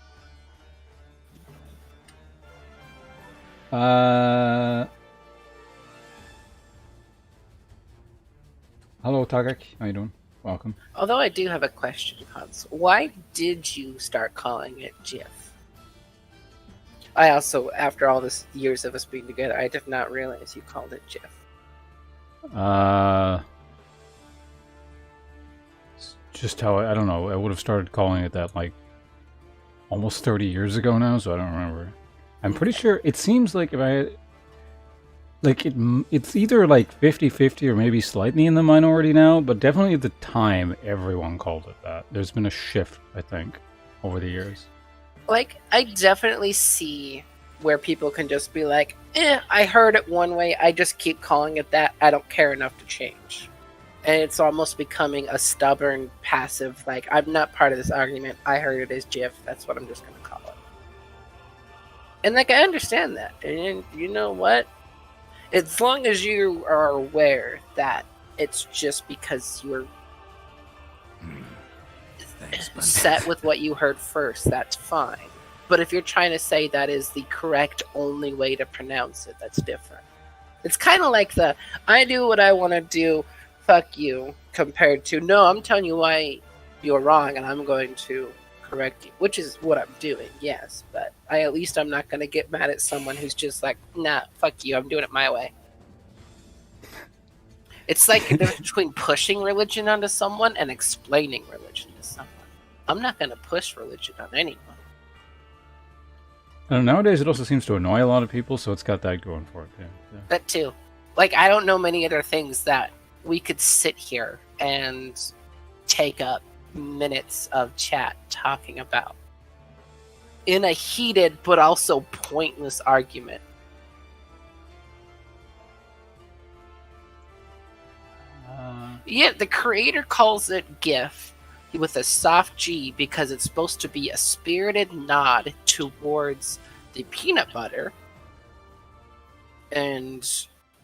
Hello, Tagak. How you doing? Welcome. Although I do have a question, Hans. Why did you start calling it GIF? I also, after all this years of us being together, I did not realize you called it GIF. It's just how, I don't know, I would have started calling it that, like, almost 30 years ago now, so I don't remember. I'm pretty sure, it seems like if I... Like, it's either like 50-50 or maybe slightly in the minority now, but definitely at the time, everyone called it that. There's been a shift, I think, over the years. Like, I definitely see where people can just be like, I heard it one way, I just keep calling it that, I don't care enough to change. And it's almost becoming a stubborn, passive, like, I'm not part of this argument, I heard it as GIF, that's what I'm just going to call it. And, like, I understand that. And you know what? As long as you are aware that it's just because you're set with what you heard first, that's fine. But if you're trying to say that is the correct only way to pronounce it, that's different. It's kind of like the, I do what I want to do, fuck you, compared to, no, I'm telling you why you're wrong and I'm going to correct you, which is what I'm doing, yes, but at least I'm not going to get mad at someone who's just like, nah, fuck you, I'm doing it my way. It's like the difference between pushing religion onto someone and explaining religion to someone. I'm not going to push religion on anyone. And nowadays it also seems to annoy a lot of people, so it's got that going for it too. Yeah. That too. Like, I don't know many other things that we could sit here and take up minutes of chat talking about. in a heated but also pointless argument. Yeah, the creator calls it GIF with a soft G because it's supposed to be a spirited nod towards the peanut butter. And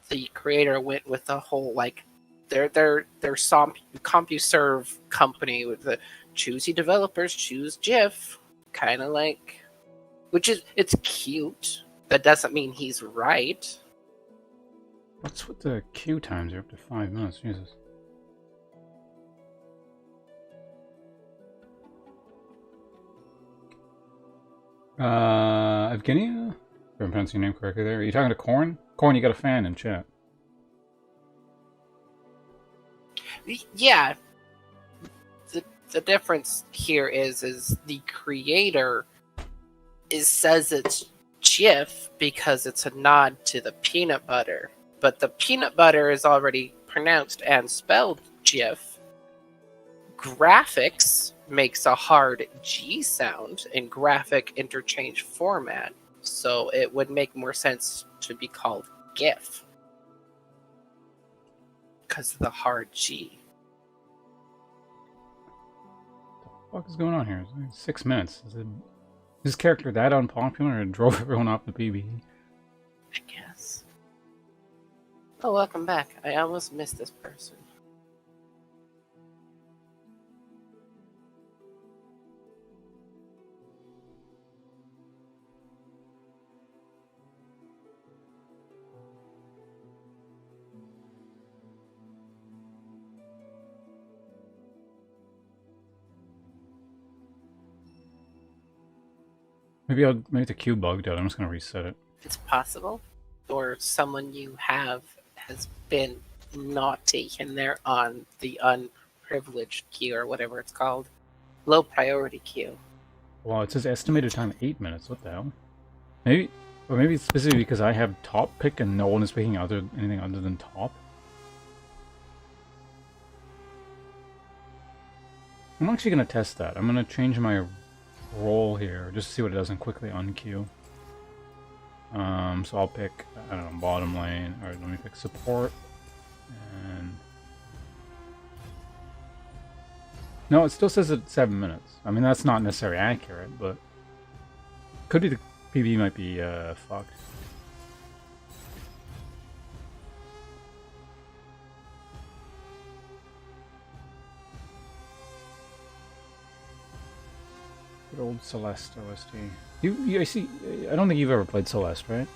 the creator went with the whole like their CompuServe company with the choosy developers choose GIF, kind of like, which is it's cute. That doesn't mean he's right. What's with the queue times? They're up to 5 minutes. Jesus. Evgenia? If I'm pronouncing your name correctly there. Are you talking to Corn? Corn, you got a fan in chat. Yeah. The difference here is the creator says it's GIF because it's a nod to the peanut butter. But the peanut butter is already pronounced and spelled GIF. Graphics makes a hard G sound in graphic interchange format, so it would make more sense to be called GIF because of the hard G. What the fuck is going on here? It's like 6 minutes. Is this character that unpopular and drove everyone off the PBE? I guess. Oh, welcome back. I almost missed this person. Maybe the queue bugged out. I'm just gonna reset it. It's possible. Or someone you have has been not taken there on the unprivileged queue or whatever it's called. Low priority queue. Well, it says estimated time 8 minutes. What the hell? Maybe it's specifically because I have top pick and no one is picking anything other than top. I'm actually gonna test that. I'm gonna change my role here just to see what it does and quickly unqueue. So I'll pick, I don't know, bottom lane. Alright, let me pick support. And no, it still says it's 7 minutes. I mean, that's not necessarily accurate, but could be the PB might be fucked. Good old Celeste OST. I see. I don't think you've ever played Celeste, right?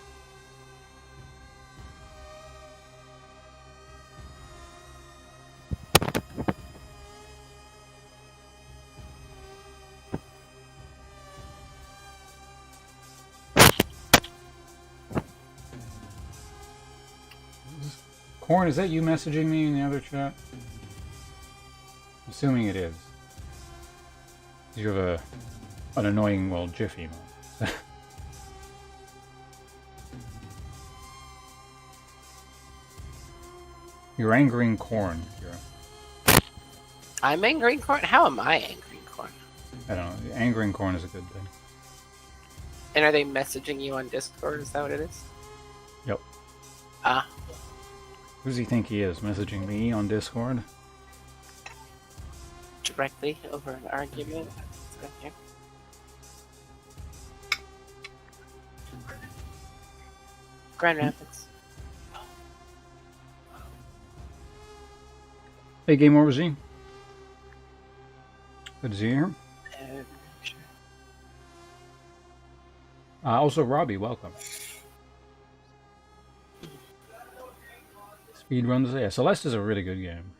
Corn, is that you messaging me in the other chat? Assuming it is. You have an annoying, well, GIF emote. You're angering Corn, Kira. I'm angering Corn? How am I angering Corn? I don't know. Angering Corn is a good thing. And are they messaging you on Discord? Is that what it is? Yep. Ah. Who does he think he is? Messaging me on Discord? Directly over an argument? Okay. Grand Rapids. Hey, Game Over Z. Good to see you here. Sure. Also, Robbie, welcome. Speedruns, yeah. Celeste is a really good game.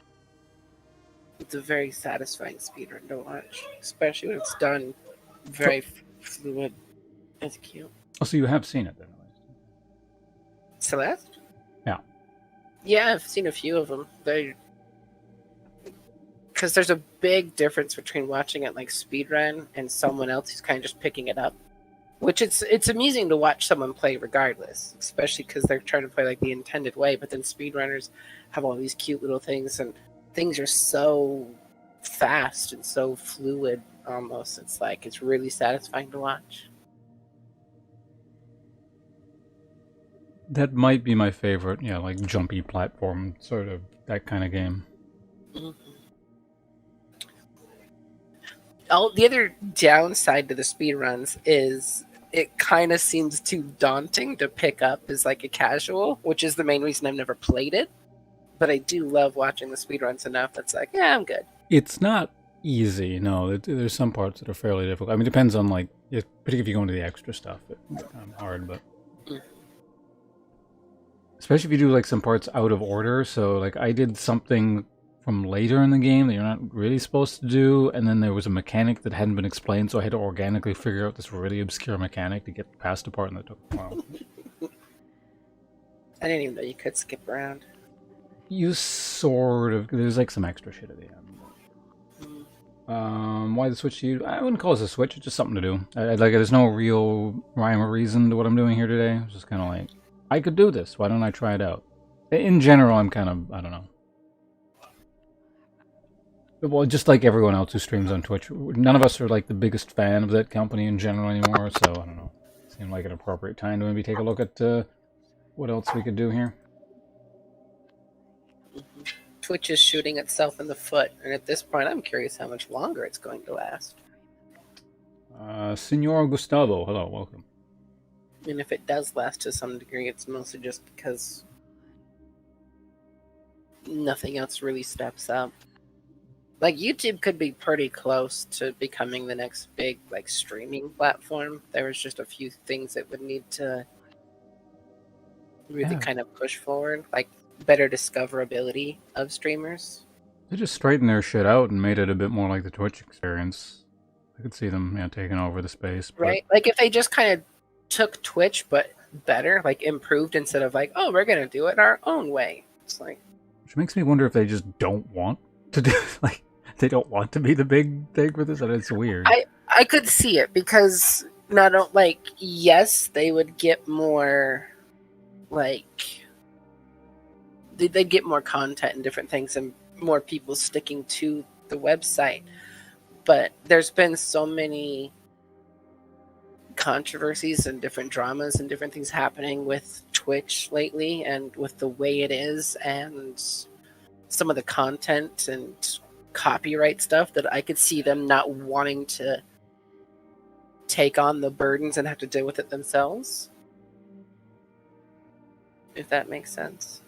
It's a very satisfying speedrun to watch, especially when it's done very fluid. It's cute. Oh, so you have seen it then? Celeste? Yeah. Yeah, I've seen a few of them. Because there's a big difference between watching it like speedrun and someone else who's kind of just picking it up. Which it's amusing to watch someone play regardless, especially because they're trying to play like the intended way. But then speedrunners have all these cute little things, and things are so fast and so fluid almost. It's really satisfying to watch. That might be my favorite, yeah, like jumpy platform, sort of that kind of game. Mhm. The other downside to the speedruns is it kind of seems too daunting to pick up as like a casual, which is the main reason I've never played it. But I do love watching the speedruns enough that's like, yeah, I'm good. It's not easy, no. There's some parts that are fairly difficult. I mean, it depends on, like, particularly if you go into the extra stuff, it's kind of hard, but... Especially if you do, like, some parts out of order, so, like, I did something from later in the game that you're not really supposed to do, and then there was a mechanic that hadn't been explained, so I had to organically figure out this really obscure mechanic to get past the part, and that took a while. I didn't even know you could skip around. You sort of... There's, like, some extra shit at the end. Why the switch to you? I wouldn't call this a switch, it's just something to do. There's no real rhyme or reason to what I'm doing here today. It's just kind of like, I could do this, why don't I try it out? In general, I'm kind of, I don't know. Well, just like everyone else who streams on Twitch, none of us are like the biggest fan of that company in general anymore, so I don't know. It seemed like an appropriate time to maybe take a look at what else we could do here. Twitch is shooting itself in the foot, and at this point, I'm curious how much longer it's going to last. Senor Gustavo, hello, welcome. And if it does last to some degree, it's mostly just because nothing else really steps up. Like, YouTube could be pretty close to becoming the next big, like, streaming platform. There was just a few things that would need to really kind of push forward, like better discoverability of streamers. They just straightened their shit out and made it a bit more like the Twitch experience. I could see them, taking over the space. But... Right? Like, if they just kind of took Twitch, but better, like, improved instead of like, oh, we're going to do it our own way. It's like... Which makes me wonder if they just don't want to do, like, they don't want to be the big thing for this, and it's weird. I could see it, because not, like, yes, they would get more, like... They'd get more content and different things and more people sticking to the website. But there's been so many controversies and different dramas and different things happening with Twitch lately, and with the way it is and some of the content and copyright stuff, that I could see them not wanting to take on the burdens and have to deal with it themselves. If that makes sense.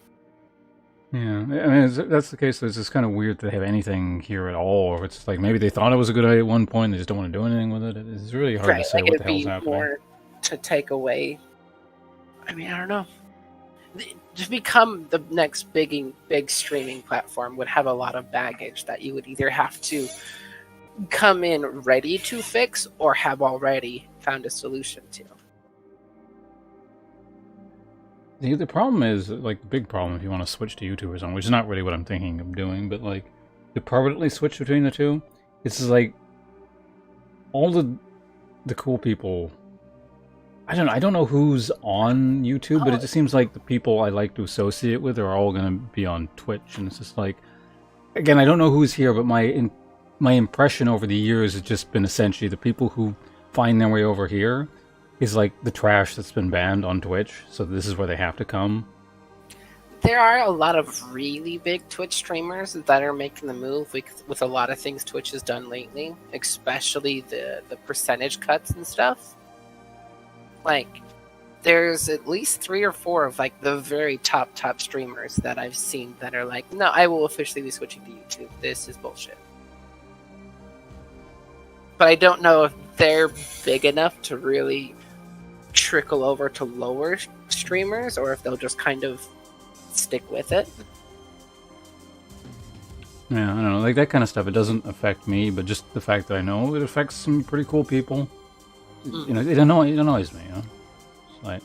Yeah, I mean, that's the case. It's just kind of weird to have anything here at all, or it's like maybe they thought it was a good idea at one point, they just don't want to do anything with it. It's really hard to say what the hell's happening. More to take away. I mean, I don't know. To become the next big streaming platform would have a lot of baggage that you would either have to come in ready to fix or have already found a solution to. The problem is, like, the big problem if you want to switch to YouTube or something, which is not really what I'm thinking of doing, but, like, to permanently switch between the two, it's just, like, all the cool people... I don't know who's on YouTube, but it just seems like the people I like to associate with are all going to be on Twitch, and it's just like... Again, I don't know who's here, but my impression over the years has just been essentially the people who find their way over here is like the trash that's been banned on Twitch, so this is where they have to come. There are a lot of really big Twitch streamers that are making the move with a lot of things Twitch has done lately, especially the percentage cuts and stuff. Like, there's at least 3 or 4 of, like, the very top streamers that I've seen that are like, no, I will officially be switching to YouTube. This is bullshit. But I don't know if they're big enough to really trickle over to lower streamers, or if they'll just kind of stick with it. Yeah, I don't know, like that kind of stuff, it doesn't affect me, but just the fact that I know it affects some pretty cool people, you know, it annoys me, you know? It's like,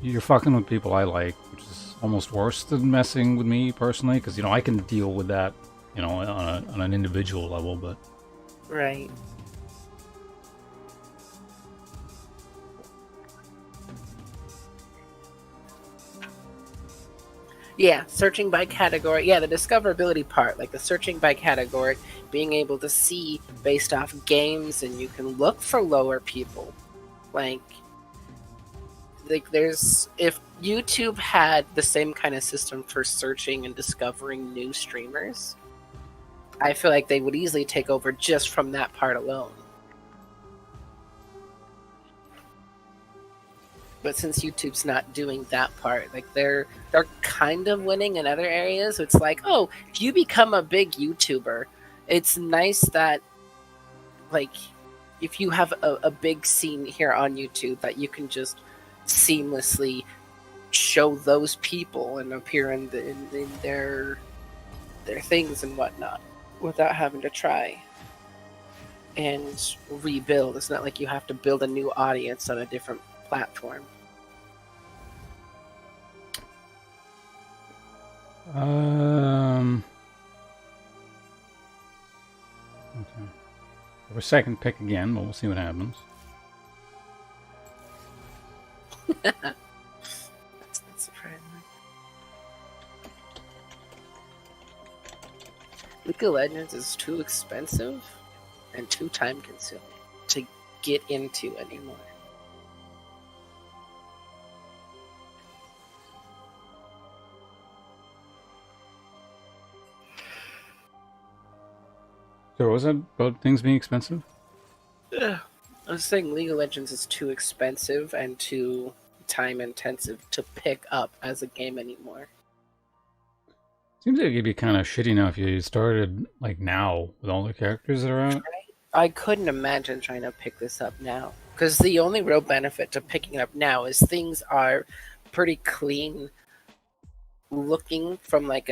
you're fucking with people I like, which is almost worse than messing with me personally, because, you know, I can deal with that, you know, on an individual level, but... Right. Yeah, searching by category. Yeah, the discoverability part, like the searching by category, being able to see based off games, and you can look for lower people. Like, like there's if YouTube had the same kind of system for searching and discovering new streamers, I feel like they would easily take over just from that part alone. But since YouTube's not doing that part, like they're kind of winning in other areas. It's like, oh, if you become a big YouTuber, it's nice that like if you have a big scene here on YouTube that you can just seamlessly show those people and appear in their things and whatnot without having to try and rebuild. It's not like you have to build a new audience on a different platform. Okay. For a second pick again, but we'll see what happens. That's not surprising. League of Legends is too expensive and too time consuming to get into anymore. So what was that about things being expensive? I was saying League of Legends is too expensive and too time intensive to pick up as a game anymore. Seems like it'd be kind of shitty now if you started like now with all the characters that are out. I couldn't imagine trying to pick this up now, because the only real benefit to picking it up now is things are pretty clean looking from like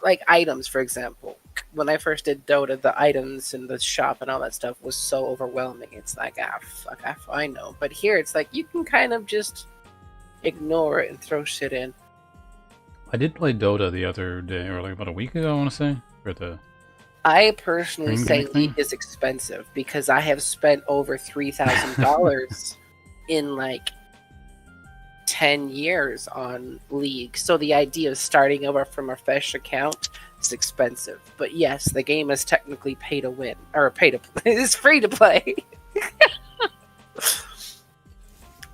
like items, for example. When I first did Dota, the items in the shop and all that stuff was so overwhelming. It's like, fuck, I know. But here it's like you can kind of just ignore it and throw shit in. I did play Dota the other day, or like about a week ago, I want to say. For the I personally Stream say Deck thing? League is expensive because I have spent over $3,000 in like 10 years on League. So the idea of starting over from a fresh account is expensive. But yes, the game is technically pay to win, or pay to play. It's free to play.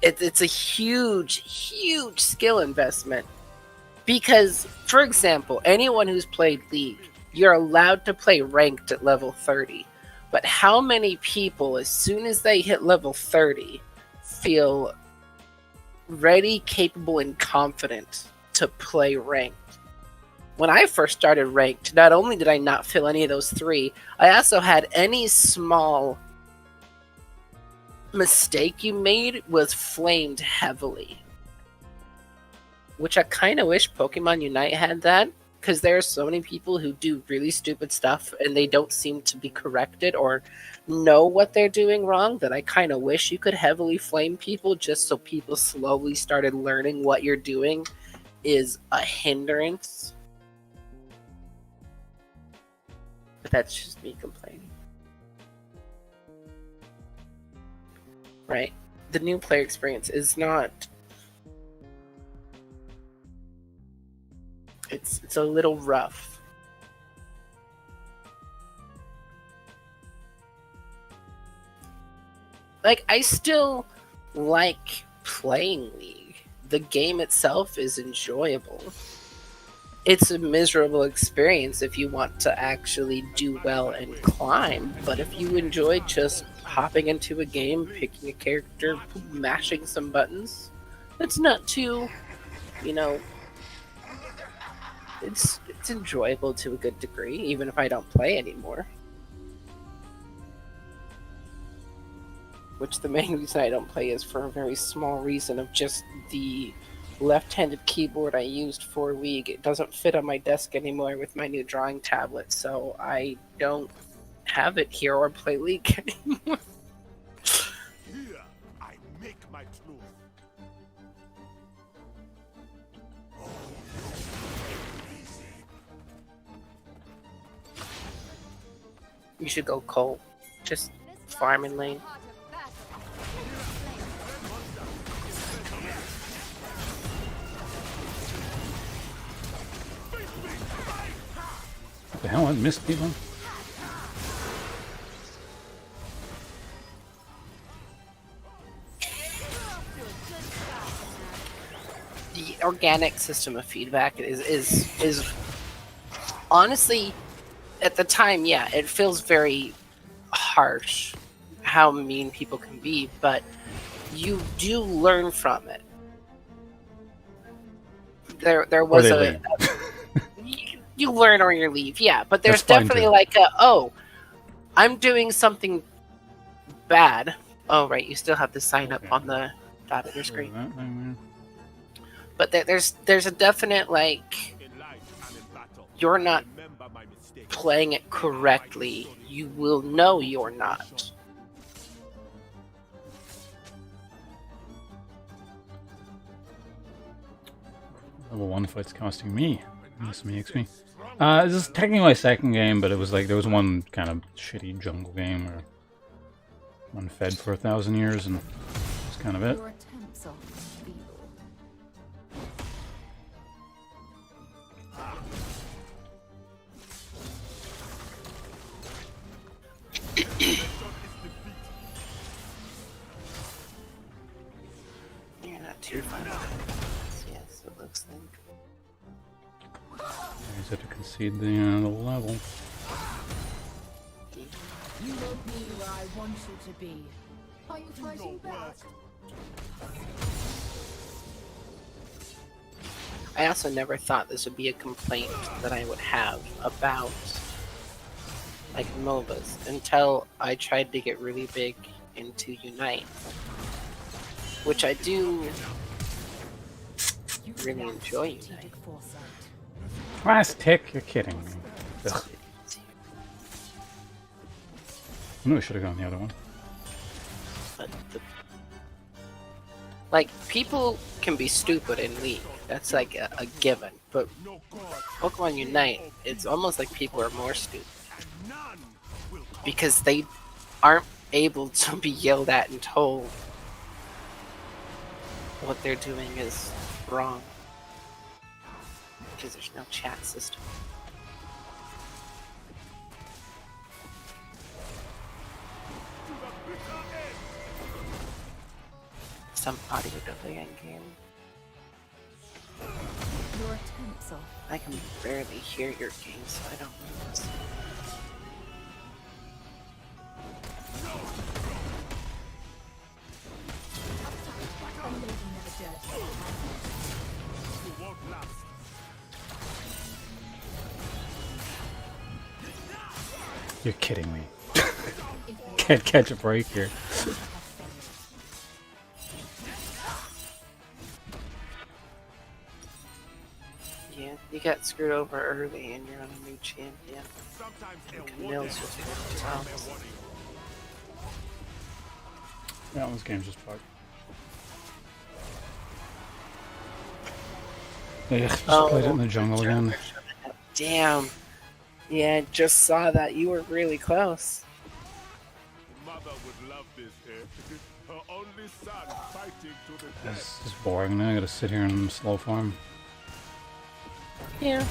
It's a huge skill investment. Because, for example, anyone who's played League, you're allowed to play ranked at level 30. But how many people, as soon as they hit level 30, feel ready, capable, and confident to play ranked? When I first started ranked, not only did I not feel any of those three, I also had any small mistake you made was flamed heavily. Which I kind of wish Pokemon Unite had that, because there are so many people who do really stupid stuff and they don't seem to be corrected or know what they're doing wrong, that I kind of wish you could heavily flame people just so people slowly started learning what you're doing is a hindrance. But that's just me complaining. Right? The new player experience is not... It's a little rough. Like, I still like playing League. The game itself is enjoyable. It's a miserable experience if you want to actually do well and climb, but if you enjoy just hopping into a game, picking a character, mashing some buttons, it's not too, it's enjoyable to a good degree, even if I don't play anymore. Which the main reason I don't play is for a very small reason of just the left-handed keyboard I used for League. It doesn't fit on my desk anymore with my new drawing tablet, so I don't have it here or play League anymore. Here I make my truth. You should go Cole. Just farm in lane. What the hell? I missed people. organic system of feedback is honestly, at the time, yeah, it feels very harsh how mean people can be, but you do learn from it. There Or was they leave. you learn or you leave, yeah, but there's That's fine, definitely too. like I'm doing something bad. Oh right, you still have to sign up Okay. on the dot of your screen. That thing But there's a definite like In life and in battle, you're not remember my mistakes. playing it correctly. You will know you're not. Level 1 fight's costing me. This makes me. This is technically my second game, but it was like there was one kind of shitty jungle game where one fed for 1,000 years, and that's kind of it. Your attempts are feeble. You're not too far off. Yes, it looks like. I just have to concede the level. You won't be where I want you to be. Are you fighting back? I also never thought this would be a complaint that I would have about like MOBAs until I tried to get really big into Unite, which I do really enjoy Unite. Strategic foresight. Last tick? You're kidding me. Ugh. I knew I should have gone the other one. But like people can be stupid in League. That's like a given. But Pokemon Unite, it's almost like people are more stupid because they aren't able to be yelled at and told what they're doing is wrong because there's no chat system. Some audio delay in game. Your attempts are I can barely hear your game, so I don't know what's... a lady never dirty. You won't last. You're kidding me. Can't catch a break here. Yeah, you got screwed over early and you're on a new champion. Sometimes a Camille's just good to tell. Yeah, this game's just fucked. Ugh, just played it in the jungle again. Damn. Yeah, I just saw that. You were really close. Mother would love this, eh? Her only son fighting to the death. This is boring now. I gotta sit here in slow form. Yeah.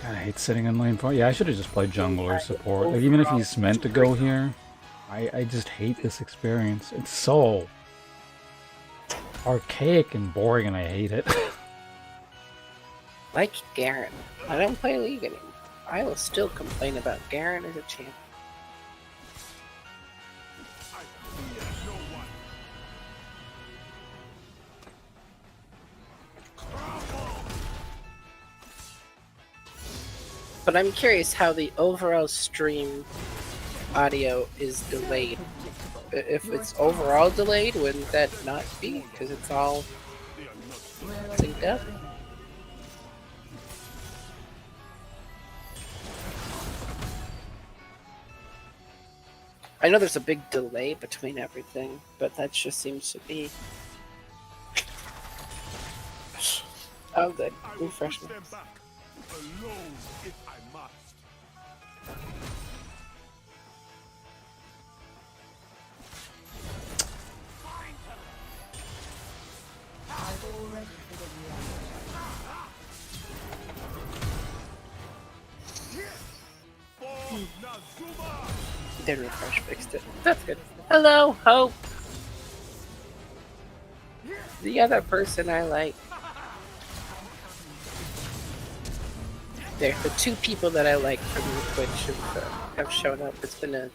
God, I hate sitting in lane 4. Yeah, I should have just played jungle or support. Like, even if he's meant to go here, I just hate this experience. It's so archaic and boring, and I hate it. Like Garen. I don't play League anymore. I will still complain about Garen as a champion. I fear no one. But I'm curious how the overall stream audio is delayed. If it's overall delayed, wouldn't that not be? Because it's all synced up. I know there's a big delay between everything, but that just seems to be... Oh good, I will push refresh me. them back. Alone if I must. I've already figured you out. For Then refresh fixed it. That's good. Hello, Hope. The other person I like. There, the two people that I like from Twitch have shown up. It's been a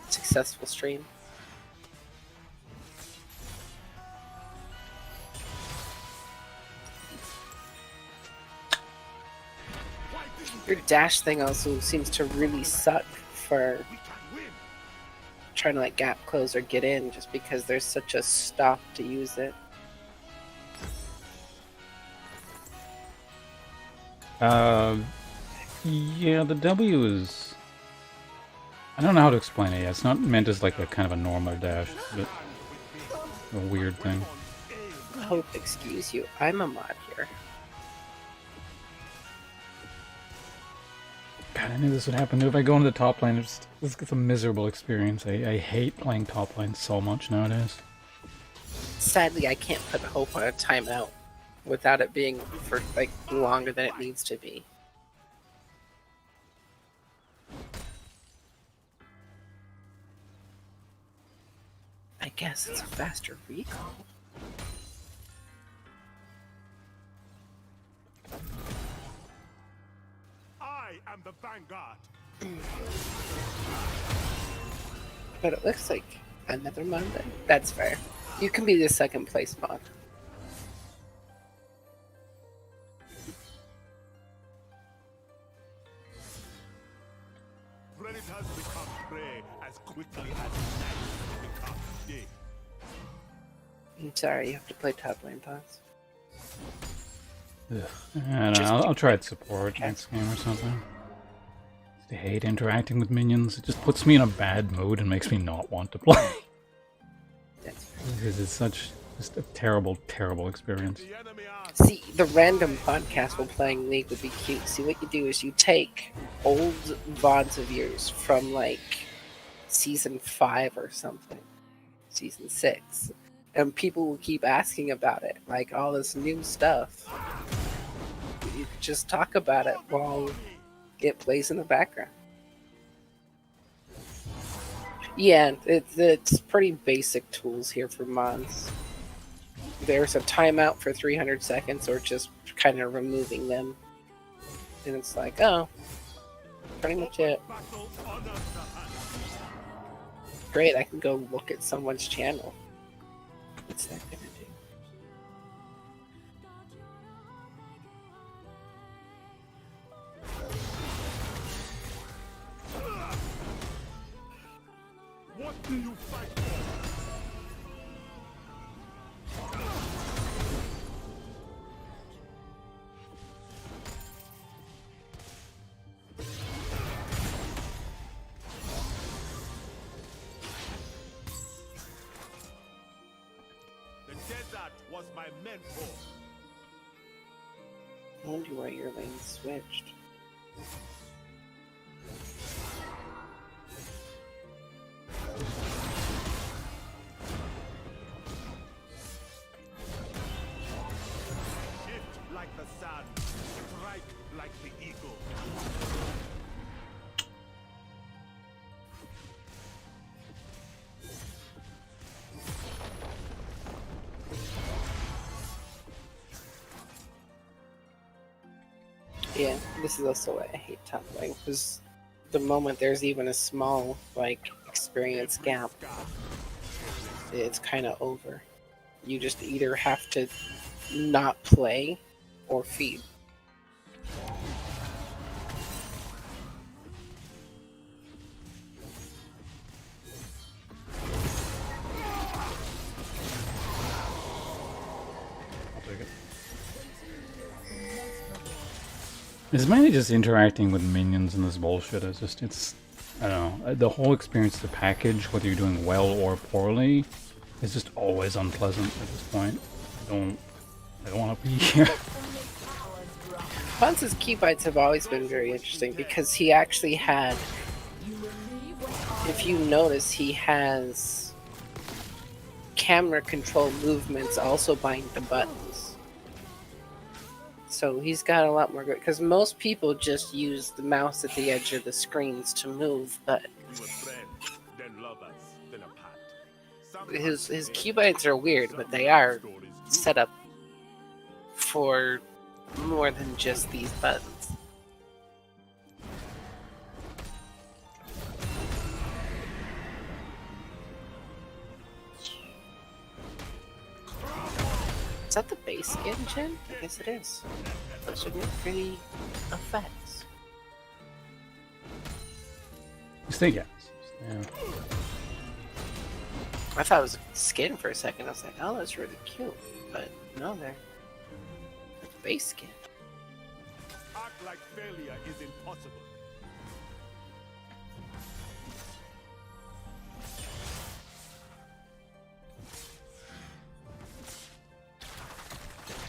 successful stream. Your dash thing also seems to really suck for trying to like gap close or get in, just because there's such a stop to use it. Yeah, the W is... I don't know how to explain it yet. It's not meant as like a kind of a normal dash. It's a weird thing. Hope, excuse you. I'm a mod here. God, I knew this would happen. If I go into the top lane, it's a miserable experience. I hate playing top lane so much nowadays. Sadly, I can't put Hope on a timeout without it being for like longer than it needs to be. I guess it's a faster recall. I am the vanguard. But it looks like another Monday. That's fair. You can be the second place mod. Predators become prey as quickly as night becomes day. I'm sorry, you have to play top lane bots. Ugh. I don't know, I'll try it support next game or something. I hate interacting with minions. It just puts me in a bad mood and makes me not want to play. That's fair. Because it's just a terrible, terrible experience. The enemy are See, the random podcast while playing League would be cute. See, what you do is you take old VODs of yours from like season 5 or something, season 6, and people will keep asking about it, like all this new stuff. You just talk about it while it plays in the background. Yeah, it's pretty basic tools here for mods. There's a timeout for 300 seconds, or just kind of removing them. And it's like, oh, pretty much it. battle honors the hunt. Great, I can go look at someone's channel. What's that gonna do? What do you fight for? The desert was my mentor. I wonder why your lane switched. Shift like the sun, strike like the eagle. Yeah, this is also why I hate top lane, because the moment there's even a small, like, experience gap, it's kind of over. You just either have to not play or feed. I'll take it. It's mainly just interacting with minions and this bullshit. It's I don't know. The whole experience, the package, whether you're doing well or poorly, is just always unpleasant at this point. I don't want to be here. Ponce's key bites have always been very interesting because he actually had, if you notice, he has camera control movements also bind the buttons. So he's got a lot more good. Because most people just use the mouse at the edge of the screens to move, but We were friends, then lovers, then apart. Some his happy endings, keybites are weird, but some they love are stories too. set up for more than just these buttons. Is that the base engine? I guess it is. Those are pretty effects. You think yes. Yeah. I thought it was a skin for a second. I was like, oh, that's really cute. But no, they're base skin. Act like failure is impossible.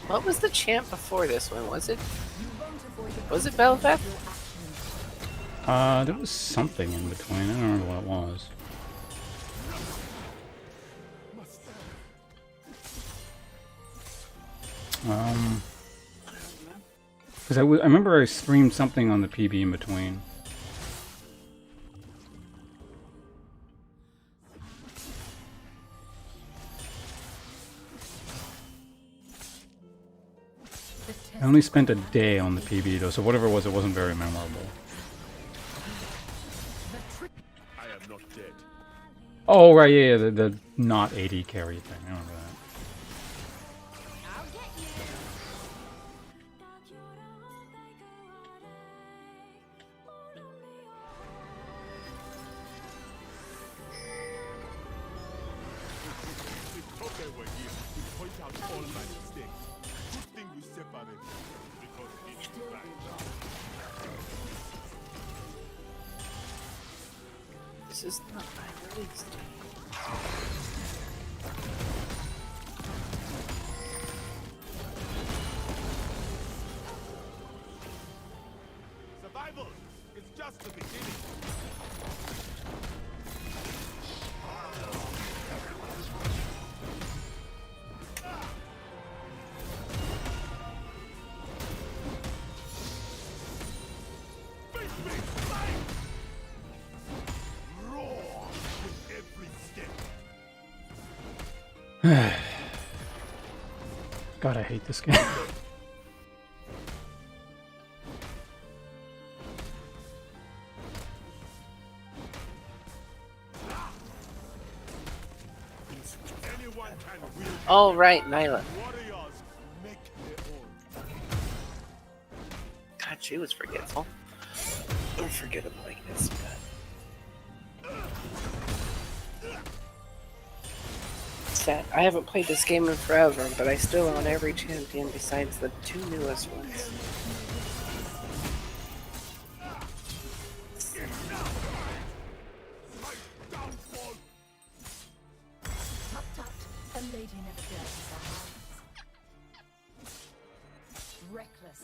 What was the champ before this one? Was it You won't avoid the Was it Belveth? your actions. There was something in between. I don't remember what it was. Because I remember I streamed something on the PB in between. The test I only spent a day on the PB though, so whatever it wasn't very memorable. I am not dead. Oh right, yeah, the not 80 carry thing. I remember that. If Toke were here, he'd point out all my mistakes. Good thing we separated, because it's right. This is not my release date. Survival is just the beginning. Face me, fight! Roar with every step. God, I hate this game. Anyone can wield Oh, right, Nyla. warriors make their own. God, she was forgetful. Or forgettable, I guess, but... Sad. I haven't played this game in forever, but I still own every champion besides the two newest ones. Downfall. tut tut. A lady never dirties her hands. Reckless.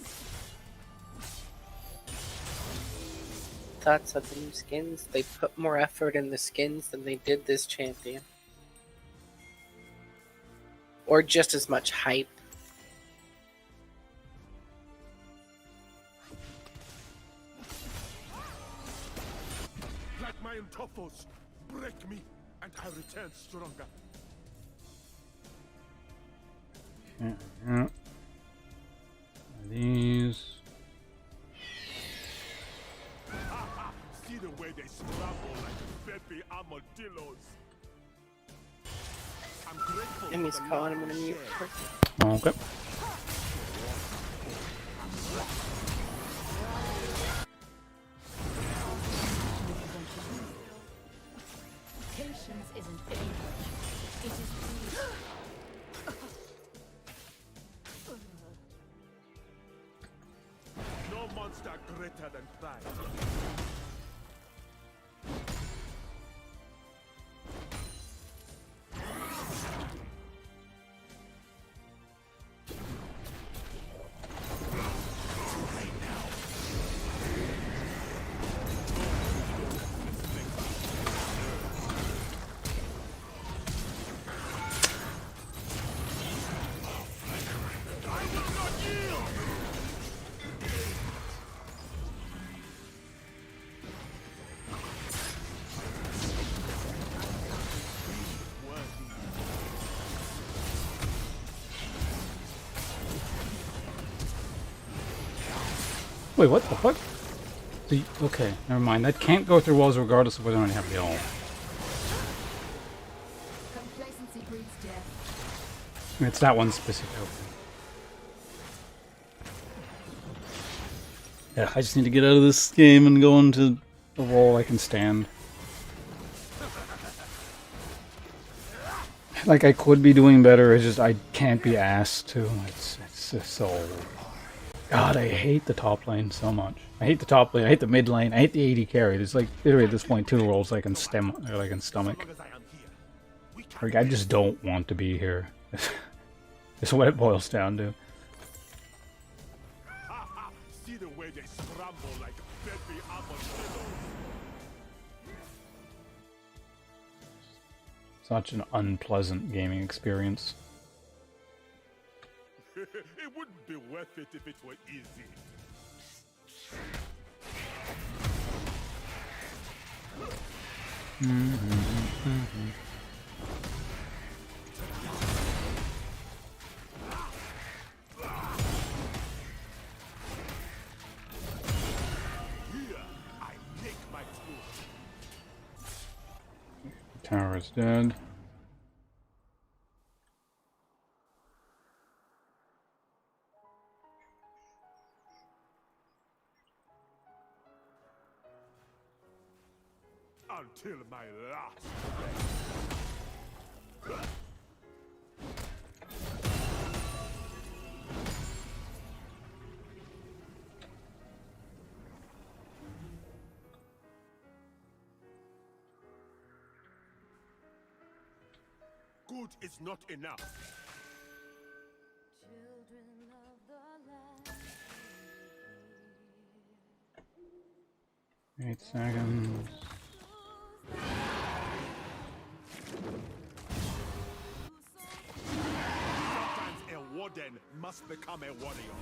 Thoughts of the new skins? They put more effort in the skins than they did this champion. Or just as much hype. Like my Tophos, break me, and I return stronger. Yeah. These. See the way they scramble like baby armadillos. I'm grateful. And he's for the calling love him in a we mute. share. Okay. Patience isn't age. It is No monster greater than pride. I will not yield! Wait, what the fuck? Okay, never mind. That can't go through walls regardless of whether or not you have the ult. Complacency breeds death. It's that one specifically. Yeah, I just need to get out of this game and go into a wall I can stand. Like, I could be doing better, it's just I can't be asked to. It's just so... God, I hate the top lane so much. I hate the top lane, I hate the mid lane, I hate the AD carry. There's like, literally at this point, 2 roles I can stem, or I can stomach. Like, I just don't want to be here. That's what it boils down to. See the way they scramble like baby armadillos. Such an unpleasant gaming experience. It wouldn't be worth it if it were easy. Here, I make my tool. Tower is dead. Until my last. Good is not enough. Children of the land. 8 seconds. Sometimes a warden must become a warrior.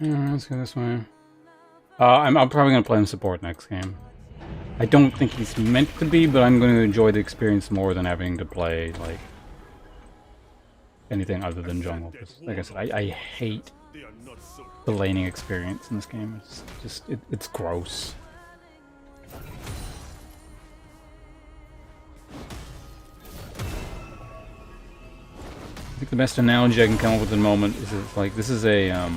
Yeah, let's go this way. I'm probably going to play him support next game. I don't think he's meant to be, but I'm going to enjoy the experience more than having to play, like, anything other than jungle. 'Cause, like I said, I hate They are not so. the laning experience in this game. It's just, it's gross. I think the best analogy I can come up with at the moment is that, like, this is a,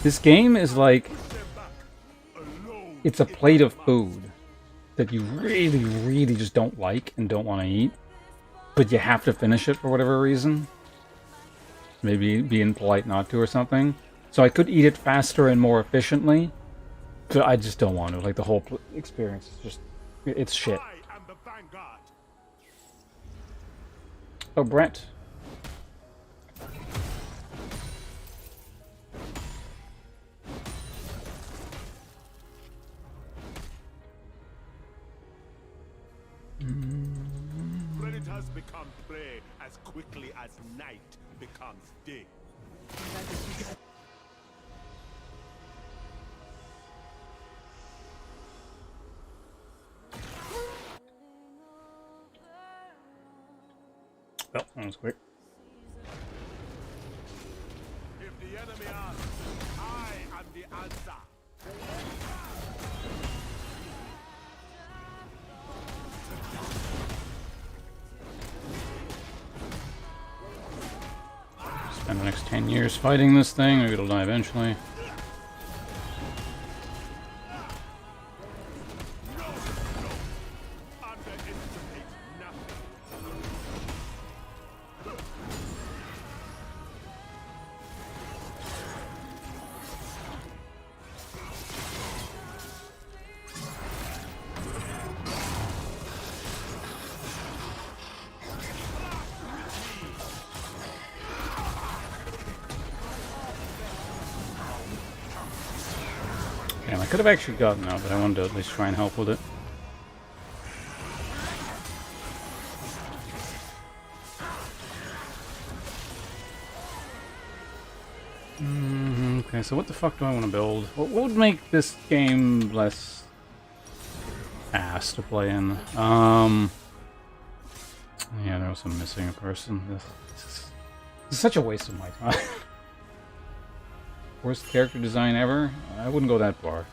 this game is like, it's a plate of food that you really, really just don't like and don't want to eat, but you have to finish it for whatever reason. Maybe being polite not to or something. So I could eat it faster and more efficiently, but I just don't want to. Like, the whole experience is just, it's shit. I am the vanguard. Oh, Brett. Predators become prey as quickly as night becomes day. Oh, that was quick. If the enemy asks, I am the answer. Spend the next 10 years fighting this thing, maybe it'll die eventually. Underestimate nothing. Damn, I could have actually gotten out, but I wanted to at least try and help with it. Okay, so what the fuck do I want to build? What would make this game less ass to play in? Yeah, there was some missing a person. This is such a waste of my time. Worst character design ever? I wouldn't go that far.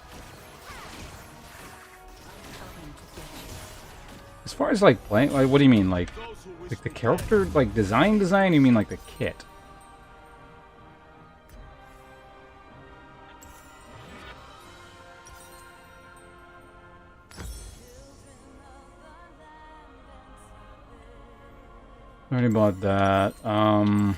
As far as like playing, like what do you mean? Like the character, like design? You mean like the kit? Already bought that. Okay, I'm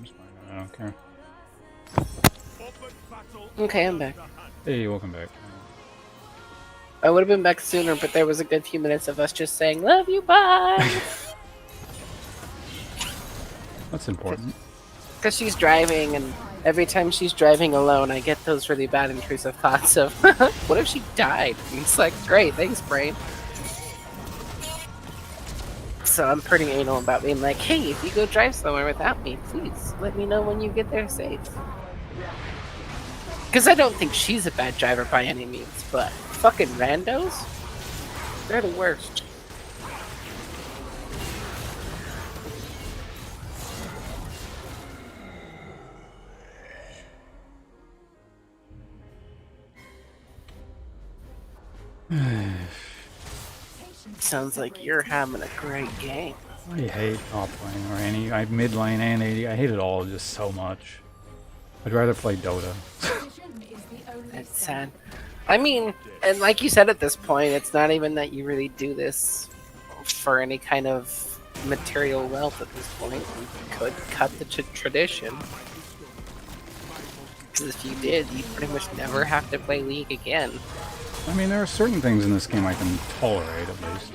just buying it. I don't care. Okay, I'm back. Hey, welcome back. I would have been back sooner, but there was a good few minutes of us just saying, love you, bye! That's important. Because she's driving, and every time she's driving alone, I get those really bad intrusive thoughts of, what if she died? And it's like, great, thanks, brain. So I'm pretty anal about being like, hey, if you go drive somewhere without me, please let me know when you get there safe. Because I don't think she's a bad driver by any means, but fucking randos? They're the worst. Sounds like you're having a great game. I hate top lane or any. I mid lane and AD. I hate it all just so much. I'd rather play Dota. It's sad. I mean, and like you said at this point, it's not even that you really do this for any kind of material wealth at this point. You could cut the tradition. Because if you did, you'd pretty much never have to play League again. I mean, there are certain things in this game I can tolerate, at least.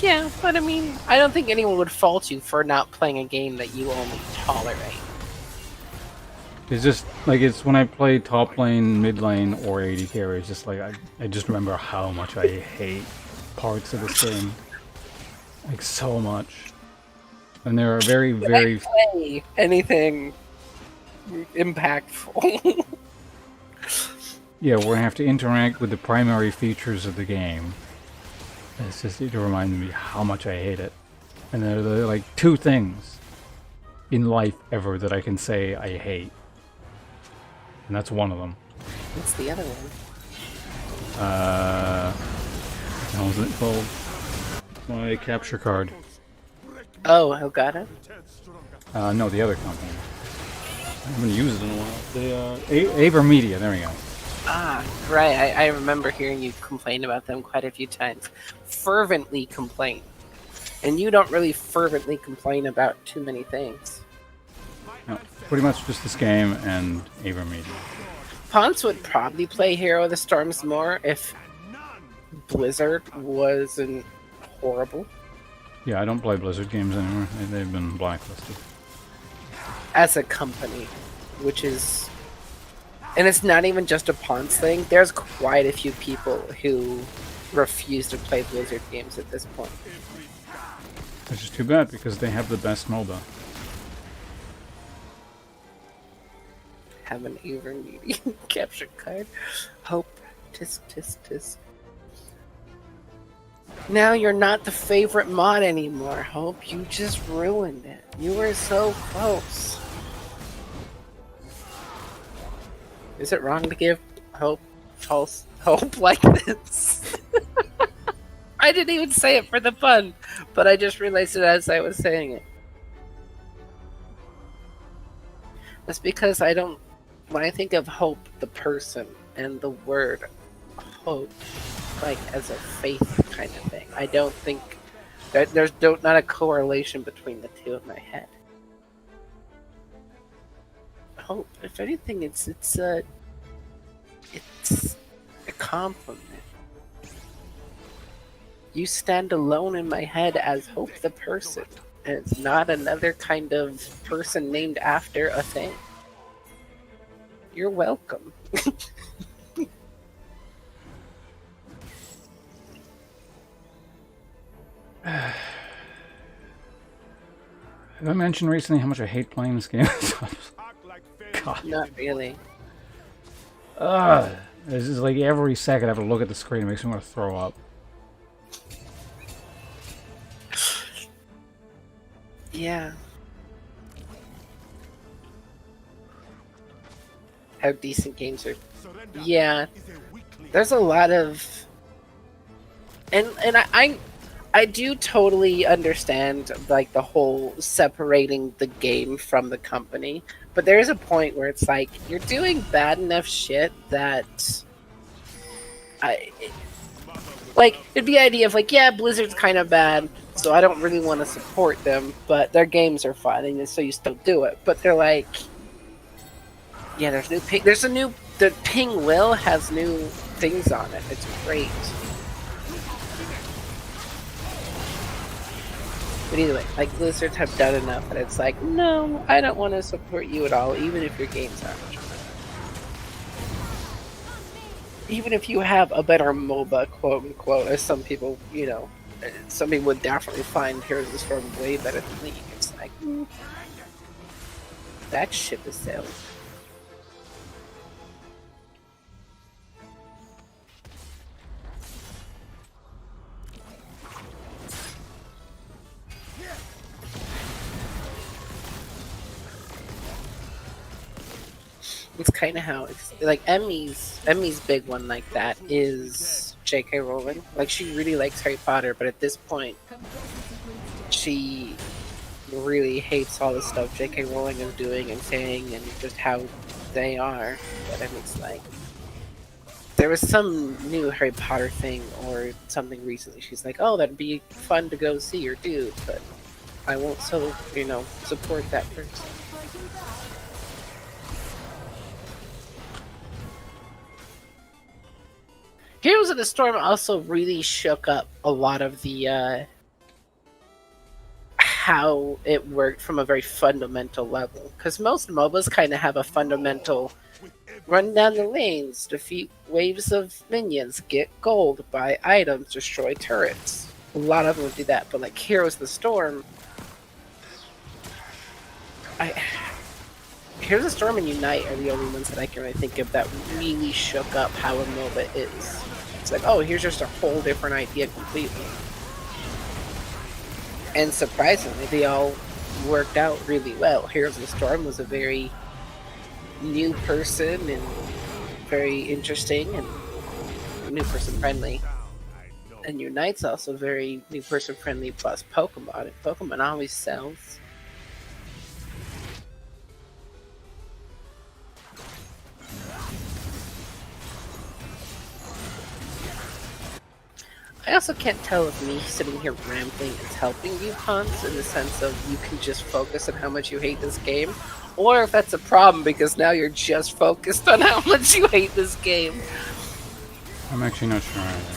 Yeah, but I mean, I don't think anyone would fault you for not playing a game that you only tolerate. It's just, like, it's when I play top lane, mid lane, or AD carry, it's just like, I just remember how much I hate parts of this game. Like, so much. And there are very, very... play anything impactful. Yeah, we're gonna have to interact with the primary features of the game. It's just to remind me how much I hate it. And there are like two things in life ever that I can say I hate. And that's one of them. What's the other one? How was it called? My capture card. Oh, Elgato? No, the other company. I haven't used it in a while. The AverMedia, there we go. Ah, right. I remember hearing you complain about them quite a few times. Fervently complain. And you don't really fervently complain about too many things. No, pretty much just this game and AverMedia. Ponce would probably play Hero of the Storms more if Blizzard wasn't horrible. Yeah, I don't play Blizzard games anymore. They've been blacklisted. As a company, which is... And it's not even just a Ponce thing. There's quite a few people who refuse to play Blizzard games at this point. Which is too bad, because they have the best MOBA. Have an AverMedia capture card. Hope. Tisk, tisk, tisk. Now you're not the favorite mod anymore, Hope. You just ruined it. You were so close. Is it wrong to give Hope false hope like this? I didn't even say it for the fun, but I just realized it as I was saying it. That's because I don't... When I think of Hope, the person, and the word hope, like as a faith kind of thing, I don't think... There's not a correlation between the two in my head. Hope, if anything, it's a compliment. You stand alone in my head as Hope the person, and it's not another kind of person named after a thing. You're welcome. Have I mentioned recently how much I hate playing this game? Act like God. Not really. It's just like every second I have to look at the screen. It makes me want to throw up. Yeah. How decent games are. surrender Yeah. is a weakling. There's a lot of, and I do totally understand like the whole separating the game from the company, but there is a point where it's like you're doing bad enough shit that like it'd be the idea of like, yeah, Blizzard's kind of bad, so I don't really want to support them, but their games are fun, and so you still do it. But they're like, yeah, the Ping Will has new things on it. It's great. But either way, like Blizzards have done enough that it's like, no, I don't want to support you at all, even if your games aren't much better. Even if you have a better MOBA, quote unquote, as some people, some people would definitely find Heroes of the Storm way better than League. It's like, that ship is sailed. It's kind of how it's like Emmy's big one like that is J.K. Rowling. Like she really likes Harry Potter, but at this point, she really hates all the stuff J.K. Rowling is doing and saying, and just how they are. But I mean, it's like there was some new Harry Potter thing or something recently. She's like, "Oh, that'd be fun to go see or do," but I won't support that person. Heroes of the Storm also really shook up a lot of the how it worked from a very fundamental level. Because most MOBAs kind of have a fundamental run down the lanes, defeat waves of minions, get gold, buy items, destroy turrets. A lot of them would do that, but like Heroes of the Storm, Heroes of the Storm and Unite are the only ones that I can really think of that really shook up how a MOBA is. It's like, oh, here's just a whole different idea completely. And surprisingly, they all worked out really well. Heroes of the Storm was a very new person and very interesting and new person friendly. And Unite's also very new person friendly plus Pokemon. And Pokemon always sells. I also can't tell if me sitting here rambling is helping you, Hans, in the sense of you can just focus on how much you hate this game, or if that's a problem because now you're just focused on how much you hate this game. I'm actually not sure either.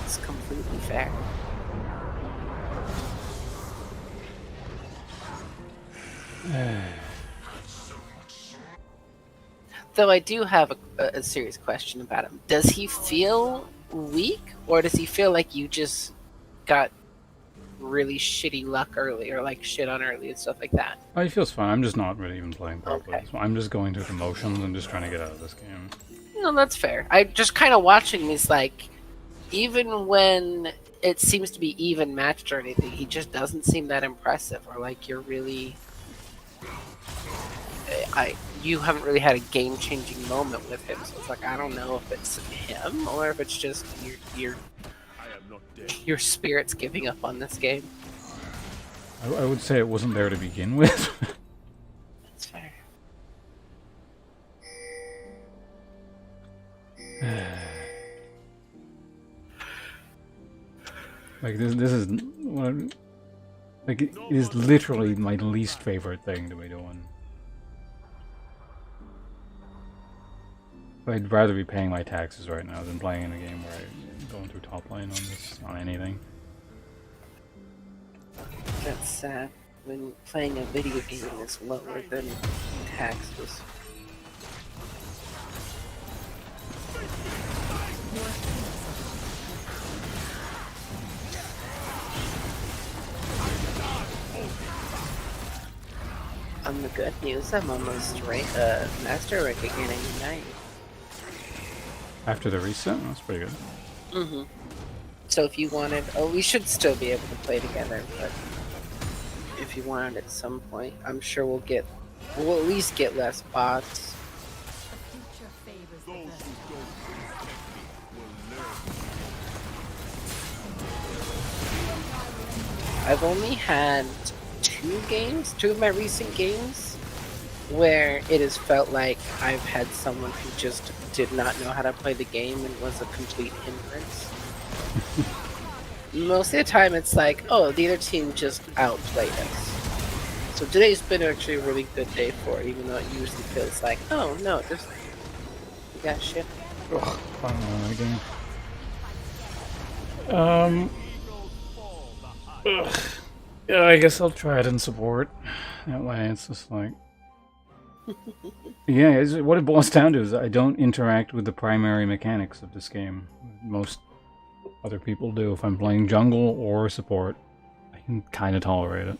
It's completely fair. Though I do have a serious question about him. Does he feel weak, or does he feel like you just got really shitty luck early, or like shit on early and stuff like that? Oh, it feels fun. I'm just not really even playing properly. Okay. So I'm just going through the motions and just trying to get out of this game. No, that's fair. I just kind of watching these, like, even when it seems to be even matched or anything, he just doesn't seem that impressive, or like you're really... you haven't really had a game-changing moment with him, so it's like, I don't know if it's him, or if it's just I am not dead. your spirit's giving up on this game. I would say it wasn't there to begin with. That's fair. Like this is what like it is literally my least favorite thing to be doing. I'd rather be paying my taxes right now than playing in a game where I'm going through top lane on anything. That's sad when playing a video game is lower than taxes. On the good news, I'm almost master rank again in Unite. After the reset? That's pretty good. Mm-hmm. So if you wanted... Oh, we should still be able to play together, but... If you wanted at some point, I'm sure we'll at least get less bots. The future favors the Those best. who don't respect me will learn. I've only had two of my recent games, where it has felt like I've had someone who just did not know how to play the game and was a complete hindrance. Most of the time it's like, oh, the other team just outplayed us. So today's been actually a really good day for it, even though it usually feels like, oh no, just you got shit. Ugh, fun again. Yeah, I guess I'll try it in support. That way it's just like... Yeah, what it boils down to is I don't interact with the primary mechanics of this game. Most other people do. If I'm playing jungle or support, I can kind of tolerate it.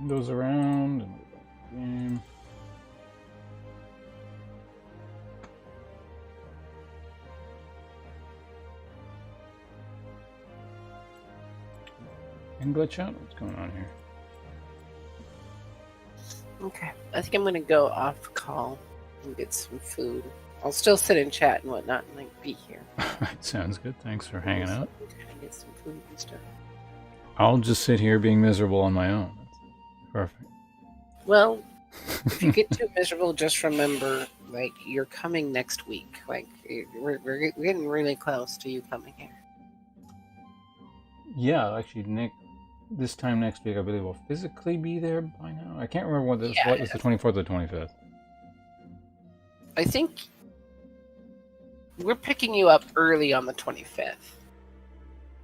Windows around and game. And glitch out? What's going on here? Okay, I think I'm gonna go off call and get some food. I'll still sit in chat and whatnot and like be here. Sounds good. Thanks for hanging out. Get some food and stuff. I'll just sit here being miserable on my own. That's perfect. Well, if you get too miserable, just remember, like, you're coming next week. Like, we're getting really close to you coming here. Yeah, actually, Nick, this time next week, I believe will physically be there by now. I can't remember what is the 24th or the 25th. I think we're picking you up early on the 25th.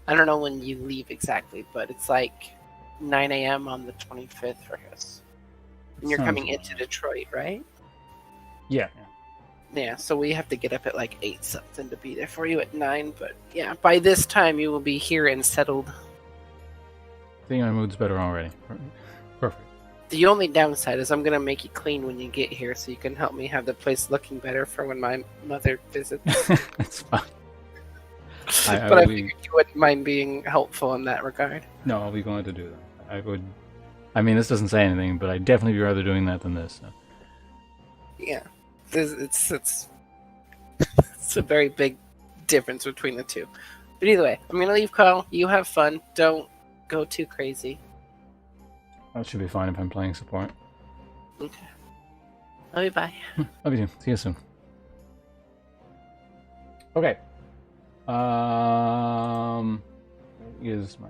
I don't know when you leave exactly, but it's like 9 a.m. on the 25th for us. And you're Sounds coming about into right. Detroit, right? Yeah. Yeah, so we have to get up at like 8 something to be there for you at 9, but yeah, by this time you will be here and settled. I think my mood's better already. Perfect. The only downside is I'm gonna make you clean when you get here so you can help me have the place looking better for when my mother visits. That's fine. I But I will be- figured you wouldn't mind being helpful in that regard. No, I'll be glad to do that. I would. I mean, this doesn't say anything, but I'd definitely be rather doing that than this. So. Yeah, it's a very big difference between the two. But either way, I'm gonna leave call. You have fun. Don't go too crazy. That should be fine if I'm playing support. Okay. Love you. Bye. Love you too. See you soon. Okay. Is my.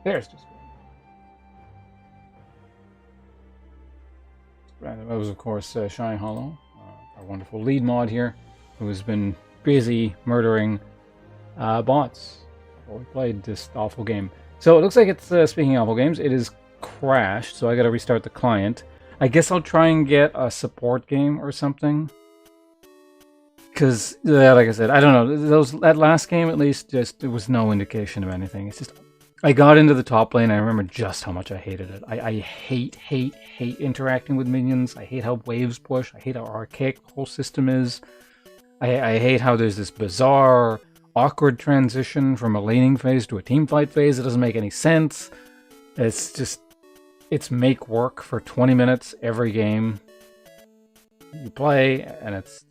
There's just. That was, of course, Shy Hollow, our wonderful lead mod here, who has been busy murdering bots while we played this awful game. So it looks like it's, speaking of awful games, it is crashed, so I gotta restart the client. I guess I'll try and get a support game or something. Because, like I said, I don't know, that last game at least, just there was no indication of anything. It's just, I got into the top lane, I remember just how much I hated it. I hate interacting with minions. I hate how waves push. I hate how archaic the whole system is. I hate how there's this bizarre, awkward transition from a laning phase to a teamfight phase. It doesn't make any sense. It's just, it's make work for 20 minutes every game you play, and it's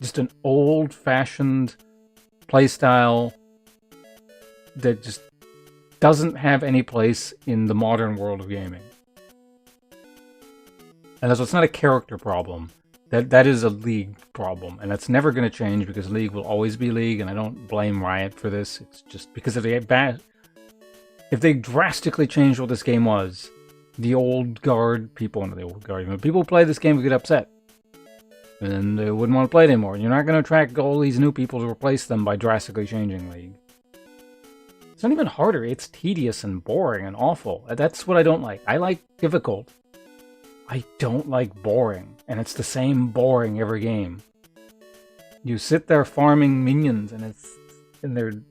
just an old-fashioned playstyle that just doesn't have any place in the modern world of gaming. And so it's not a character problem. That is a League problem, and that's never going to change because League will always be League, and I don't blame Riot for this. It's just because if they drastically changed what this game was, the old guard people, not the old guard, but people who play this game would get upset. And they wouldn't want to play it anymore. You're not going to attract all these new people to replace them by drastically changing League. It's not even harder. It's tedious and boring and awful. That's what I don't like. I like difficult. I don't like boring. And it's the same boring every game. You sit there farming minions and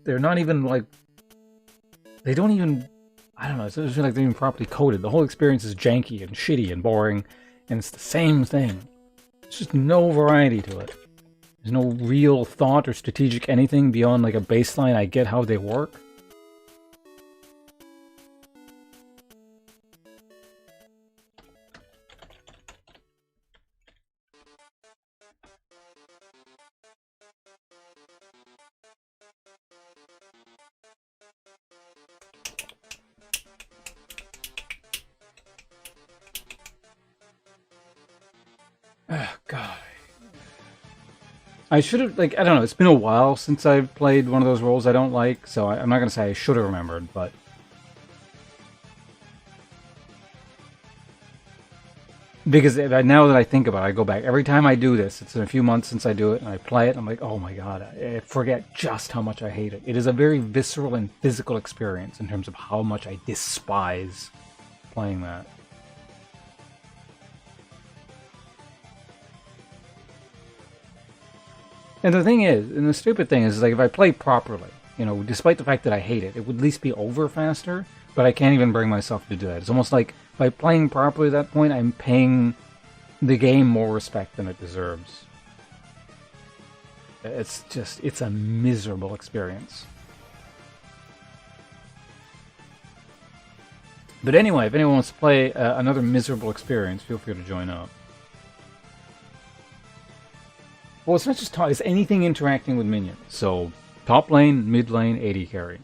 they're not even like, they don't even, I don't know, it's just like they're even properly coded. The whole experience is janky and shitty and boring, and it's the same thing. There's just no variety to it. There's no real thought or strategic anything beyond like a baseline. I get how they work. Oh, God. I should have, like, I don't know, it's been a while since I've played one of those roles I don't like, so I'm not going to say I should have remembered, but... Because now that I think about it, I go back. Every time I do this, it's been a few months since I do it, and I play it, and I'm like, oh my god, I forget just how much I hate it. It is a very visceral and physical experience in terms of how much I despise playing that. And the thing is, and the stupid thing is, like, if I play properly, you know, despite the fact that I hate it, it would at least be over faster, but I can't even bring myself to do that. It's almost like, by playing properly at that point, I'm paying the game more respect than it deserves. It's just, it's a miserable experience. But anyway, if anyone wants to play another miserable experience, feel free to join up. Well, it's not just it's anything interacting with minions. So, top lane, mid lane, AD carry.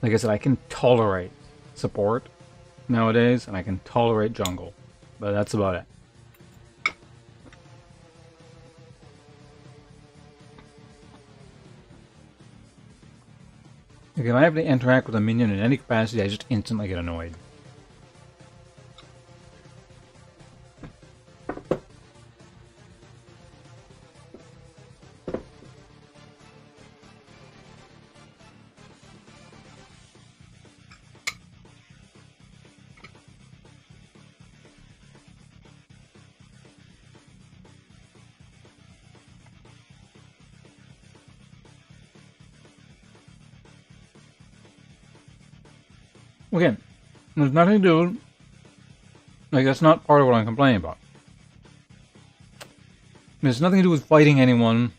Like I said, I can tolerate support nowadays, and I can tolerate jungle. But that's about it. Like if I have to interact with a minion in any capacity, I just instantly get annoyed. Again, there's nothing to do. Like, that's not part of what I'm complaining about. There's nothing to do with fighting anyone,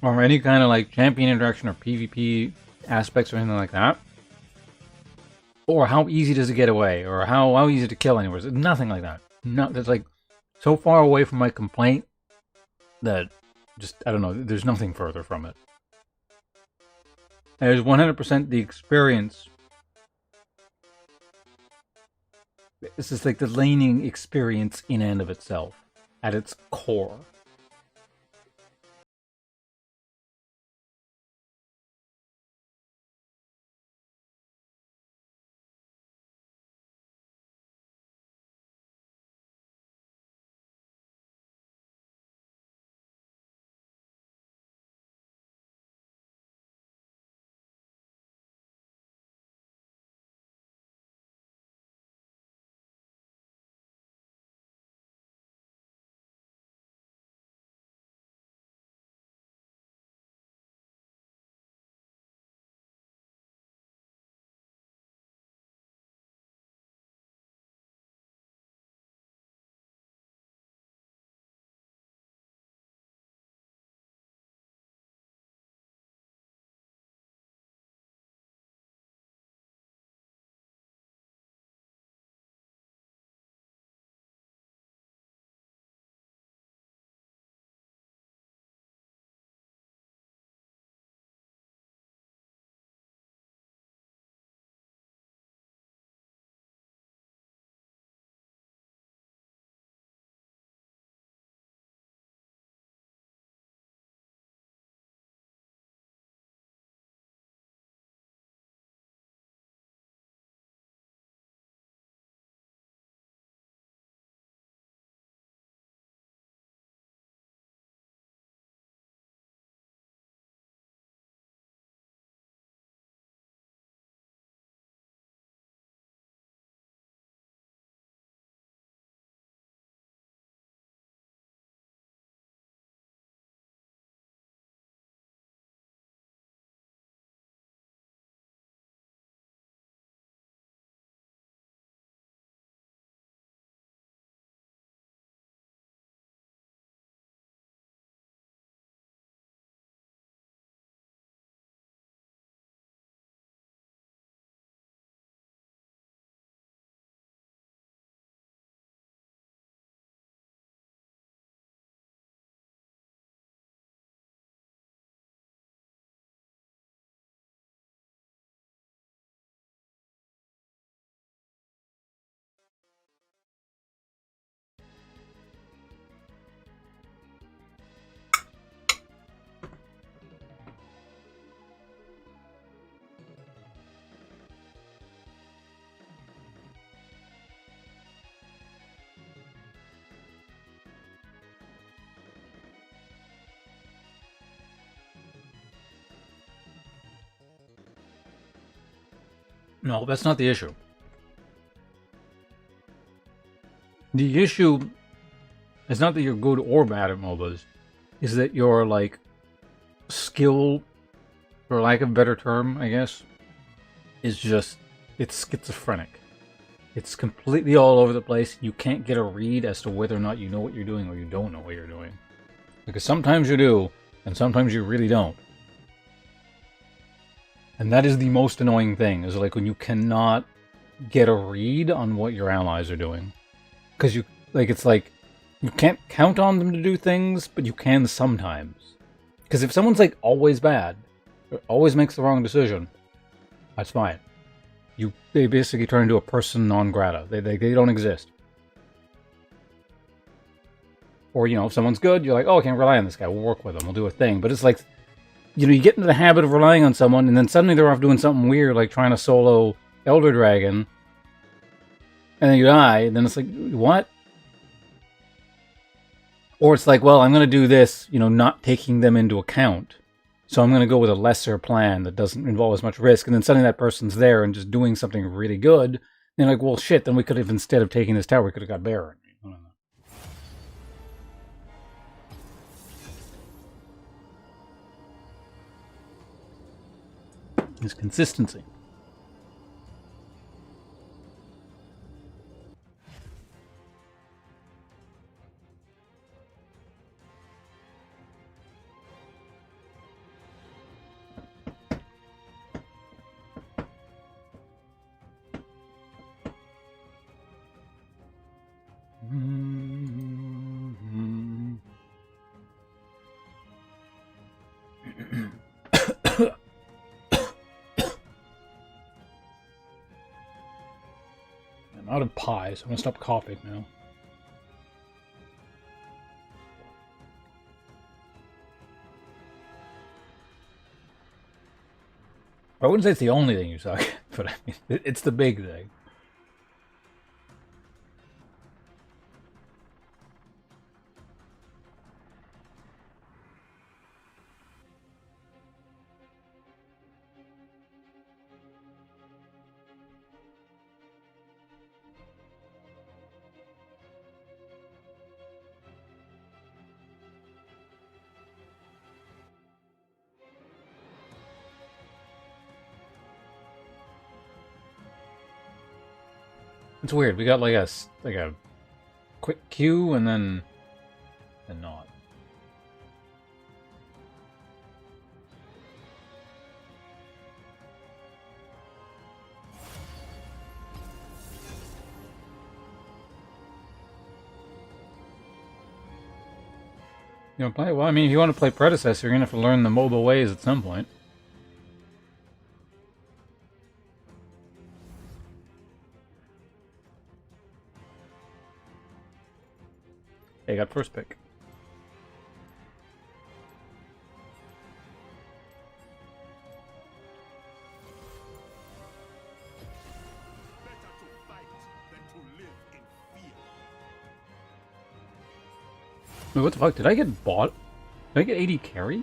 or any kind of, like, champion interaction or PvP aspects or anything like that. Or how easy does it get away, or how easy to kill anywhere. Nothing like that. No, that's, like, so far away from my complaint that just, I don't know, there's nothing further from it. There's 100% the experience. This is like the laning experience in and of itself, at its core. No, that's not the issue. The issue is not that you're good or bad at MOBAs, is that your, like, skill, for lack of a better term, I guess, is just, it's schizophrenic. It's completely all over the place. You can't get a read as to whether or not you know what you're doing or you don't know what you're doing. Because sometimes you do, and sometimes you really don't. And that is the most annoying thing, is like when you cannot get a read on what your allies are doing. Because you, like, it's like, you can't count on them to do things, but you can sometimes. Because if someone's, like, always bad, or always makes the wrong decision, that's fine. They basically turn into a person non grata. They don't exist. Or, you know, if someone's good, you're like, oh, I can't rely on this guy. We'll work with him. We'll do a thing. But it's like, you know, you get into the habit of relying on someone, and then suddenly they're off doing something weird, like trying to solo Elder Dragon, and then you die, and then it's like, what? Or it's like, well, I'm going to do this, you know, not taking them into account. So I'm going to go with a lesser plan that doesn't involve as much risk, and then suddenly that person's there and just doing something really good. And you're like, well, shit, then we could have, instead of taking this tower, we could have got Baron. I don't know. It's consistency. I'm out of pie, so I'm gonna stop coughing now. I wouldn't say it's the only thing you suck, but I mean, it's the big thing. It's weird. We got like a quick queue and then not. You know, play well. I mean, if you want to play Predecessor, you're gonna have to learn the mobile ways at some point. They got first pick. Better to fight than to live in fear. Wait, what the fuck? Did I get bought? Did I get 80 carry?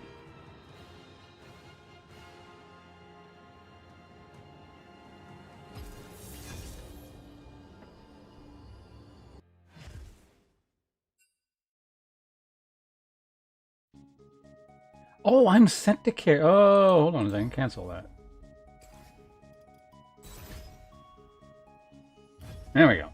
Oh, I'm sent to carry. Oh, hold on a second. Cancel that. There we go.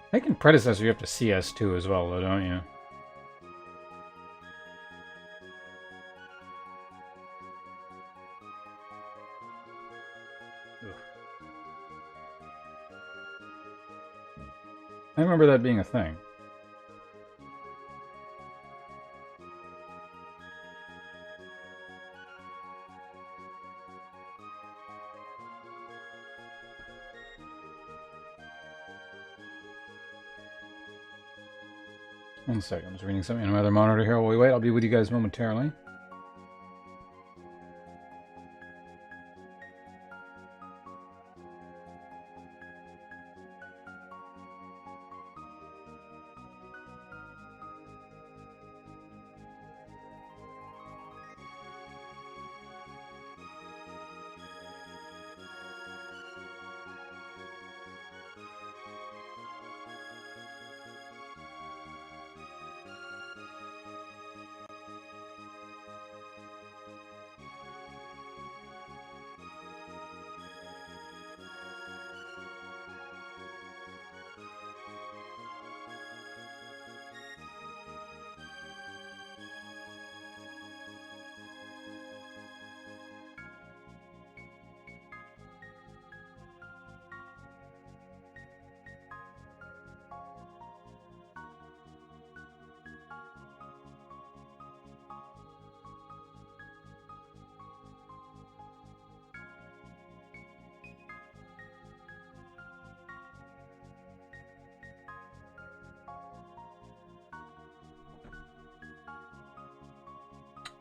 I think in Predecessor you have to CS2 as well, though, don't you? Ugh. I remember that being a thing. One second, I'm just reading something on my other monitor here while we wait. I'll be with you guys momentarily.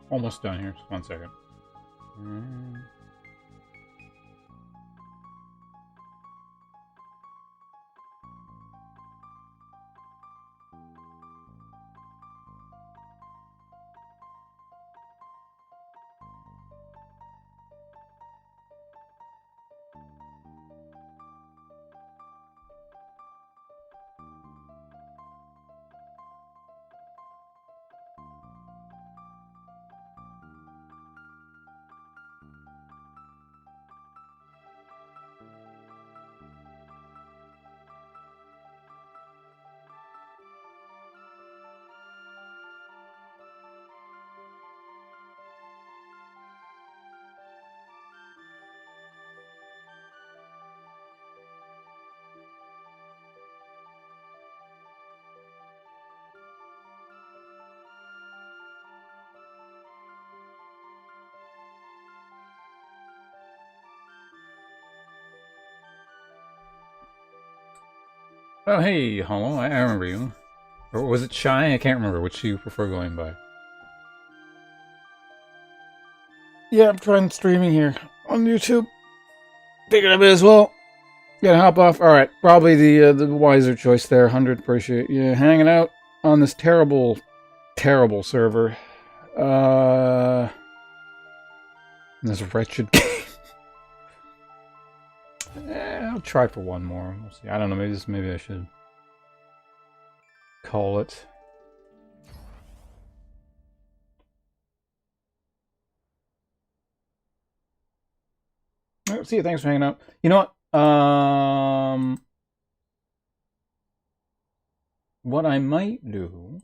Almost done here. Just 1 second. Oh, hey, Hollow. I remember you. Or was it Shy? I can't remember which you prefer going by. Yeah, I'm trying streaming here on YouTube. Figured I may as well. Gotta hop off. Alright, probably the wiser choice there. 100, appreciate you hanging out on this terrible, terrible server. This wretched game. I'll try for one more. We'll see. I don't know. Maybe I should call it. See you. Thanks for hanging out. You know what? What I might do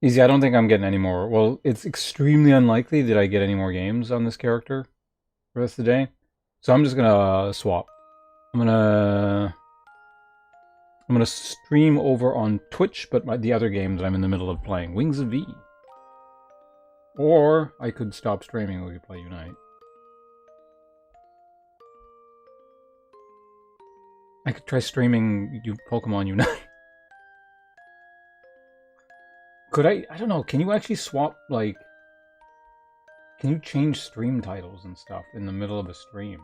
is, I don't think I'm getting any more. Well, it's extremely unlikely that I get any more games on this character for the rest of the day. So I'm just gonna swap. I'm gonna stream over on Twitch, but the other games I'm in the middle of playing. Wings of V. Or I could stop streaming and we could play Unite. I could try streaming Pokemon Unite. Could I don't know, can you actually swap, like... Can you change stream titles and stuff in the middle of a stream?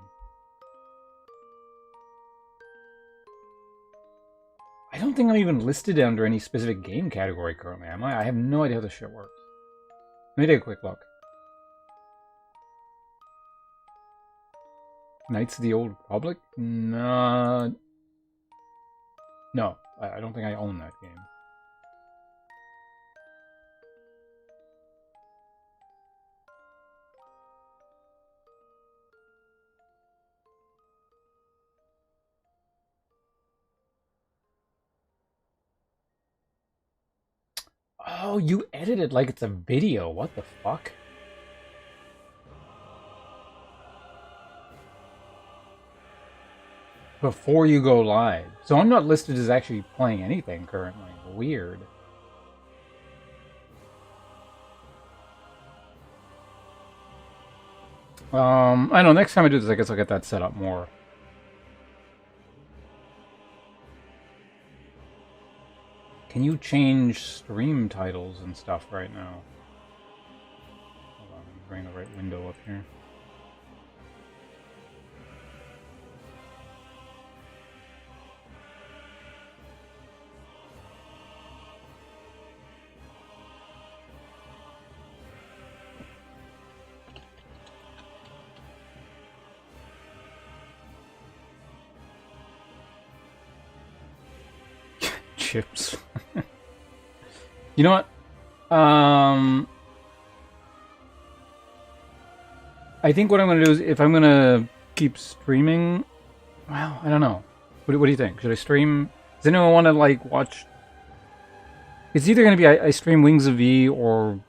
I don't think I'm even listed under any specific game category currently, am I? I have no idea how this shit works. Let me take a quick look. Knights of the Old Republic? No. No, I don't think I own that game. Oh, you edit it like it's a video. What the fuck? Before you go live. So I'm not listed as actually playing anything currently. Weird. I don't know. Next time I do this, I guess I'll get that set up more. Can you change stream titles and stuff right now? Hold on, let me bring the right window up here. Chips. You know what? I think what I'm gonna do is, if I'm gonna keep streaming, well, I don't know. What do you think? Should I stream? Does anyone want to like watch? It's either gonna be I stream Wings of V or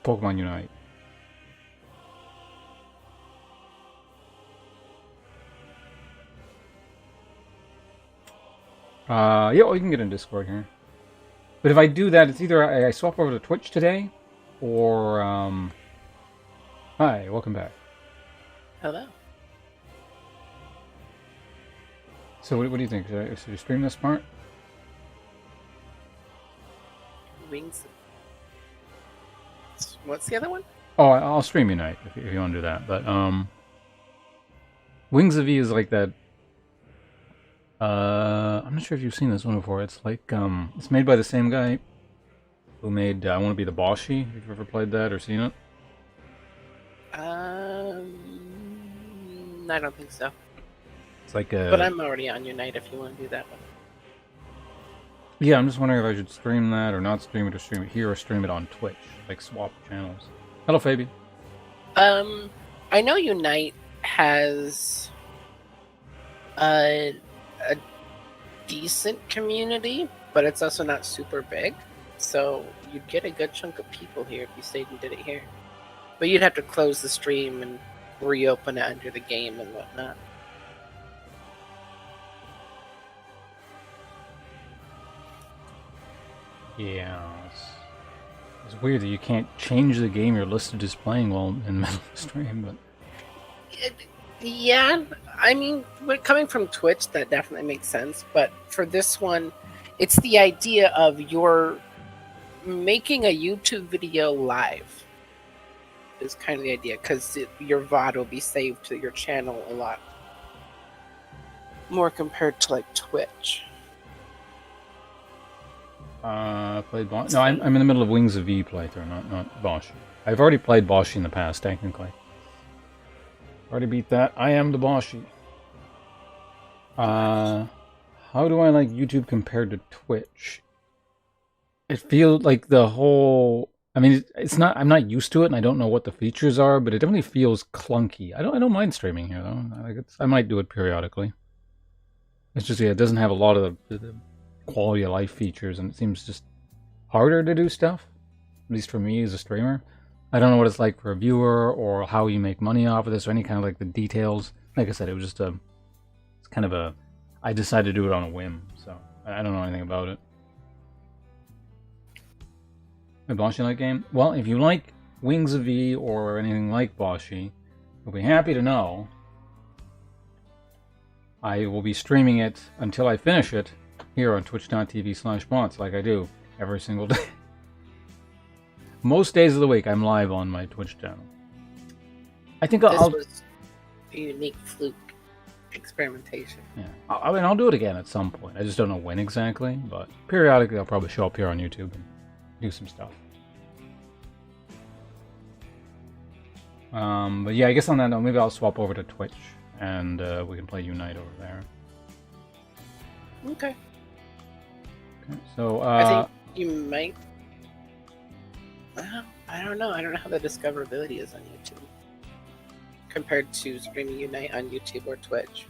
Pokemon Unite. Yeah, well, you can get in Discord here. But if I do that, it's either I swap over to Twitch today, or hi, welcome back. Hello. So what do you think? Should I stream this part? Wings. What's the other one? Oh, I'll stream Unite if you want to do that. But Wings of V is like that. I'm not sure if you've seen this one before. It's like it's made by the same guy who made I Want to Be the Boshi. If you've ever played that or seen it. I don't think so. It's like a. But I'm already on Unite if you want to do that one. Yeah, I'm just wondering if I should stream that or not stream it, or stream it here, or stream it on Twitch. Like swap channels. Hello, Fabi. I know Unite has a decent community, but it's also not super big. So you'd get a good chunk of people here if you stayed and did it here. But you'd have to close the stream and reopen it under the game and whatnot. Yeah, it's weird that you can't change the game you're listed as playing while in the middle of the stream, but... Yeah, I mean, coming from Twitch, that definitely makes sense. But for this one, it's the idea of you're making a YouTube video live is kind of the idea, because your VOD will be saved to your channel a lot more compared to like Twitch. Played Bosch? No, I'm in the middle of Wings of V playthrough, not Bosch. I've already played Bosch in the past, technically. Already beat that. I am the Boshi. How do I like YouTube compared to Twitch? It feels like the whole... I mean, it's not... I'm not used to it, and I don't know what the features are, but it definitely feels clunky. I don't mind streaming here, though. I might do it periodically. It's just, yeah, it doesn't have a lot of the quality of life features, and it seems just harder to do stuff. At least for me as a streamer. I don't know what it's like for a viewer, or how you make money off of this, or any kind of like the details. Like I said, it was just it's kind of a... I decided to do it on a whim, so I don't know anything about it. A Boshi-like game? Well, if you like Wings of V or anything like Boshi, you'll be happy to know I will be streaming it until I finish it here on twitch.tv/bots, like I do every single day. Most days of the week, I'm live on my Twitch channel. I think This was a unique fluke experimentation. Yeah, I mean, I'll do it again at some point. I just don't know when exactly, but periodically I'll probably show up here on YouTube and do some stuff. But yeah, I guess on that note, maybe I'll swap over to Twitch and we can play Unite over there. Okay. So I think you might... I don't know. I don't know how the discoverability is on YouTube compared to streaming Unite on YouTube or Twitch.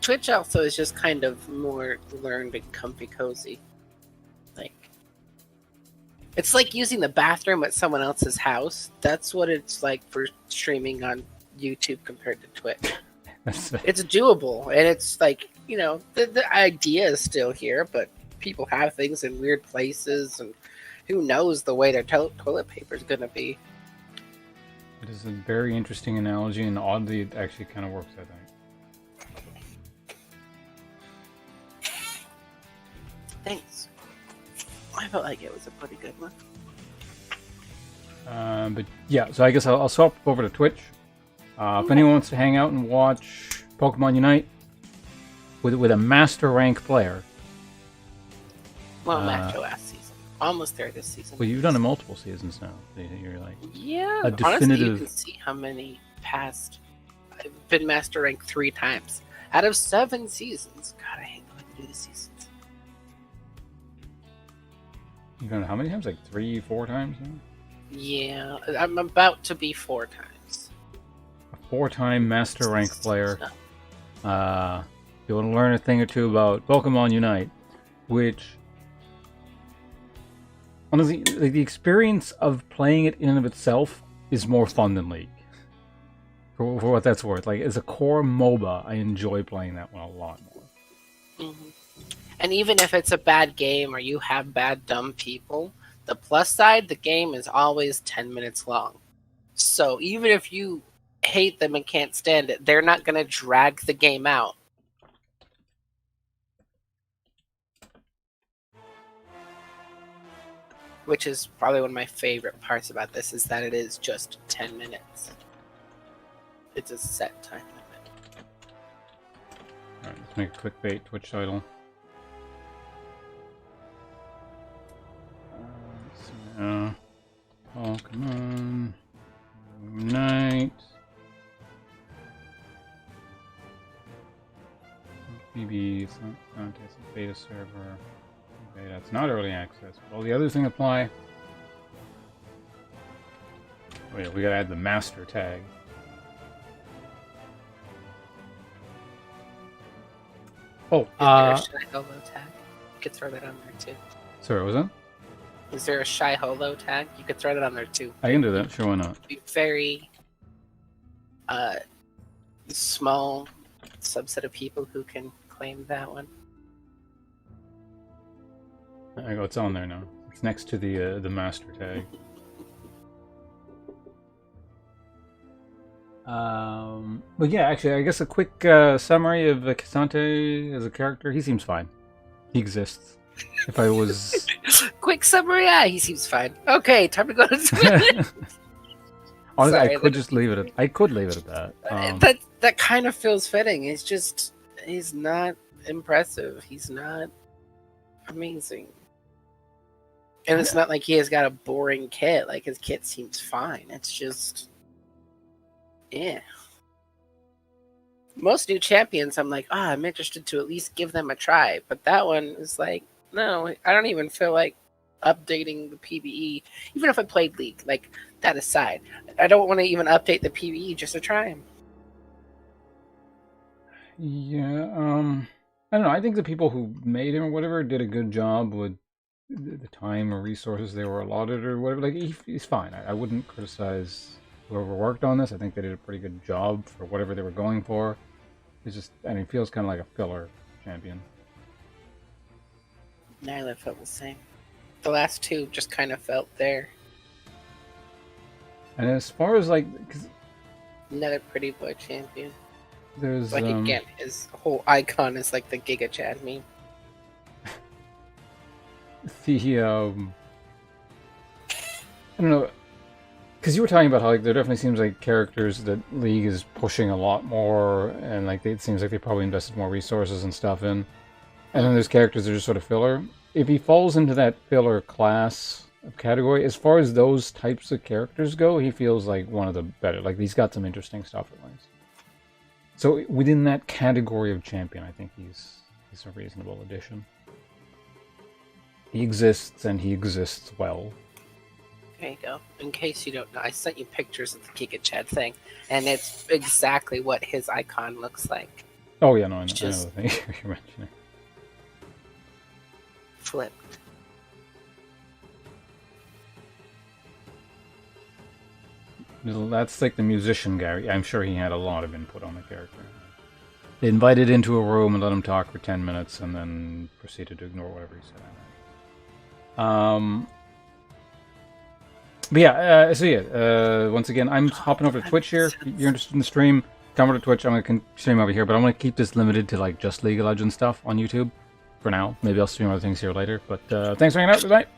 Twitch also is just kind of more learned and comfy cozy. Like, it's like using the bathroom at someone else's house. That's what it's like for streaming on YouTube compared to Twitch. It's doable, and it's like, you know, the idea is still here, but people have things in weird places, and who knows the way their toilet paper is going to be. It is a very interesting analogy, and oddly, it actually kind of works, I think. Thanks. I felt like it was a pretty good one. But yeah, so I guess I'll swap over to Twitch. If anyone wants to hang out and watch Pokemon Unite with a master rank player. Well, Macho last season. Almost there this season. Well, you've done it multiple seasons now. You're like Yeah, a honestly, you definitive. can see how many past. I've been master rank 3 times out of 7 seasons. God, I hate when I do the seasons. You've done it how many times? Like 3, 4 times now? Yeah, I'm about to be 4 times. A 4-time master rank player. You want to learn a thing or two about Pokemon Unite, which honestly, like, the experience of playing it in and of itself is more fun than League. For what that's worth, like as a core MOBA, I enjoy playing that one a lot more. Hmm. And even if it's a bad game or you have bad dumb people, the plus side, the game is always 10 minutes long. So even if you hate them and can't stand it, they're not going to drag the game out. Which is probably one of my favorite parts about this, is that it is just 10 minutes. It's a set time limit. Alright, let's make a clickbait Twitch title. Pokemon Unite. PBE, contest, beta server. Beta, it's not early access, but all the others things apply. Oh yeah, we gotta add the master tag. Oh, Is there a Shy Holo tag? You could throw that on there too. sorry, what was that? Is there a Shy Holo tag? You could throw that on there too. I can do that, sure, why not? Be very small subset of people who can claim that one. I go, it's on there now. It's next to the master tag. But yeah, actually, I guess a quick summary of Cassante as a character. He seems fine. He exists. If I was... Quick summary, yeah, he seems fine. Okay, time to go to Twitch. Honestly, Sorry, I could just leave it at... I could leave it at that. That kind of feels fitting. He's not impressive. He's not amazing. And it's not like he has got a boring kit. Like, his kit seems fine. It's just... yeah. Most new champions, I'm like, I'm interested to at least give them a try. But that one is like, no, I don't even feel like updating the PBE. Even if I played League, like, that aside, I don't want to even update the PBE just to try him. Yeah, I don't know. I think the people who made him or whatever did a good job with the time or resources they were allotted or whatever. Like, he's fine. I wouldn't criticize whoever worked on this. I think they did a pretty good job for whatever they were going for. It's just, I mean, it feels kind of like a filler champion. Nyla felt the same. The last two just kind of felt there. And as far as, like, 'cause Another pretty boy champion. there's, Like, again, his whole icon is like the Giga Chad meme. the, I don't know, because you were talking about how, like, there definitely seems like characters that League is pushing a lot more, and like it seems like they probably invested more resources and stuff in. And then there's characters that are just sort of filler. If he falls into that filler class of category, as far as those types of characters go, he feels like one of the better. Like, he's got some interesting stuff at least. So within that category of champion, I think he's a reasonable addition. He exists, and he exists well. There you go. In case you don't know, I sent you pictures of the Giga Chad thing, and it's exactly what his icon looks like. Oh yeah, no, I know, Just- I know the thing you're mentioning. Flipped. That's like the musician guy. I'm sure he had a lot of input on the character. They invited into a room and let him talk for 10 minutes and then proceeded to ignore whatever he said. But yeah, so yeah, once again, I'm hopping over to Twitch here. If you're interested in the stream, come over to Twitch. I'm going to stream over here, but I'm going to keep this limited to like just League of Legends stuff on YouTube for now. Maybe I'll stream other things here later. But thanks for hanging out tonight.